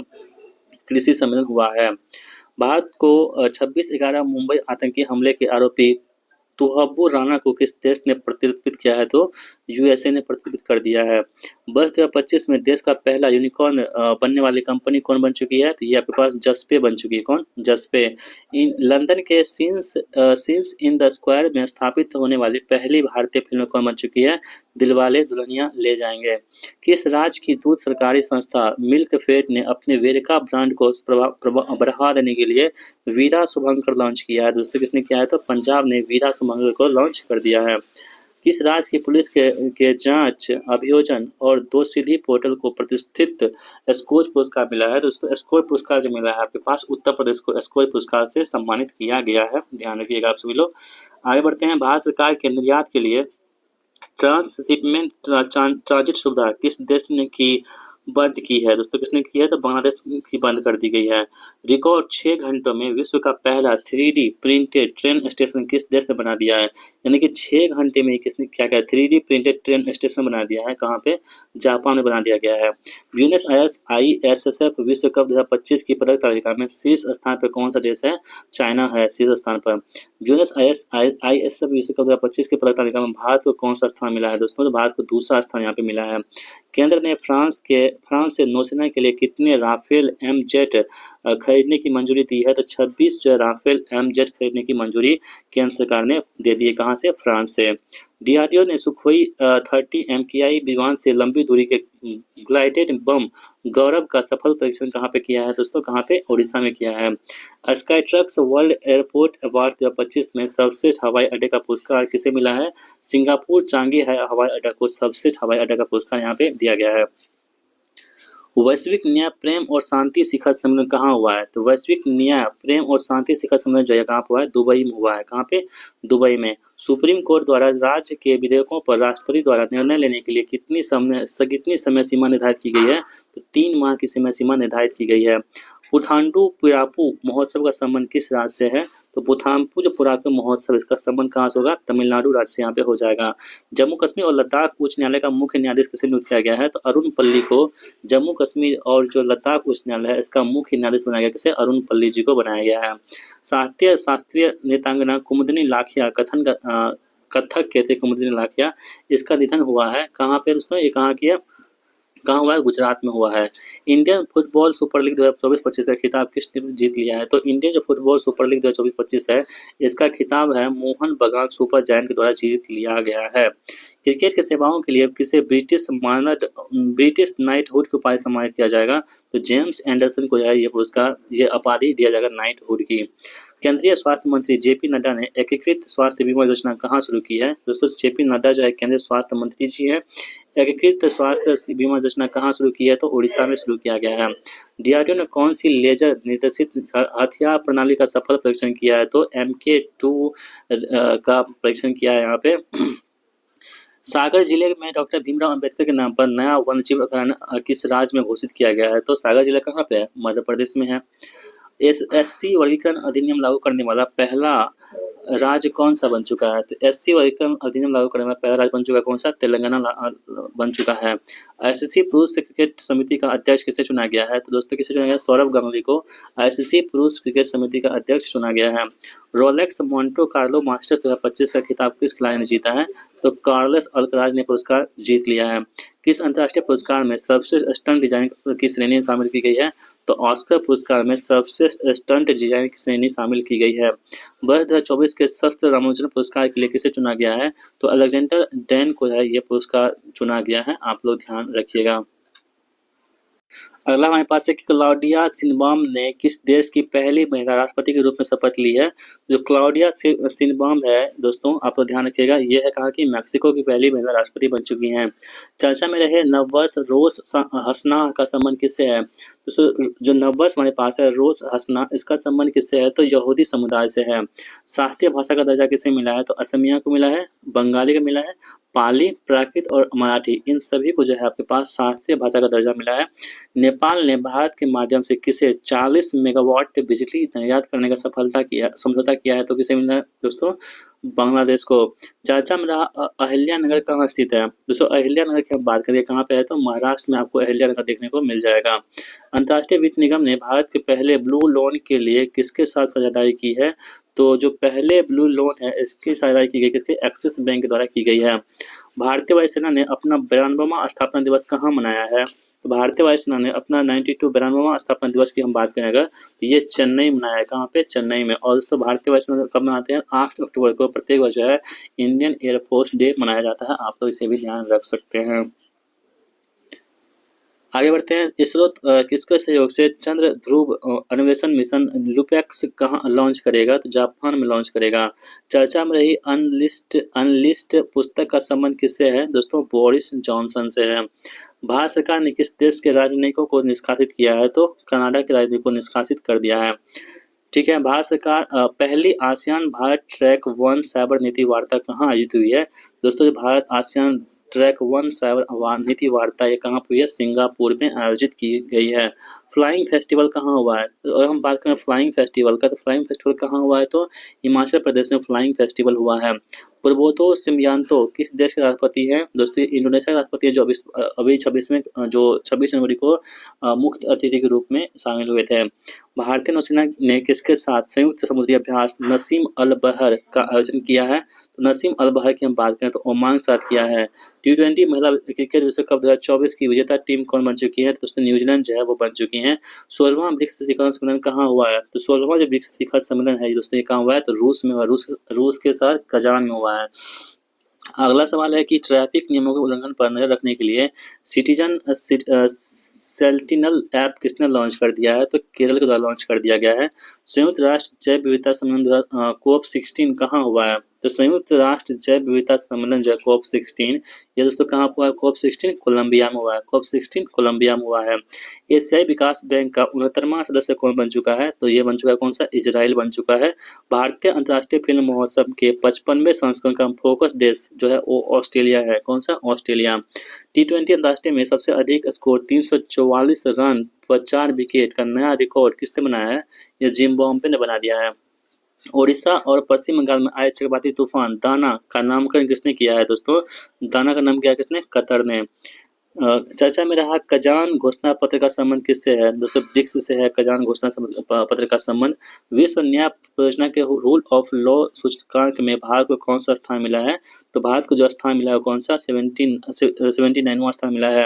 कृषि सम्मेलन हुआ है। भारत को 26/11 मुंबई आतंकी हमले के आरोपी तोहब्बुर राना को किस देश ने प्रत्यर्पित किया है? तो यूएसए ने प्रत्यर्पित कर दिया है। वर्ष 2025 में देश का पहला यूनिकॉर्न बनने वाली कंपनी कौन बन चुकी है? तो ये आपके पास जस्पे बन चुकी है। कौन? जस्पे। इन लंदन के सीन्स इन द स्क्वायर में स्थापित होने वाली पहली भारतीय फिल्म कौन बन चुकी है? दिलवाले दुल्हनिया ले जाएंगे। किस राज्य की दूध सरकारी संस्था मिल्कफेड ने अपने वेरेका ब्रांड को बढ़ावा देने के लिए वीरा शुभंकर लॉन्च किया है? दोस्तों किसने किया है? तो पंजाब ने वीरा शुभंकर को लॉन्च कर दिया है। किस राज्य की पुलिस के जांच अभियोजन और दोषिधि पोर्टल को प्रतिष्ठित स्कोच पुरस्कार मिला है? दोस्तों स्कोच पुरस्कार जो मिला है आपके पास उत्तर प्रदेश को स्कोच पुरस्कार से सम्मानित किया गया है। ध्यान रखिएगा आप सभी लोग। आगे बढ़ते हैं। भारत सरकार के निर्यात के लिए ट्रांसशिपमेंट ट्रांजिट सुविधा किस देश ने की बंद की है? दोस्तों किसने की है? तो बांग्लादेश की बंद कर दी गई है। रिकॉर्ड 6 घंटों में विश्व का पहला 3D प्रिंटेड ट्रेन स्टेशन किस देश ने बना दिया है? यानी कि 6 घंटे में किसने क्या किया? 3D प्रिंटेड ट्रेन स्टेशन बना दिया है। कहाँ पे? जापान में बना दिया गया है। ब्यूनस आयर्स ISSF विश्व कप 2025 की पदक तालिका में शीर्ष स्थान पर कौन सा देश है? चाइना है शीर्ष स्थान पर। ब्यूनस आयर्स ISSF विश्व कप 2025 की पदक तालिका में भारत को कौन सा स्थान मिला है? दोस्तों तो भारत को दूसरा स्थान यहाँ पे मिला है। केंद्र ने फ्रांस से नौसेना के लिए कितने राफेल एमजेट खरीदने की मंजूरी दी है? तो 26 जो है राफेल एमजेट खरीदने की मंजूरी केंद्र सरकार ने दे दी है। कहाँ से? फ्रांस से। DRDO ने सुखोई 30 MKI विमान से लंबी दूरी के ग्लाइडेड बम गौरव का सफल परीक्षण कहाँ पे किया है? दोस्तों कहाँ पे? उड़ीसा में किया है। Sky trucks world airport award 2025 में सर्वश्रेष्ठ हवाई अड्डे का पुरस्कार किसे मिला है? सिंगापुर चांगी हवाई अड्डा को सर्वश्रेष्ठ हवाई अड्डा का पुरस्कार यहाँ पे दिया गया है। वैश्विक न्याय प्रेम और शांति शिखर सम्मेलन कहाँ हुआ है? तो वैश्विक न्याय प्रेम और शांति शिखर सम्मेलन जो है कहाँ हुआ है? दुबई में हुआ है। कहाँ पे? दुबई में। सुप्रीम कोर्ट द्वारा राज्य के विधेयकों पर राष्ट्रपति द्वारा निर्णय लेने के लिए कितनी समय सीमा निर्धारित की गई है? तो 3 माह की समय सीमा निर्धारित की गई है। पुथांडु पुरापू महोत्सव का संबंध किस राज्य से है? तो पुथानपू जो पुरापू महोत्सव इसका संबंध कहाँ से होगा? तमिलनाडु राज्य से यहाँ पे हो जाएगा। जम्मू कश्मीर और लद्दाख उच्च न्यायालय का मुख्य न्यायाधीश किसे नियुक्त किया गया है? तो अरुण पल्ली को जम्मू कश्मीर और जो लद्दाख उच्च न्यायालय है इसका मुख्य न्यायाधीश बनाया गया। किसे? अरुण पल्ली जी को बनाया गया है। शास्त्रीय नृत्यांगना कुमुदनी लाखिया कथक कहते कुमुदनी लाखिया, इसका निधन हुआ है। कहाँ पे दोस्तों? ये कहाँ की है? कहाँ हुआ है? गुजरात में हुआ है। इंडियन फुटबॉल सुपर लीग 2024-25 का खिताब किसने जीत लिया है? तो इंडियन जो फुटबॉल सुपर लीग 2024-25 है इसका खिताब है मोहन बगान सुपर जायंट के द्वारा जीत लिया गया है। क्रिकेट के सेवाओं के लिए किसे ब्रिटिश नाइटहुड की उपाधि सम्मानित किया जाएगा? तो जेम्स एंडरसन को ये पुरस्कार ये उपाधि दिया जाएगा नाइटहुड की। केंद्रीय स्वास्थ्य मंत्री JP नड्डा ने एकीकृत स्वास्थ्य बीमा योजना कहाँ शुरू की है? दोस्तों JP नड्डा जो है केंद्रीय स्वास्थ्य मंत्री जी है। एकीकृत स्वास्थ्य बीमा योजना कहाँ शुरू की है? तो उड़ीसा में शुरू किया गया है। DRDO ने कौन सी लेजर निर्देशित हथियार प्रणाली का सफल परीक्षण किया है? तो MK2 का परीक्षण किया है यहाँ पे। सागर जिले में डॉक्टर भीमराव अंबेडकर के नाम पर नया वन्यजीव अभयारण्य किस राज्य में घोषित किया गया है? तो सागर जिला कहाँ पे है? मध्य प्रदेश में है। SC वर्गीकरण अधिनियम लागू करने वाला पहला राज्य कौन सा बन चुका है? तो SC वर्गीकरण अधिनियम लागू करने वाला पहला राज्य बन चुका कौन सा? तेलंगाना बन चुका है। ICC पुरुष क्रिकेट समिति का अध्यक्ष किसे चुना गया है? तो दोस्तों किसे चुना गया? सौरव गांगुली को ICC पुरुष क्रिकेट समिति का अध्यक्ष चुना गया है। रोलेक्स मोंटे कार्लो मास्टर्स 2025 का खिताब किस खिलाड़ी ने जीता है? तो कार्लोस अल्कराज ने पुरस्कार जीत लिया है। किस अंतर्राष्ट्रीय पुरस्कार में सर्वश्रेष्ठ स्टंट डिजाइन की श्रेणी शामिल की गई है? तो ऑस्कर पुरस्कार में सर्वश्रेष्ठ स्टंट डिजाइन की श्रेणी शामिल की गई है। वर्ष 2024 के शस्त्र रामानुजन पुरस्कार के लिए किसे चुना गया है? तो अलेक्जेंडर डैन को है ये पुरस्कार चुना गया है। आप लोग ध्यान रखिएगा। अगला हमारे पास है कि क्लाउडिया शिनबाम ने किस देश की पहली महिला राष्ट्रपति के रूप में शपथ ली है? जो क्लाउडिया शिनबाम है दोस्तों आप लोग ध्यान रखिएगा, ये है कहा कि मैक्सिको की पहली महिला राष्ट्रपति बन चुकी हैं। चर्चा में रहे नववर्ष रोज हंसना का संबंध किससे है? दोस्तों जो नववर्ष हमारे पास है रोज हंसना, इसका संबंध किससे है? तो यहूदी समुदाय से है। शास्त्रीय भाषा का दर्जा किसे मिला है? तो असमिया को मिला है, बंगाली को मिला है, पाली, प्राकृत और मराठी इन सभी को जो है आपके पास शास्त्रीय भाषा का दर्जा मिला है। नेपाल ने भारत के माध्यम से किसे 40 मेगावाट बिजली निर्यात करने का समझौता किया है, तो किसे मिला है दोस्तों? बांग्लादेश को। चर्चा में रहा अहिल्यानगर कहाँ स्थित है? दोस्तों अहिल्यानगर की हम बात करें कहाँ पे है, तो महाराष्ट्र में आपको अहिल्यानगर देखने को मिल जाएगा। अंतर्राष्ट्रीय वित्त निगम ने भारत के पहले ब्लू लोन के लिए किसके साथ साझेदारी की है? तो जो पहले ब्लू लोन है इसकी साझेदारी की गई किसके? एक्सिस बैंक के द्वारा की गई है। भारतीय वायुसेना ने अपना 92वां स्थापना दिवस कहाँ मनाया है? तो भारतीय वायुसेना ने अपना 92वां स्थापना दिवस की हम बात करें अगर, तो ये चेन्नई मनाया है। कहाँ पे? चेन्नई में। और दोस्तों भारतीय वायुसेना कब मनाते हैं? 8 अक्टूबर को प्रत्येक वर्ष जो है इंडियन एयरफोर्स डे मनाया जाता है। आप लोग इसे भी ध्यान रख सकते हैं। आगे बढ़ते हैं। इसरो किसके सहयोग से चंद्र ध्रुव अन्वेषण मिशन लुपेक्स कहाँ लॉन्च करेगा? तो जापान में लॉन्च करेगा। चर्चा में रही अनलिस्ट पुस्तक का संबंध किससे है? दोस्तों बोरिस जॉनसन से है। भारत सरकार ने किस देश के राजनयिकों को निष्कासित किया है? तो कनाडा के राजनयिक को निष्कासित कर दिया है। ठीक है। भारत सरकार पहली आसियान भारत ट्रैक 1 साइबर नीति वार्ता कहाँ आयोजित हुई है? दोस्तों जो भारत आसियान ट्रैक 1 साइबर नीति वार्ता ये कहाँ हुई है? सिंगापुर में आयोजित की गई है। फ्लाइंग फेस्टिवल कहाँ हुआ है? और हम बात करें फ्लाइंग फेस्टिवल का, तो फ्लाइंग फेस्टिवल कहाँ हुआ है? तो हिमाचल प्रदेश में फ्लाइंग फेस्टिवल हुआ है। पुरबोतो सिमयानतो किस देश के राष्ट्रपति हैं? दोस्तों इंडोनेशिया के राष्ट्रपति हैं, जो अभी 26 में जो 26 जनवरी को मुख्य अतिथि के रूप में शामिल हुए थे। भारतीय नौसेना ने किसके साथ संयुक्त समुद्री अभ्यास नसीम अल बहर का आयोजन किया है? तो नसीम अल बहर की हम बात करें तो ओमान के साथ किया है। T20 महिला क्रिकेट विश्व कप 2024 की विजेता टीम कौन बन चुकी है? तो दोस्तों न्यूजीलैंड जो है वो बन चुकी है। 16वां ब्रिक्स शिखर सम्मेलन कहाँ हुआ है? तो 16वां जो ब्रिक्स शिखर सम्मेलन है दोस्तों ये कहाँ हुआ है? तो रूस में हुआ। रूस के साथ कजान में हुआ है। अगला सवाल है कि ट्रैफिक नियमों के उल्लंघन पर नजर रखने के लिए सिटीजन सेंटिनल ऐप किसने लॉन्च कर दिया है? तो केरल के द्वारा लॉन्च कर दिया गया है। संयुक्त राष्ट्र जैव विविधता सम्मेलन कोप 16 कहाँ हुआ है? तो संयुक्त राष्ट्र जैव विविधता सम्मेलन जो है कोप 16 ये दोस्तों कहाँ हुआ है? कोप 16 कोलंबिया में हुआ है। कोप 16 कोलंबिया में हुआ है। एशियाई विकास बैंक का 69वां सदस्य कौन बन चुका है? तो ये बन चुका है कौन सा? इजराइल बन चुका है। भारतीय अंतर्राष्ट्रीय फिल्म महोत्सव के 55वें संस्करण का फोकस देश जो है वो ऑस्ट्रेलिया है। कौन सा? ऑस्ट्रेलिया। T20 अंतर्राष्ट्रीय में सबसे अधिक स्कोर 344 रन व 4 विकेट का नया रिकॉर्ड किसने बनाया है? ये जिम्बाब्वे ने बना दिया है। ओडिशा और पश्चिम बंगाल में आए चक्रवाती तूफान दाना का नामकरण किसने किया है? दोस्तों दाना का नाम किया किसने? कतर ने। चर्चा में रहा कजान घोषणा पत्र का संबंध किससे है? दोस्तों ब्रिक्स से है कजान घोषणा पत्र का संबंध। विश्व न्याय परियोजना के रूल ऑफ लॉ सूचकांक में भारत को कौन सा स्थान मिला है? तो भारत को जो स्थान मिला है कौन सा? 79वां स्थान मिला है।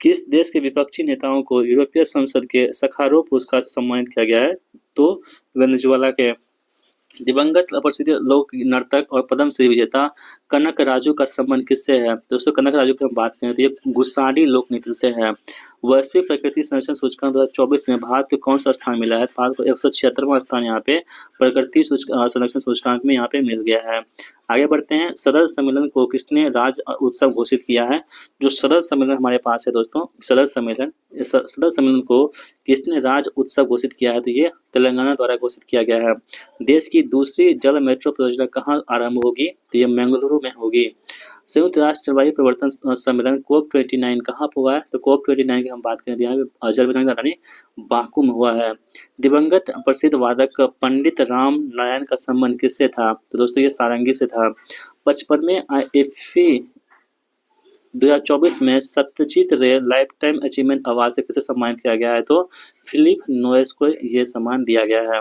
किस देश के विपक्षी नेताओं को यूरोपीय संसद के सखारोव पुरस्कार से सम्मानित किया गया है? तो वेनेजुएला के। दिवंगत प्रसिद्ध लोक नर्तक और पद्मश्री विजेता कनक राजू का संबंध किससे है? दोस्तों कनक राजू की हम बात करें तो ये गुस्साडी लोक नृत्य से है। वैश्विक प्रकृति संरक्षण सूचकांक 2024 में भारत को कौन सा स्थान मिला है? भारत को 176वां स्थान यहाँ पे प्रकृति संरक्षण सूचकांक में यहाँ पे मिल गया है। आगे बढ़ते हैं। सदर सम्मेलन को किसने राज्य उत्सव घोषित किया है? जो सदर सम्मेलन हमारे पास है दोस्तों, सदर सम्मेलन को किसने राज्य उत्सव घोषित किया है? तो ये तेलंगाना द्वारा घोषित किया गया है। देश की दूसरी जल मेट्रो परियोजना कहाँ आरंभ होगी? तो ये बेंगलुरु में होगी। संयुक्त राष्ट्र जलवायु परिवर्तन सम्मेलन कोप 29 कहाँ पर हुआ है? तो कोप 29 की हम बात करें तो यहाँ पे अजरबैजान की राजधानी बाकू में हुआ है। दिवंगत प्रसिद्ध वादक पंडित राम नारायण का संबंध किससे था? तो दोस्तों ये सारंगी से था। 55वें IFFI 2024 में सत्यजीत रे लाइफ टाइम अचीवमेंट अवार्ड से किसे सम्मानित किया गया है? तो फिलिप नोएस को ये सम्मान दिया गया है।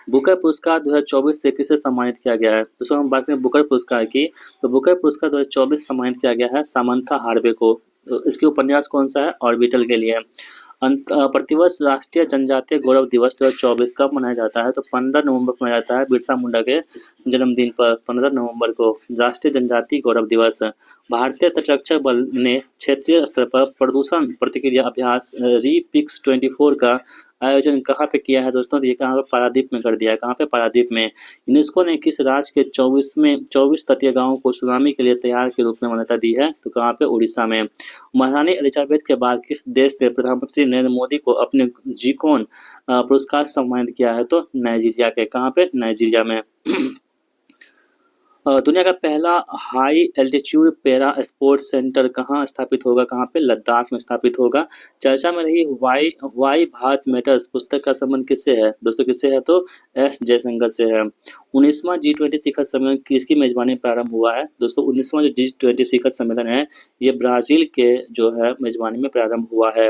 बुकर पुरस्कार 2024 से किसे सम्मानित किया गया है? दोस्तों हम बात करें बुकर पुरस्कार की, तो बुकर पुरस्कार 2024 सम्मानित किया गया है सामंथा हार्वे को। तो इसके उपन्यास कौन सा है? ऑर्बिटल के लिए। प्रतिवर्ष राष्ट्रीय जनजातीय गौरव दिवस 2024 कब मनाया जाता है? तो 15 नवंबर को मनाया जाता है। बिरसा मुंडा के जन्मदिन पर 15 नवंबर को राष्ट्रीय जनजातीय गौरव दिवस। भारतीय तटरक्षक बल ने क्षेत्रीय स्तर पर प्रदूषण प्रतिक्रिया अभ्यास रीपिक्स 24 का आयोजन कहाँ पे किया है दोस्तों? ये कहाँ पे? पारादीप में कर दिया है। कहाँ पे? पारादीप में। यूनेस्को ने किस राज्य के 24 तटीय गांवों को सुनामी के लिए तैयार के रूप में मान्यता दी है? तो कहाँ पे? उड़ीसा में। महारानी एलिजाबेथ के बाद किस देश ने प्रधानमंत्री नरेंद्र मोदी को अपने जीकोन पुरस्कार से सम्मानित किया है? तो नाइजीरिया के। कहाँ पे? नाइजीरिया में। दुनिया का पहला high altitude para sports centre कहाँ स्थापित होगा? कहाँ पे? लद्दाख में स्थापित होगा। चर्चा में रही व्हाई व्हाई भारत मैटर्स पुस्तक का संबंध किससे है? दोस्तों किससे है? तो एस जयशंकर से है। 19वां G20 शिखर सम्मेलन किसकी मेजबानी में प्रारंभ हुआ है? दोस्तों 19वां जो G20 शिखर सम्मेलन है, ये ब्राज़ील के जो है मेजबानी में प्रारंभ हुआ है।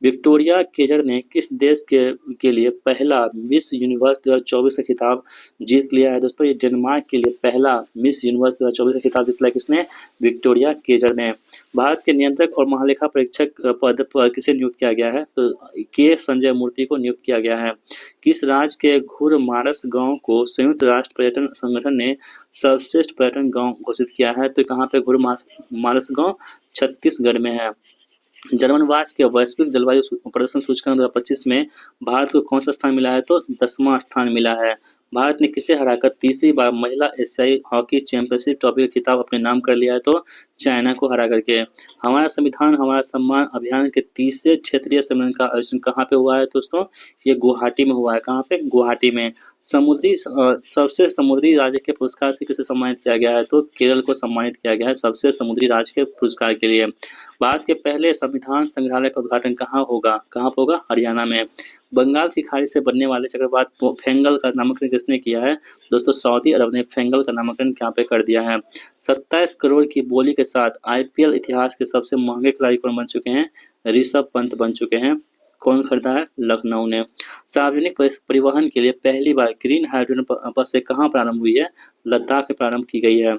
विक्टोरिया केजर ने किस देश के लिए पहला मिस यूनिवर्स 2024 का खिताब जीत लिया है? दोस्तों ये डेनमार्क के लिए पहला मिस यूनिवर्स 2024 का खिताब जीत लिया किसने? विक्टोरिया केजर ने। भारत के नियंत्रक और महालेखा परीक्षक पद पर किसे नियुक्त किया गया है? तो के संजय मूर्ति को नियुक्त किया गया है। किस राज्य के घुड़मारस गांव को संयुक्त राष्ट्र पर्यटन संगठन ने सर्वश्रेष्ठ पर्यटन गांव घोषित किया है? तो कहाँ पे घुड़मारस गांव? छत्तीसगढ़ में है। जर्मन वाच के वैश्विक जलवायु प्रदर्शन सूचकांक 2025 में भारत को कौन सा स्थान मिला है? तो 10वां स्थान मिला है। भारत ने किसे हराकर तीसरी बार महिला एशियाई हॉकी चैंपियनशिप ट्रॉफी का खिताब अपने नाम कर लिया है? तो चाइना को हरा करके। हमारा संविधान हमारा सम्मान अभियान के तीसरे क्षेत्रीय सम्मेलन का आयोजन कहाँ पे हुआ है दोस्तों? ये गुवाहाटी में हुआ है। कहाँ पे? गुवाहाटी में। सबसे समुद्री राज्य के पुरस्कार से किसे सम्मानित किया गया है? तो केरल को सम्मानित किया गया है सबसे समुद्री राज्य के पुरस्कार के लिए। भारत के पहले संविधान संग्रहालय का उद्घाटन कहाँ होगा? कहाँ पे होगा? हरियाणा में। बंगाल की खाड़ी से बनने वाले चक्रवात फेंगल का नामकरण किसने किया है? दोस्तों सऊदी अरब ने फेंगल का नामकरण यहाँ पे कर दिया है। 27 करोड़ की बोली के साथ IPL इतिहास के सबसे महंगे खिलाड़ी कौन बन चुके हैं? ऋषभ पंत बन चुके हैं। कौन खरीदा है? लखनऊ ने। सार्वजनिक परिवहन के लिए पहली बार ग्रीन हाइड्रोजन बसें कहाँ प्रारंभ हुई है? लद्दाख में प्रारंभ की गई है।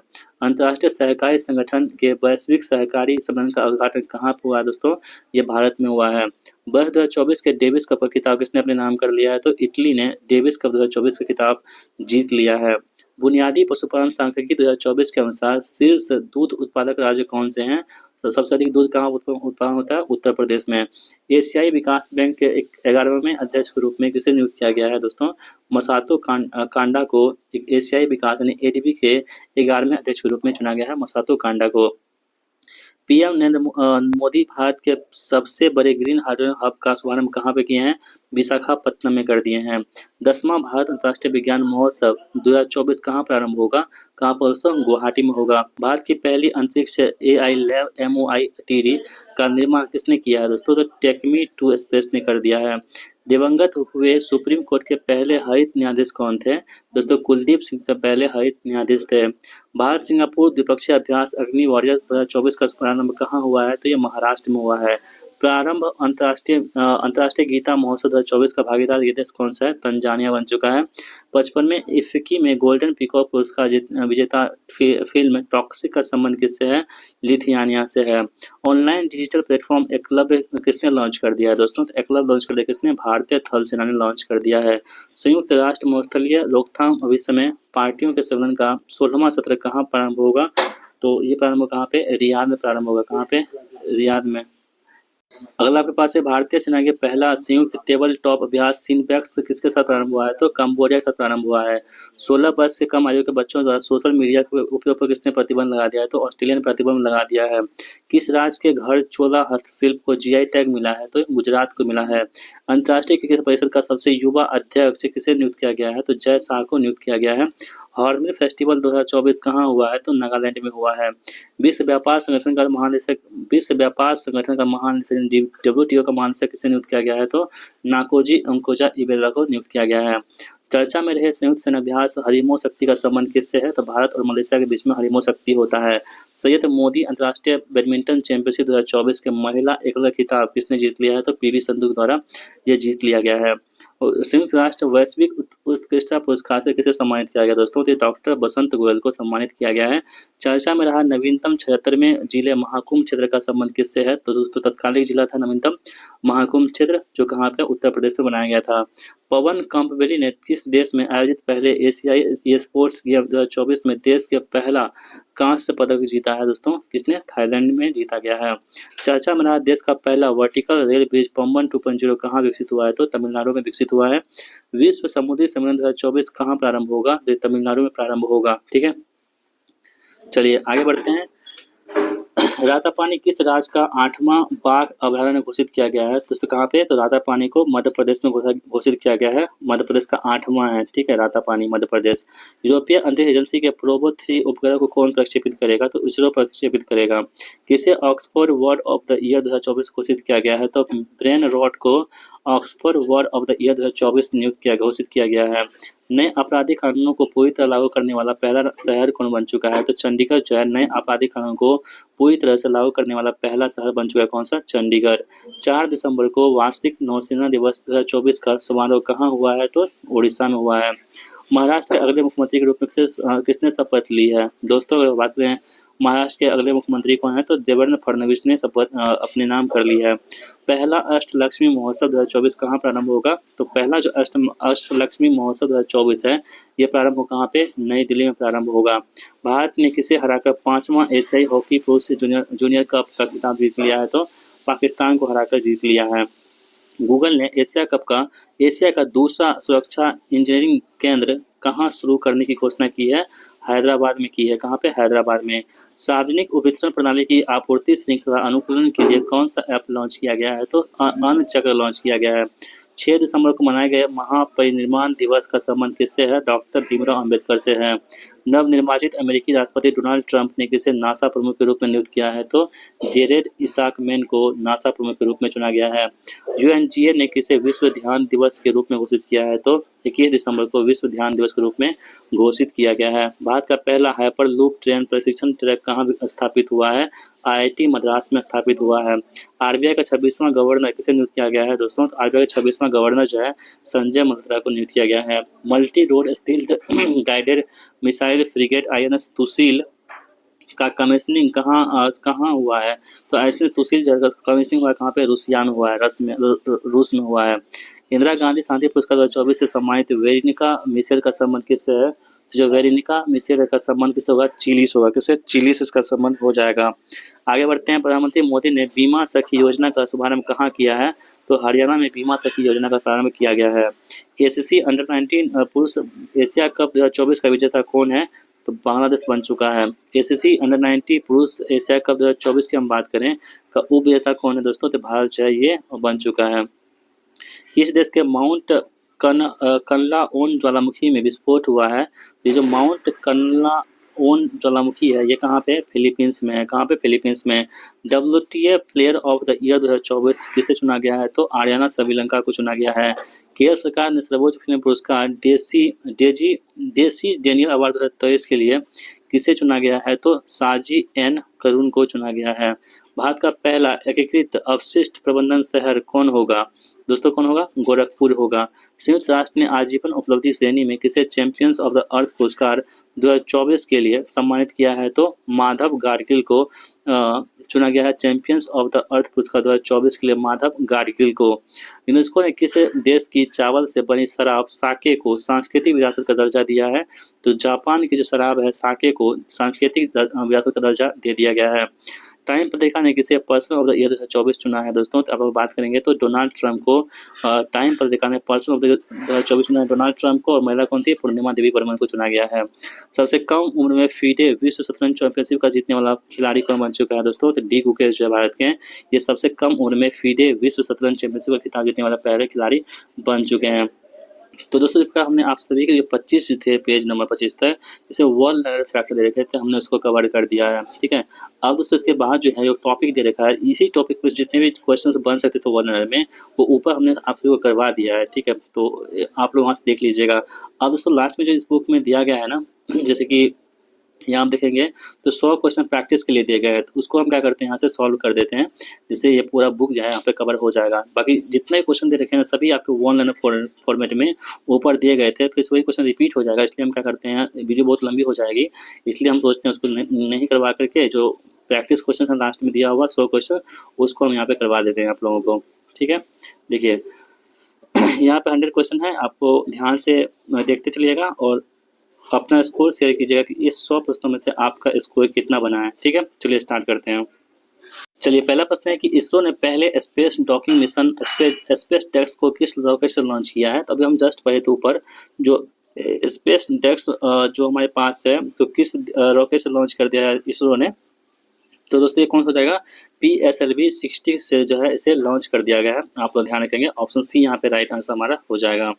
अंतर्राष्ट्रीय सहकारी संगठन के वैश्विक सहकारी सम्मेलन का उद्घाटन कहाँ पर हुआ है दोस्तों? ये भारत में हुआ है। वर्ष 2024 के डेविस कप का खिताब किसने अपने नाम कर लिया है? तो इटली ने डेविस कप 2024 का खिताब जीत लिया है। बुनियादी पशुपालन सांख्यिकी 2024 के अनुसार शीर्ष दूध उत्पादक राज्य कौन से हैं? तो सबसे अधिक दूध कहाँ उत्पादन होता है? उत्तर प्रदेश में। एशियाई विकास बैंक के 11वें अध्यक्ष के रूप में किसे नियुक्त किया गया है दोस्तों? मसातो कांडा को एशियाई विकास यानी ADB के 11वें अध्यक्ष के रूप में चुना गया है, मसातो कांडा को। पीएम नरेंद्र मोदी भारत के सबसे बड़े ग्रीन हाइड्रोजन हब का शुभारंभ कहाँ पे किए हैं? विशाखापत्तनम में कर दिए हैं। 10वां भारत अंतर्राष्ट्रीय विज्ञान महोत्सव 2024 कहाँ प्रारंभ होगा? कहाँ पर दोस्तों? गुवाहाटी में होगा। भारत की पहली अंतरिक्ष AI लैब MOITD का निर्माण किसने किया है दोस्तों? तो टेकमी टू स्पेस ने कर दिया है। दिवंगत हुए सुप्रीम कोर्ट के पहले हरित न्यायाधीश कौन थे? दोस्तों कुलदीप सिंह से पहले हरित न्यायाधीश थे। भारत सिंगापुर द्विपक्षीय अभ्यास अग्नि वॉरियर 2024 का प्रारंभ कहाँ हुआ है? तो ये महाराष्ट्र में हुआ है। प्रारंभ अंतर्राष्ट्रीय गीता महोत्सव 2024 का भागीदार ये देश कौन सा है? तंजानिया बन चुका है। 55वें इफ्की में गोल्डन पीकॉक पुरस्कार विजेता फिल्म टॉक्सिक का संबंध किससे है? लिथुआनिया से है। ऑनलाइन डिजिटल प्लेटफॉर्म एकलव्य किसने लॉन्च कर दिया है दोस्तों? तो एकलव्य लॉन्च कर दिया किसने? भारतीय थल सेना ने लॉन्च कर दिया है। संयुक्त राष्ट्र मरुस्थलीय रोकथाम भविष्य में पार्टियों के सम्मेलन का 16वां सत्र कहाँ प्रारंभ होगा? तो ये प्रारंभ कहाँ पे? रियाद में प्रारंभ होगा। कहाँ पे? रियाद में। अगला आपके पास है भारतीय सेना के पहला संयुक्त टेबल टॉप अभ्यास सिनपैक्स किसके साथ प्रारंभ हुआ है? तो कंबोडिया के साथ प्रारंभ हुआ है। 16 वर्ष से कम आयु के बच्चों द्वारा सोशल मीडिया के उपयोग पर किसने प्रतिबंध लगा दिया है? तो ऑस्ट्रेलिया ने प्रतिबंध लगा दिया है। किस राज्य के घर चोला हस्तशिल्प को GI टैग मिला है? तो गुजरात को मिला है। अंतर्राष्ट्रीय क्रिकेट परिषद का सबसे युवा अध्यक्ष किसे नियुक्त किया गया है? तो जय शाह को नियुक्त किया गया है। हॉर्नबिल फेस्टिवल 2024 कहाँ हुआ है? तो नागालैंड में हुआ है। विश्व व्यापार संगठन का महानिदेशक WTO का महानिदेशक किसे नियुक्त किया गया है? तो नाकोजी अंकोजा इबेरा को नियुक्त किया गया है। चर्चा में रहे संयुक्त सेनाभ्यास हरिमो शक्ति का संबंध किससे है? तो भारत और मलेशिया के बीच में हरिमो शक्ति होता है। सैयद मोदी अंतर्राष्ट्रीय बैडमिंटन चैंपियनशिप 2024 के महिला एकल खिताब किसने जीत लिया है? तो PV संधू द्वारा ये जीत लिया गया है। संयुक्त राष्ट्र वैश्विक उत्कृष्टता पुरस्कार से किसे सम्मानित किया गया दोस्तों? तो डॉक्टर बसंत गोयल को सम्मानित किया गया है। चर्चा में रहा नवीनतम 76वें जिले महाकुंभ क्षेत्र का संबंध किससे है? तो तत्कालिक जिला था नवीनतम महाकुंभ क्षेत्र, जो कहाँ पे? उत्तर प्रदेश में बनाया गया था। पवन कंपबेली ने किस देश में आयोजित पहले एशियाई स्पोर्ट्स गेम 2024 में देश के पहला कांस्य पदक जीता है दोस्तों? किसने? थाईलैंड में जीता गया है। चर्चा में रहा देश का पहला वर्टिकल रेल ब्रिज पम्बन 2.0 कहाँ विकसित हुआ है? तो तमिलनाडु में विकसित हुआ है। विश्व समुद्री सम्मेलन 2024 कहाँ प्रारंभ होगा? तमिलनाडु में प्रारंभ होगा। ठीक है, चलिए आगे बढ़ते हैं। रातापानी किस राज्य का 8वां बाघ अभयारण्य घोषित किया गया है? दोस्तों कहाँ पे? तो रातापानी को मध्य प्रदेश में घोषित किया गया है। मध्य प्रदेश का 8वां है, ठीक है, रातापानी मध्य प्रदेश। यूरोपीय अंतरिक्ष एजेंसी के प्रोबो 3 उपग्रह को कौन प्रक्षेपित करेगा? तो इसरो प्रक्षेपित करेगा। किसे Oxford word of the year 2024 घोषित किया गया है? तो ब्रेन रॉट को Oxford word of the year 2024 घोषित किया गया है। नए आपराधिक कानूनों को पूरी तरह लागू करने वाला पहला शहर कौन बन चुका है? तो चंडीगढ़ जो है नए आपराधिक कानून को पूरी तरह से लागू करने वाला पहला शहर बन चुका है। कौन सा? चंडीगढ़। 4 दिसंबर को वार्षिक नौसेना दिवस 2024 का समारोह कहाँ हुआ है? तो उड़ीसा में हुआ है। महाराष्ट्र के अगले मुख्यमंत्री के रूप में किसने शपथ ली है? दोस्तों अगर बात करें महाराष्ट्र के अगले मुख्यमंत्री कौन है? तो देवेंद्र फडणवीस ने शपथ अपने नाम कर ली है। पहला अष्टलक्ष्मी महोत्सव 2024 कहाँ प्रारंभ होगा? तो पहला जो अष्टलक्ष्मी महोत्सव 2024 है ये प्रारंभ कहाँ पे? नई दिल्ली में प्रारंभ होगा। भारत ने किसे हराकर 5वां एशियाई हॉकी पुरुष जूनियर कप का खिताब जीत लिया है? तो पाकिस्तान को हराकर जीत लिया है। गूगल ने एशिया का दूसरा सुरक्षा इंजीनियरिंग केंद्र कहाँ शुरू करने की घोषणा की है? हैदराबाद में की है। कहाँ पे? हैदराबाद में। सार्वजनिक वितरण प्रणाली की आपूर्ति श्रृंखला अनुकूलन के लिए कौन सा ऐप लॉन्च किया गया है? तो अन्न चक्र लॉन्च किया गया है। 6 दिसंबर को मनाए गए महापरिनिर्वाण दिवस का संबंध किससे है? डॉक्टर भीमराव अंबेडकर से है। नवनिर्वाचित अमेरिकी राष्ट्रपति डोनाल्ड ट्रंप ने किसे नासा प्रमुख के रूप में नियुक्त किया है? तो जेरेड इसाकमैन को नासा प्रमुख के रूप में चुना गया है। यूएनजीए ने किसे विश्व ध्यान दिवस के रूप में घोषित किया है? तो 21 दिसंबर को विश्व ध्यान दिवस के रूप में घोषित किया गया है। भारत का पहला हाइपर लूप ट्रेन प्रशिक्षण ट्रैक कहाँ स्थापित हुआ है? आईआईटी मद्रास में स्थापित हुआ है। आरबीआई का 26वां गवर्नर किसे नियुक्त किया गया है? दोस्तों तो आरबीआई का 26वां गवर्नर जो है संजय मल्होत्रा को नियुक्त किया गया है। Multi road stealth guided missile frigate INS Tushil का कमीशनिंग कहाँ हुआ है? तो ऐसे तुशील का कमीशनिंग हुआ है कहाँ पे? रूसिया में हुआ है, रूस में हुआ है। इंदिरा गांधी शांति पुरस्कार 2024 से सम्मानित वेरोनिका मिशेल का संबंध किससे है? जो वेरोनिका मिशेल का संबंध किससे होगा? चिली से होगा। किससे? चिली से इसका संबंध हो जाएगा। आगे बढ़ते हैं। प्रधानमंत्री मोदी ने बीमा सखी योजना का शुभारंभ कहाँ किया है? तो हरियाणा में बीमा सखी योजना का प्रारंभ किया गया है। एसीसी अंडर 19 पुरुष एशिया कप 2024 का विजेता कौन है? तो बांग्लादेश बन चुका है। एसीसी अंडर 90 पुरुष एशिया कप 2024 की हम बात करें का उपविजेता कौन है? दोस्तों तो भारत जो है ये बन चुका है। किस देश के माउंट कनलाओन ज्वालामुखी में विस्फोट हुआ है? ये जो माउंट कनलाओन ज्वालामुखी है ये कहाँ पे? फिलीपींस में है। कहाँ पे? फिलीपींस में। WTA player of the year 2024 किसे चुना गया है? तो आर्याना सविलंका को चुना गया है। केरल सरकार ने सर्वोच्च फिल्म पुरस्कार डेसी डेनियल अवार्ड 2023 के लिए किसे चुना गया है? तो साजी एन करुण को चुना गया है। भारत का पहला एकीकृत अपशिष्ट प्रबंधन शहर कौन होगा? दोस्तों कौन होगा? गोरखपुर होगा। संयुक्त राष्ट्र ने आजीवन उपलब्धि श्रेणी में किसे चैंपियंस ऑफ द अर्थ पुरस्कार 2024 के लिए सम्मानित किया है? तो माधव गाडगिल को चुना गया है चैंपियंस ऑफ द अर्थ पुरस्कार 2024 के लिए माधव गाडगिल को। यूनेस्को ने किस देश की चावल से बनी शराब साके को सांस्कृतिक विरासत का दर्जा दिया है? तो जापान की जो शराब है साके को सांस्कृतिक विरासत का दर्जा दे दिया गया है। टाइम पत्रिका ने किसे पर्सन ऑफ द ईयर 2024 चुना है? दोस्तों तो अब बात करेंगे तो डोनाल्ड ट्रंप को टाइम पत्रिका ने पर्सन ऑफ द ईयर 2024 चुना है डोनाल्ड ट्रंप को। और महिला कौन थी? पूर्णिमा देवी बर्मन को चुना गया है। सबसे कम उम्र में फीडे विश्व शतरंज चैंपियनशिप का जीतने वाला खिलाड़ी कौन बन चुका है? दोस्तों तो डी गुकेश जो है भारत के ये सबसे कम उम्र में फीडे विश्व शतरंज चैंपियनशिप का खिताब जीतने वाला पहले खिलाड़ी बन चुके हैं। तो दोस्तों इसका हमने आप सभी के लिए 25 जो थे पेज नंबर 25 तक इसे वर्ल्ड लेवल फैक्टर दे रखे थे, हमने उसको कवर कर दिया है। ठीक है, अब दोस्तों इसके बाद जो है टॉपिक दे रखा है, इसी टॉपिक पर जितने भी क्वेश्चन बन सकते थे वर्ल्ड लेवल में वो ऊपर हमने आप सभी को करवा दिया है। ठीक है, तो आप लोग वहाँ से देख लीजिएगा। अब दोस्तों लास्ट में जो इस बुक में दिया गया है ना, जैसे कि यहाँ हम देखेंगे तो 100 क्वेश्चन प्रैक्टिस के लिए दिए गए हैं, तो उसको हम क्या करते हैं यहाँ से सॉल्व कर देते हैं, जिससे ये पूरा बुक जो है यहाँ पे कवर हो जाएगा। बाकी जितने क्वेश्चन दे रखे हैं सभी आपके वन लाइनर फॉर्मेट में ऊपर दिए गए थे, फिर वही क्वेश्चन रिपीट हो जाएगा, इसलिए हम क्या करते हैं, वीडियो बहुत लंबी हो जाएगी, इसलिए हम सोचते हैं उसको नहीं करवा करके जो प्रैक्टिस क्वेश्चन लास्ट में दिया हुआ 100 क्वेश्चन उसको हम यहाँ पे करवा देते हैं आप लोगों को। ठीक है, देखिए यहाँ पे 100 क्वेश्चन है, आपको ध्यान से देखते चलिएगा और अपना स्कोर शेयर कीजिएगा कि इस 100 प्रश्नों में से आपका स्कोर कितना बना है। ठीक है, चलिए स्टार्ट करते हैं। चलिए पहला प्रश्न है कि इसरो ने पहले स्पेस डॉकिंग मिशन स्पेस डेक्स को किस रॉकेट से लॉन्च किया है? तो अभी हम जस्ट पढ़े थे ऊपर जो स्पेस डेक्स जो हमारे पास है तो किस रॉकेट से लॉन्च कर दिया है इसरो ने? तो दोस्तों ये कौन सा हो जाएगा, PSLV 60 से जो है इसे लॉन्च कर दिया गया है। आप लोग ध्यान रखेंगे, ऑप्शन सी यहाँ पे राइट आंसर हमारा हो जाएगा।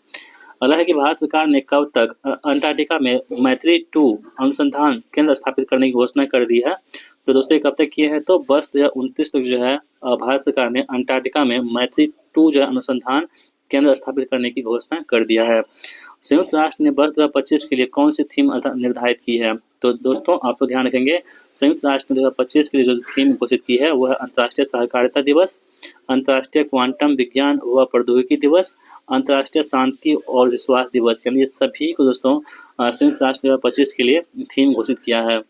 अगला है कि भारत सरकार ने कब तक अंटार्कटिका में मैत्री-2 अनुसंधान केंद्र स्थापित करने की घोषणा कर दी है। तो दोस्तों ये कब तक किए हैं, तो वर्ष 2029 तक जो है भारत सरकार ने अंटार्कटिका में मैत्री-2 जो है अनुसंधान केंद्र स्थापित करने की घोषणा कर दिया है। संयुक्त राष्ट्र ने वर्ष 2025 के लिए कौन सी थीम निर्धारित की है। तो दोस्तों आप लोग ध्यान रखेंगे, संयुक्त राष्ट्र ने 2025 के लिए जो थीम घोषित की है वो है अंतर्राष्ट्रीय सहकारिता दिवस, अंतर्राष्ट्रीय क्वांटम विज्ञान व प्रौद्योगिकी दिवस, अंतर्राष्ट्रीय शांति और विश्वास दिवस। यानी ये सभी को दोस्तों संयुक्त राष्ट्र 2025 के लिए थीम घोषित किया है।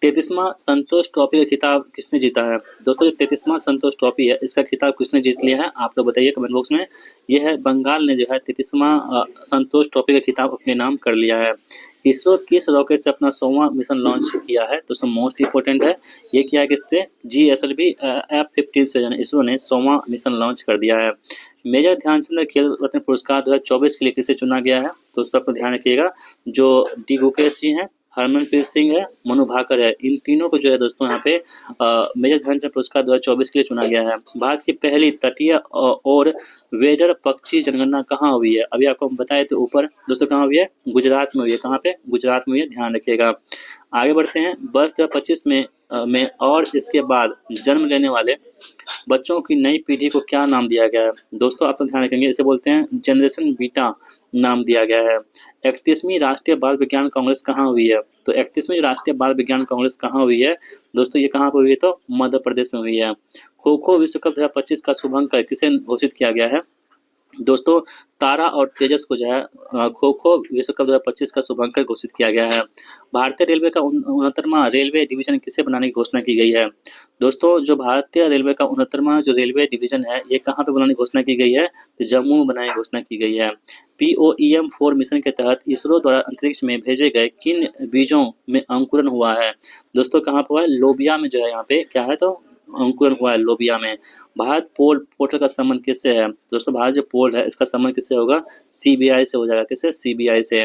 33वां संतोष ट्रॉफी का खिताब किसने जीता है। दोस्तों जो 33वां संतोष ट्रॉफी है इसका खिताब किसने जीत लिया है, आप लोग बताइए कमेंट बॉक्स में। यह है बंगाल ने जो है 33वां संतोष ट्रॉफी का खिताब अपने नाम कर लिया है। इसरो किस रॉकेट से अपना 100वां मिशन लॉन्च किया है, तो मोस्ट इंपॉर्टेंट है, ये किया है किससे, GSLV F-15 से इसरो ने 100वां मिशन लॉन्च कर दिया है। मेजर ध्यानचंद खेल रत्न पुरस्कार 2024 के लिए किसे चुना गया है, तो उस पर ध्यान रखिएगा। जो डी गुकेश जी हैं, हरमनप्रीत सिंह है, मनु भाकर है, इन तीनों को जो है दोस्तों यहाँ पे मेजर ध्यानचंद पुरस्कार 2024 के लिए चुना गया है। भारत की पहली तटीय और वेदर पक्षी जनगणना कहाँ हुई है, अभी आपको हम बताए थे ऊपर दोस्तों, कहाँ हुई है, गुजरात में हुई है। कहाँ पे, गुजरात में हुई है, ध्यान रखिएगा। आगे बढ़ते हैं, वर्ष 2025 में और इसके बाद जन्म लेने वाले बच्चों की नई पीढ़ी को क्या नाम दिया गया है। दोस्तों आप ध्यान रखेंगे, इसे बोलते हैं जनरेशन बीटा नाम दिया गया है। 31वीं राष्ट्रीय बाल विज्ञान कांग्रेस कहाँ हुई है, तो 31वीं राष्ट्रीय बाल विज्ञान कांग्रेस कहाँ हुई है दोस्तों, ये कहाँ पर हुई है, तो मध्य प्रदेश में हुई है। खो खो विश्व कप 2025 का शुभांकर किसे घोषित किया गया है। दोस्तों तारा और तेजस को जो है खो खो विश्व कप 2025 का शुभांकर घोषित किया गया है। भारतीय रेलवे का 69वां रेलवे डिवीजन किसे बनाने की घोषणा की गई है। दोस्तों जो भारतीय रेलवे का 69वां जो रेलवे डिवीजन है ये कहाँ पे बनाने की घोषणा की गई है, तो जम्मू में बनाने की घोषणा की गई है। POEM-4 मिशन के तहत इसरो द्वारा अंतरिक्ष में भेजे गए किन बीजों में अंकुरन हुआ है। दोस्तों कहाँ पर हुआ है, लोबिया में जो है यहाँ पे क्या है, तो अंकुरन हुआ है लोबिया में। भारत पोल पोर्टल का संबंध किससे है, दोस्तों भारत जो पोल है इसका संबंध किससे होगा, CBI से हो जाएगा। किससे, CBI से।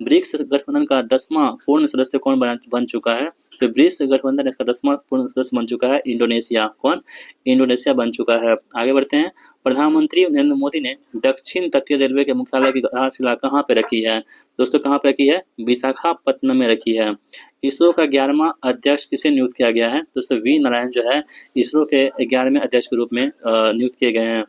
ब्रिक्स गठबंधन का 10वां पूर्ण सदस्य कौन बन चुका है, तो ब्रिक्स गठबंधन इसका 10वां पूर्ण सदस्य बन चुका है इंडोनेशिया। कौन, इंडोनेशिया बन चुका है। आगे बढ़ते हैं, प्रधानमंत्री नरेंद्र मोदी ने दक्षिण तटीय रेलवे के मुख्यालय की आधारशिला कहाँ पे रखी है। दोस्तों कहाँ पे रखी है, विशाखापत्तनम में रखी है। इसरो का 11वां अध्यक्ष किसे नियुक्त किया गया है, दोस्तों वी नारायण जो है इसरो के 11वें अध्यक्ष के रूप में नियुक्त किए गए हैं।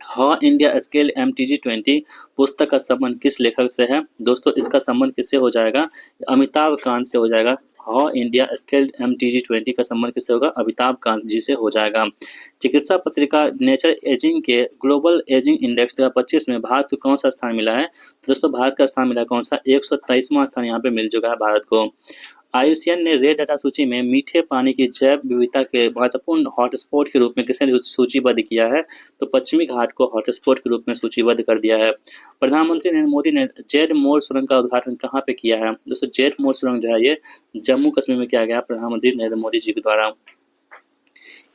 हाउ इंडिया स्केल MTG-20 पुस्तक का संबंध किस लेखक से है। दोस्तों इसका संबंध किससे हो जाएगा, अमिताभ कांत से हो जाएगा। हाउ इंडिया स्केल MTG-20 का संबंध किससे होगा, अमिताभ कांत जी से हो जाएगा। चिकित्सा पत्रिका नेचर एजिंग के ग्लोबल एजिंग इंडेक्स 2025 में भारत को कौन सा स्थान मिला है। दोस्तों भारत का स्थान मिला कौन सा, 123वां स्थान यहाँ पे मिल चुका है भारत को। IUCN ने रेड डाटा सूची में मीठे पानी की जैव विविधता के महत्वपूर्ण हॉटस्पॉट के रूप में किसे सूचीबद्ध किया है, तो पश्चिमी घाट को हॉटस्पॉट के रूप में सूचीबद्ध कर दिया है। प्रधानमंत्री नरेंद्र मोदी ने जेड मोर सुरंग का उद्घाटन कहाँ पे किया है। दोस्तों जेड मोर सुरंग जो है ये जम्मू कश्मीर में किया गया प्रधानमंत्री नरेंद्र मोदी जी के द्वारा।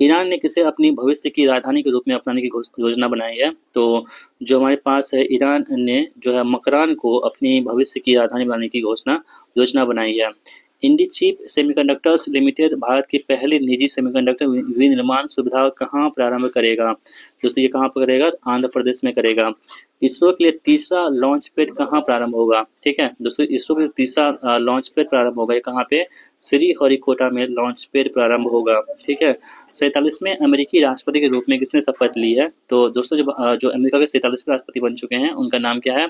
ईरान ने किसे अपनी भविष्य की राजधानी के रूप में अपनाने की योजना बनाई है, तो जो हमारे पास है ईरान ने जो है मकरान को अपनी भविष्य की राजधानी बनाने की योजना बनाई है। इंडीचीप सेमीकंडक्टर्स लिमिटेड भारत की पहली निजी सेमीकंडक्टर विनिर्माण सुविधा कहाँ प्रारंभ करेगा। दोस्तों ये कहाँ पर करेगा, आंध्र प्रदेश में करेगा। इसरो के लिए तीसरा लॉन्च पैड कहाँ प्रारंभ होगा, ठीक है दोस्तों, इसरो के लिए तीसरा लॉन्च पैड प्रारंभ होगा, ये कहाँ पे, श्रीहरिकोटा में लॉन्च पैड प्रारंभ होगा, ठीक है। 47वें अमेरिकी राष्ट्रपति के रूप में किसने शपथ ली है, तो दोस्तों जो अमेरिका के 47वें राष्ट्रपति बन चुके हैं उनका नाम क्या है,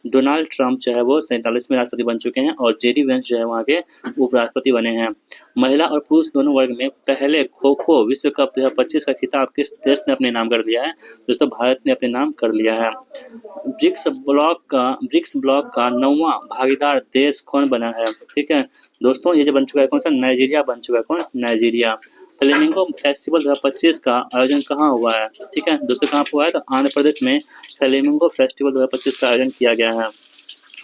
डोनाल्ड ट्रंप जो है वो 47वें राष्ट्रपति बन चुके हैं और JD वेंस जो है वहाँ के उपराष्ट्रपति बने हैं। महिला और पुरुष दोनों वर्ग में पहले खो खो विश्व कप 2025 का खिताब किस देश ने अपने नाम कर लिया है, दोस्तों भारत ने अपने नाम कर लिया है। ब्रिक्स ब्लॉक का 9वां भागीदार देश कौन बना है, ठीक है दोस्तों, ये जो बन चुका है कौन सा, नाइजीरिया बन चुका है। कौन, नाइजीरिया। फ्लेमिंगो फेस्टिवल 2025 का आयोजन कहाँ हुआ है, ठीक है दोस्तों, कहाँ हुआ है, तो आंध्र प्रदेश में फ्लेमिंगो फेस्टिवल 2025 का आयोजन किया गया है।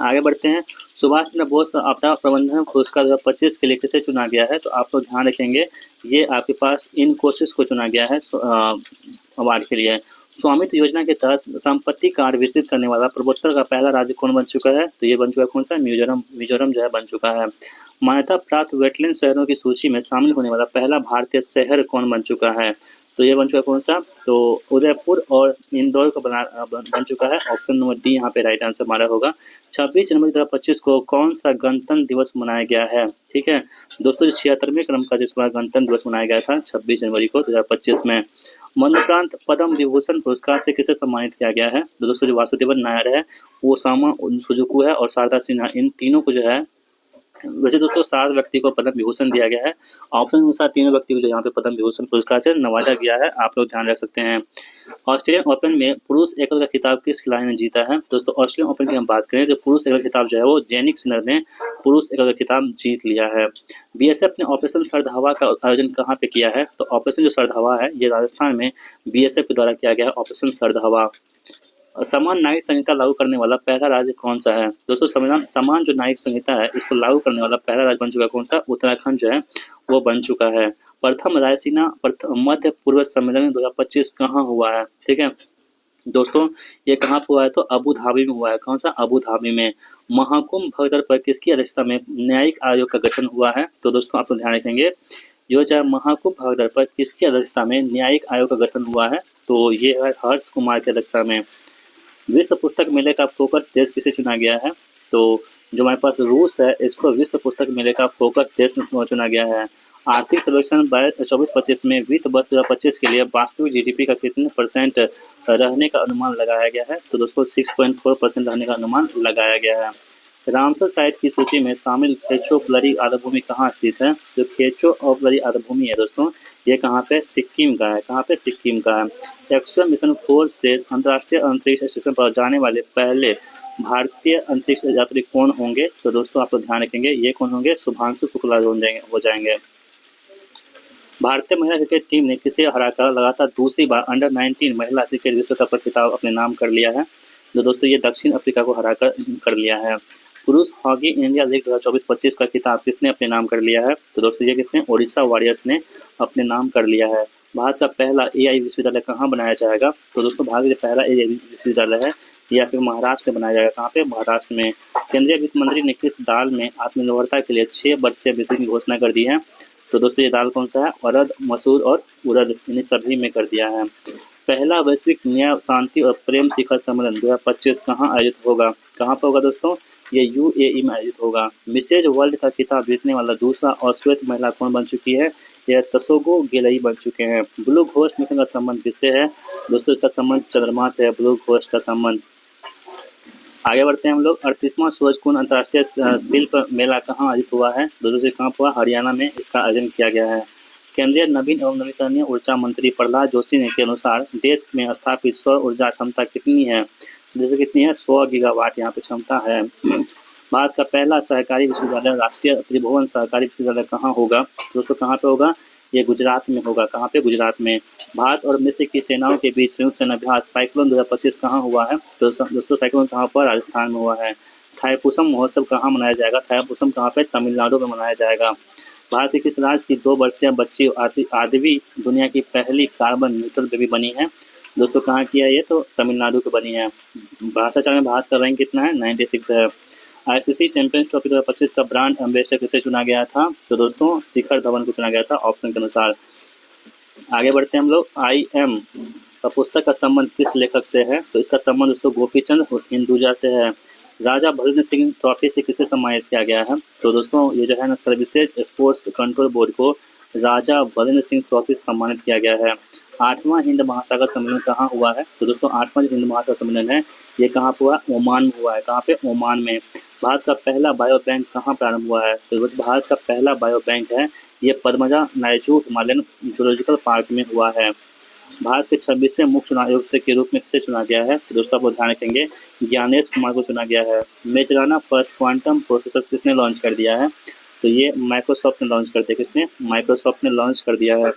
आगे बढ़ते हैं, सुभाष चंद्र बोस आपदा प्रबंधन पुरस्कार 2025 के लिए किसे चुना गया है, तो आप लोग ध्यान रखेंगे ये आपके पास इनकोसिस को चुना गया है अवार्ड के लिए। स्वामित्व योजना के तहत संपत्ति कार्ड वितरित करने वाला पूर्वोत्तर का पहला राज्य कौन बन चुका है, तो ये बन चुका है कौन सा, मिजोरम जो है बन चुका है। मान्यता प्राप्त वेटलैंड शहरों की सूची में शामिल होने वाला पहला भारतीय शहर कौन बन चुका है? तो ये बन चुका है कौन-सा? तो उदयपुर और इंदौर का बन चुका है। ऑप्शन नंबर डी यहाँ पे राइट आंसर हमारा होगा। 26 जनवरी 2025 को कौन-सा गणतंत्र दिवस मनाया गया है? ठीक है। दोस्तों, जो 76वें क्रम का जिस बार गणतंत्र दिवस मनाया गया था 26 जनवरी को 2025 में। मरणोपरांत पद्म विभूषण पुरस्कार से किसे सम्मानित किया गया है? तो दोस्तों, जो वासुदेवन नायर है, ओसामा सुजुकी है और शारदा सिन्हा, इन तीनों को जो है, वैसे दोस्तों 7 व्यक्ति को पद्म विभूषण दिया गया है। ऑप्शन अनुसार तीनों व्यक्ति को जो यहाँ पे पद्म विभूषण पुरस्कार से नवाजा गया है, आप लोग ध्यान रख सकते हैं। ऑस्ट्रेलियन ओपन में पुरुष एकल का खिताब किस खिलाड़ी ने जीता है? दोस्तों, ऑस्ट्रेलियन ओपन की हम बात करें तो पुरुष एकल खिताब जो है वो जेनिक सिनर ने पुरुष एकल का खिताब जीत लिया है। बीएसएफ ने ऑपरेशन सर्द हवा का आयोजन कहाँ पे किया है? तो ऑपरेशन जो सर्द हवा है ये राजस्थान में बीएसएफ के द्वारा किया गया है, ऑपरेशन सर्द हवा। समान न्यायिक संहिता लागू करने वाला पहला राज्य कौन सा है? दोस्तों, समान जो न्यायिक संहिता है इसको लागू करने वाला पहला राज्य बन चुका है कौन सा? उत्तराखंड जो है वो बन चुका है। प्रथम रायसीना मध्य पूर्व सम्मेलन 2025 कहाँ हुआ है? ठीक है दोस्तों, ये कहाँ पे हुआ है? तो अबू धाबी में हुआ है। कौन सा? अबू धाबी में। महाकुंभ भगदड़ पर किसकी अध्यक्षता में न्यायिक आयोग का गठन हुआ है? तो दोस्तों, आप लोग ध्यान रखेंगे, जो चाहे महाकुंभ भगदड़ पर किसकी अध्यक्षता में न्यायिक आयोग का गठन हुआ है? तो ये है हर्ष कुमार की अध्यक्षता में। विश्व पुस्तक मेले का फोकस देश किसे चुना गया है? तो जो हमारे पास रूस है, इसको विश्व पुस्तक मेले का फोकस देश चुना गया है। आर्थिक सर्वेक्षण 24-25 में वित्त वर्ष 2025 के लिए वास्तविक जीडीपी का कितने % रहने का अनुमान लगाया गया है? तो दोस्तों 6.4% रहने का अनुमान लगाया गया है। रामसर साइट की सूची में शामिल खेचो ब्लरी आर्द्रभूमि कहाँ स्थित है? जो खेचो और ब्लरी आर्द्रभूमि है दोस्तों, ये कहाँ पे? सिक्किम का है। कहाँ पे? सिक्किम का है। एक्सट्रा मिशन 4 से अंतर्राष्ट्रीय अंतरिक्ष स्टेशन पर जाने वाले पहले भारतीय अंतरिक्ष यात्री कौन होंगे? तो दोस्तों, आप लोग ध्यान रखेंगे, ये कौन होंगे? शुभांशु शुक्ला हो जाएंगे। भारतीय महिला क्रिकेट टीम ने किसे हराकर लगातार दूसरी बार अंडर-19 महिला क्रिकेट विश्व कप का खिताब अपने नाम कर लिया है? जो दोस्तों ये दक्षिण अफ्रीका को हराकर कर लिया है। पुरुष हॉकी इंडिया लीग 2024-25 का खिताब किसने अपने नाम कर लिया है? तो दोस्तों ये किसने? ओडिशा वॉरियर्स ने अपने नाम कर लिया है। भारत का पहला एआई विश्वविद्यालय कहाँ बनाया जाएगा? तो दोस्तों भारत का पहला एआई विश्वविद्यालय है या फिर महाराष्ट्र में बनाया जाएगा। कहाँ पे? महाराष्ट्र में। केंद्रीय वित्त मंत्री ने किस दाल में आत्मनिर्भरता के लिए 6 वर्षीय विषय की घोषणा कर दी है? तो दोस्तों ये दाल कौन सा है? अरहर, मसूर और उड़द, इन्हें सभी में कर दिया है। पहला वैश्विक न्याय, शांति और प्रेम शिखर सम्मेलन 2025 कहाँ आयोजित होगा? कहाँ पर होगा दोस्तों? ये यूएई में आयोजित होगा। मिसेज वर्ल्ड का खिताब जीतने वाला दूसरा और श्वेत महिला कौन बन चुकी है? यह तसोगो गेलई बन चुके हैं। ब्लू घोस्ट मिशन का संबंध किससे है? दोस्तों इसका संबंध चंद्रमा से है, ब्लू घोस्ट का संबंध। आगे बढ़ते हैं हम लोग। 38वां सूरजकुंड अंतर्राष्ट्रीय शिल्प मेला कहाँ आयोजित हुआ है? दोस्तों कहाँ हुआ? हरियाणा में इसका आयोजन किया गया है। केंद्रीय नवीन एवं नवीकरणीय ऊर्जा मंत्री प्रहलाद जोशी ने के अनुसार देश में स्थापित सौर ऊर्जा क्षमता कितनी है? दोस्तों कितनी है? 100 गीगावाट यहाँ पे क्षमता है। भारत का पहला सहकारी विश्वविद्यालय राष्ट्रीय त्रिभुवन सहकारी विश्वविद्यालय कहाँ होगा? दोस्तों कहाँ पे होगा? ये गुजरात में होगा। कहाँ पे? गुजरात में। भारत और मिस्र की सेनाओं के बीच संयुक्त सेनाभ्यास साइक्लोन 2025 कहाँ हुआ है? तो दोस्तों साइक्लोन कहाँ पर? राजस्थान में हुआ है। थाईपुसम महोत्सव कहाँ मनाया जाएगा? थाईपुसम कहाँ पे? तमिलनाडु में मनाया जाएगा। भारत के किस राज्य की 2 वर्षीय बच्ची आदिवी दुनिया की पहली कार्बन न्यूट्रल बेबी बनी है? दोस्तों कहाँ की है ये? तो तमिलनाडु की बनी है। भ्रष्टाचार में भारत का रैंक कितना है? 96 है। आईसीसी चैंपियंस ट्रॉफी 2025 का ब्रांड एम्बेसडर किसे चुना गया था? तो दोस्तों शिखर धवन को चुना गया था, ऑप्शन के अनुसार। आगे बढ़ते हैं हम लोग। IM का पुस्तक का संबंध किस लेखक से है? तो इसका संबंध दोस्तों गोपीचंद हिंदुजा से है। राजा भद्रेंद्र सिंह ट्रॉफी से किसे सम्मानित किया गया है? तो दोस्तों ये जो है ना सर्विसेज स्पोर्ट्स कंट्रोल बोर्ड को राजा भद्रेंद्र सिंह ट्रॉफी से सम्मानित किया गया है। 8वां हिंद महासागर सम्मेलन कहाँ हुआ है? तो दोस्तों 8वां हिंद महासागर सम्मेलन है ये कहाँ हुआ? ओमान में हुआ है। कहाँ पे? ओमान में। भारत का पहला बायो बैंक कहाँ प्रारंभ हुआ है? तो भारत का पहला बायो बैंक है ये पद्मजा नायजू हिमालयन जूलॉजिकल पार्क में हुआ है। भारत के 26वें मुख्य चुनाव आयुक्त के रूप में किसे चुना गया है? तो दोस्तों आप ध्यान रखेंगे, ज्ञानेश कुमार को चुना गया है। मेजराना पर क्वांटम प्रोसेसर किसने लॉन्च कर दिया है? तो ये माइक्रोसॉफ्ट ने लॉन्च कर दिया। किसने? माइक्रोसॉफ्ट ने लॉन्च कर दिया है।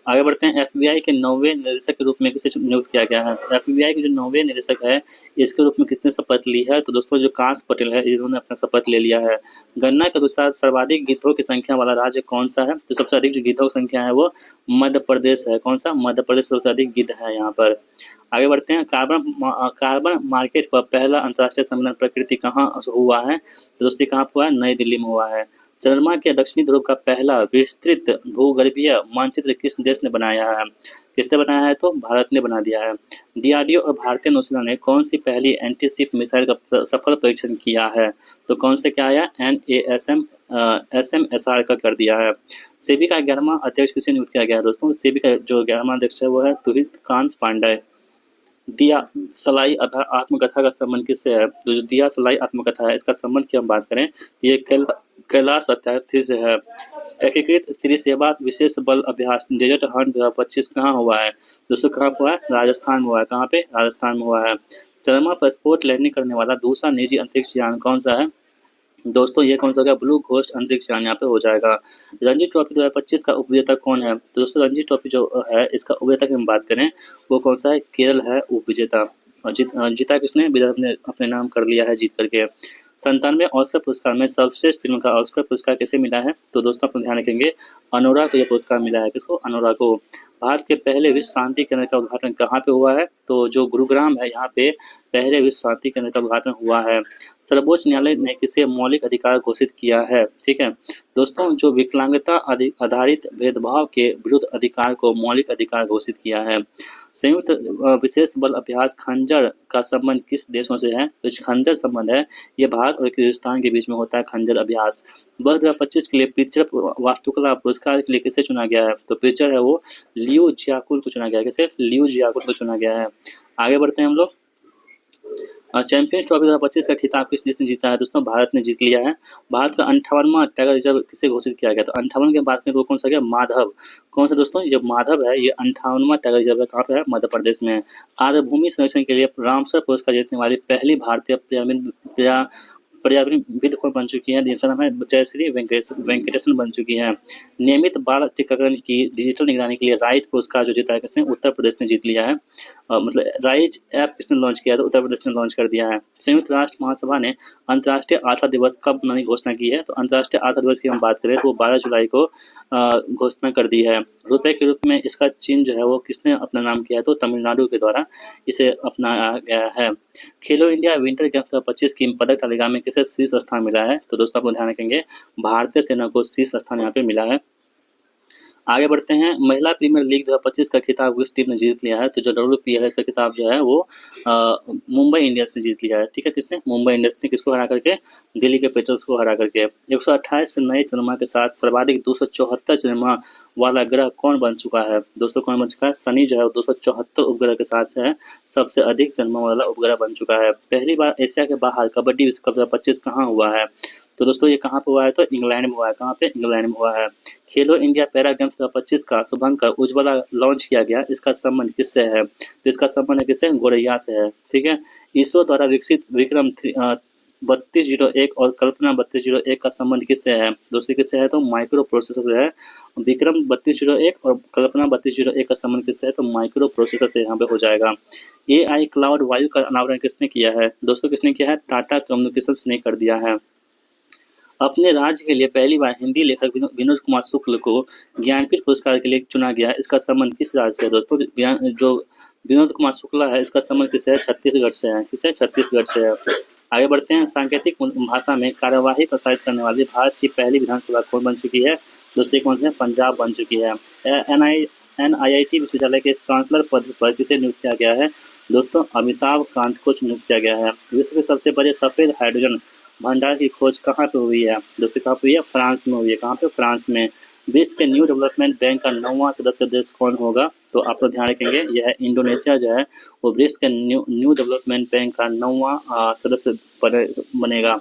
आगे बढ़ते हैं, एफबीआई के 9वें निदेशक के रूप में किसे नियुक्त किया गया है? एफबीआई के जो 9वें निदेशक है, इसके रूप में किसने शपथ ली है? तो दोस्तों जो काश पटेल है, इन्होंने अपना शपथ ले लिया है। गणना के अनुसार सर्वाधिक गिद्धों की संख्या वाला राज्य कौन सा है? तो सबसे अधिक जो गिद्धों की संख्या है वो मध्य प्रदेश है। कौन सा? मध्य प्रदेश सबसे अधिक गिद्ध है यहाँ पर। आगे बढ़ते हैं, कार्बन मार्केट पर पहला अंतर्राष्ट्रीय सम्मेलन प्रकृति कहाँ हुआ है? तो दोस्तों कहाँ हुआ है? नई दिल्ली में हुआ है। चंद्रमा के दक्षिणी ध्रुव का पहला विस्तृत भूगर्भीय मानचित्र किस देश ने बनाया है? किसने बनाया है? तो भारत ने बना दिया है। डीआरडीओ और भारतीय नौसेना ने कौन सी पहली एंटी शिप मिसाइल का सफल परीक्षण किया है? तो कौन से क्या आया? SMSR का कर दिया है। सेबी का 11वां अध्यक्ष किसे नियुक्त किया गया है? दोस्तों सेबी का जो 11वां अध्यक्ष है वो है तुहित कांत पांडे। दिया सलाई आत्मकथा का संबंध किससे है? तो जो दिया सलाई आत्मकथा है, इसका संबंध की हम बात करें, ये कैलाश सत्यार्थी से है। एकीकृत त्रिसेवा विशेष बल अभ्यास डेजर्ट हंट 2025 कहाँ हुआ है? दोस्तों कहाँ हुआ है? राजस्थान में हुआ है। कहाँ पे? राजस्थान में हुआ है। चंद्रमा पर स्पोर्ट लैंडिंग करने वाला दूसरा निजी अंतरिक्ष यान कौन सा है? दोस्तों ये कौन सा होगा? ब्लू घोस्ट अंतरिक्ष यान यहाँ पे हो जाएगा। रणजी ट्रॉफी 2025 का उपविजेता कौन है? तो दोस्तों रणजी ट्रॉफी जो है, इसका उपविजेता की हम बात करें, वो कौन सा है? केरल है उपविजेता। और जीता किसने? विदर्भ ने अपने नाम कर लिया है जीत करके। 97वें ऑस्कर पुरस्कार में सर्वश्रेष्ठ फिल्म का ऑस्कर पुरस्कार किसे मिला है? तो दोस्तों अपना ध्यान रखेंगे, अनोरा को यह पुरस्कार मिला है। किसको? अनोरा को। भारत के पहले विश्व शांति केंद्र का उद्घाटन कहाँ पे हुआ है? तो जो गुरुग्राम है, यहाँ पे पहले विश्व शांति केंद्र का उद्घाटन हुआ है। सर्वोच्च न्यायालय ने किसे मौलिक अधिकार घोषित किया है? ठीक है दोस्तों, जो विकलांगता आधारित भेदभाव के विरुद्ध अधिकार को मौलिक अधिकार घोषित किया है। संयुक्त विशेष बल अभ्यास खंजर का संबंध किस देशों से है? तो जो खंजर संबंध है, ये भारत और किर्गिस्तान के बीच में होता है खंजर अभ्यास। वर्ष 2025 के लिए पिक्चर वास्तुकला पुरस्कार के लिए किसे चुना गया है? तो पिक्चर है वो लियू जियाकुल को चुना गया है। किसे? लियू जियाकुल को चुना गया है। आगे बढ़ते हैं हम लोग। चैंपियंस ट्रॉफी 2025 का खिताब किस देश ने जीता है? दोस्तों भारत ने जीत लिया है। भारत का 58वां टाइगर रिजर्व किसे घोषित किया गया? तो 58 के बाद में वो कौन सा गया? माधव। कौन सा दोस्तों? ये माधव है, ये 58वां टाइगर रिजर्व है। कहाँ पे है? मध्य प्रदेश में। आर्द्रभूमि संरक्षण के लिए रामसर पुरस्कार जीतने वाली पहली भारतीय पर्यावरणविद कौन बन चुकी है? जिनका नाम है जयश्री वेंकटेशन बन चुकी है। नियमित बाल टीकाकरण की डिजिटल निगरानी के लिए राइज पुरस्कार जो जीता है किसने? उत्तर प्रदेश ने जीत लिया है। मतलब राइज ऐप किसने लॉन्च किया? तो उत्तर प्रदेश ने लॉन्च कर दिया है। संयुक्त राष्ट्र महासभा ने अंतर्राष्ट्रीय आशा दिवस कब मनाने की घोषणा की है? तो अंतर्राष्ट्रीय आशा दिवस की हम बात करें तो वो 12 जुलाई को घोषणा कर दी है। रुपए के रूप में इसका चिन्ह जो है वो किसने अपना नाम किया है? तो तमिलनाडु के द्वारा इसे अपनाया गया है। खेलो इंडिया विंटर गेम्स 2025 की पदक तालिका में किसे शीर्ष स्थान मिला है? तो दोस्तों आप ध्यान रखेंगे, भारतीय सेना को शीर्ष स्थान यहाँ पे मिला है। आगे बढ़ते हैं, महिला प्रीमियर लीग 2025 का खिताब किस टीम ने जीत लिया है? तो जो WPL है, इसका खिताब जो है वो मुंबई इंडियंस ने जीत लिया है। ठीक है, किसने? मुंबई इंडियंस ने। किसको हरा करके? दिल्ली कैपिटल्स को हरा करके। 128 नए चंद्रमा के साथ सर्वाधिक 274 चंद्रमा वाला ग्रह कौन बन चुका है? दोस्तों कौन बन चुका है? शनि जो है 274 उपग्रह के साथ है सबसे अधिक चंद्रमा वाला उपग्रह बन चुका है। पहली बार एशिया के बाहर कबड्डी विश्व कप 2025 कहाँ हुआ है? तो दोस्तों ये कहाँ पे हुआ है? तो इंग्लैंड में हुआ है। कहाँ पे? इंग्लैंड में हुआ है। खेलो इंडिया पैरा गेम्स 2025 का शुभंकर उज्ज्वला लॉन्च किया गया, इसका संबंध किससे है? तो इसका संबंध है किससे? गोरैया से है। ठीक है, इसरो द्वारा विकसित विक्रम 3201 और कल्पना 3201 का संबंध किससे है? दोस्तों किससे है? तो माइक्रो प्रोसेसर से है। विक्रम 3201 और कल्पना 3201 का संबंध किससे है? तो माइक्रो प्रोसेसर से यहाँ पे हो जाएगा। AI क्लाउड वायु का अनावरण किसने किया है? दोस्तों किसने किया है? टाटा कम्युनिकेशंस ने कर दिया है। अपने राज्य के लिए पहली बार हिंदी लेखक विनोद कुमार शुक्ल को ज्ञानपीठ पुरस्कार के लिए चुना गया, इसका संबंध किस राज्य से है? दोस्तों जो विनोद कुमार शुक्ला है, इसका संबंध किससे है? छत्तीसगढ़ से है। किससे? छत्तीसगढ़ से है। आगे बढ़ते हैं, सांकेतिक भाषा में कार्यवाही प्रसारित करने वाली भारत की पहली विधानसभा कौन बन चुकी है? दोस्तों कौन सी है? पंजाब बन चुकी है। NIT विश्वविद्यालय के चांसलर पद पर किसे नियुक्त किया गया है? दोस्तों अमिताभ कांत को नियुक्त किया गया है। विश्व के सबसे बड़े सफेद हाइड्रोजन भंडार की खोज कहाँ पे हुई है? दोस्तों कहाँ पे हुई है? फ्रांस में हुई है। कहाँ पे? फ्रांस में। विश्व के न्यू डेवलपमेंट बैंक का 9वां सदस्य देश कौन होगा? तो आप तो ध्यान रखेंगे, यह है इंडोनेशिया जो है वो विश्व के न्यू डेवलपमेंट बैंक का 9वां सदस्य बनेगा।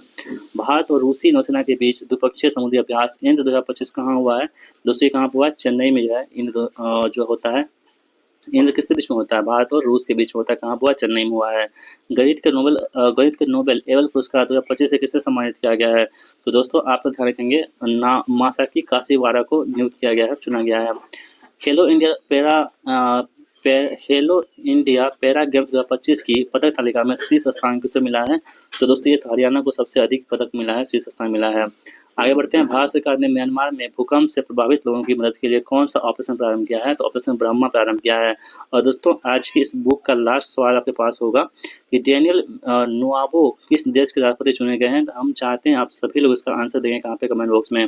भारत और रूसी नौसेना के बीच द्विपक्षीय समुद्री अभ्यास इंद्र 2025 कहाँ हुआ है? दोस्तों कहाँ पे हुआ है? चेन्नई में जो है इंद्र जो होता है, इंद्र किसके बीच में होता है? भारत और रूस के बीच में होता है। कहाँ हुआ? चेन्नई में हुआ है। गणित के नोबेल एवल पुरस्कार 2025 से किसे सम्मानित किया गया है? तो दोस्तों आप तो ध्यान रखेंगे, मासाकी काशीवारा को नियुक्त किया गया है, चुना गया है। खेलो इंडिया खेलो इंडिया पैरा गेम्स 2025 की पदक तालिका में शीर्ष स्थान किसे मिला है? तो दोस्तों ये हरियाणा को सबसे अधिक पदक मिला है, शीर्ष स्थान मिला है। आगे बढ़ते हैं। भारत सरकार ने म्यांमार में भूकंप से प्रभावित लोगों की मदद के लिए कौन सा ऑपरेशन प्रारंभ किया है? तो ऑपरेशन ब्रह्मा प्रारंभ किया है। और दोस्तों आज की इस बुक का लास्ट सवाल आपके पास होगा कि डेनियल नोआबो किस देश के राष्ट्रपति चुने गए हैं? तो हम चाहते हैं आप सभी लोग इसका आंसर देंगे कहाँ पे, कमेंट बॉक्स में।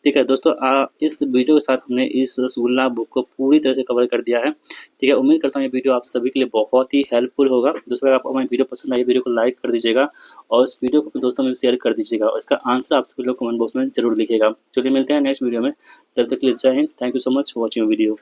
ठीक है दोस्तों, इस वीडियो के साथ हमने इस रसगुल्ला बुक को पूरी तरह से कवर कर दिया है। ठीक है, उम्मीद करता हूँ ये वीडियो आप सभी के लिए बहुत ही हेल्पफुल होगा। दोस्तों अगर आपको हमारी वीडियो पसंद आई, वीडियो को लाइक कर दीजिएगा और इस वीडियो को अपने दोस्तों में शेयर कर दीजिएगा और इसका आंसर आप सभी लोग कमेंट बॉक्स में जरूर लिखिएगा। चलिए मिलते हैं नेक्स्ट वीडियो में, तब तक के लिए जय Hind. Thank you so much for watching video.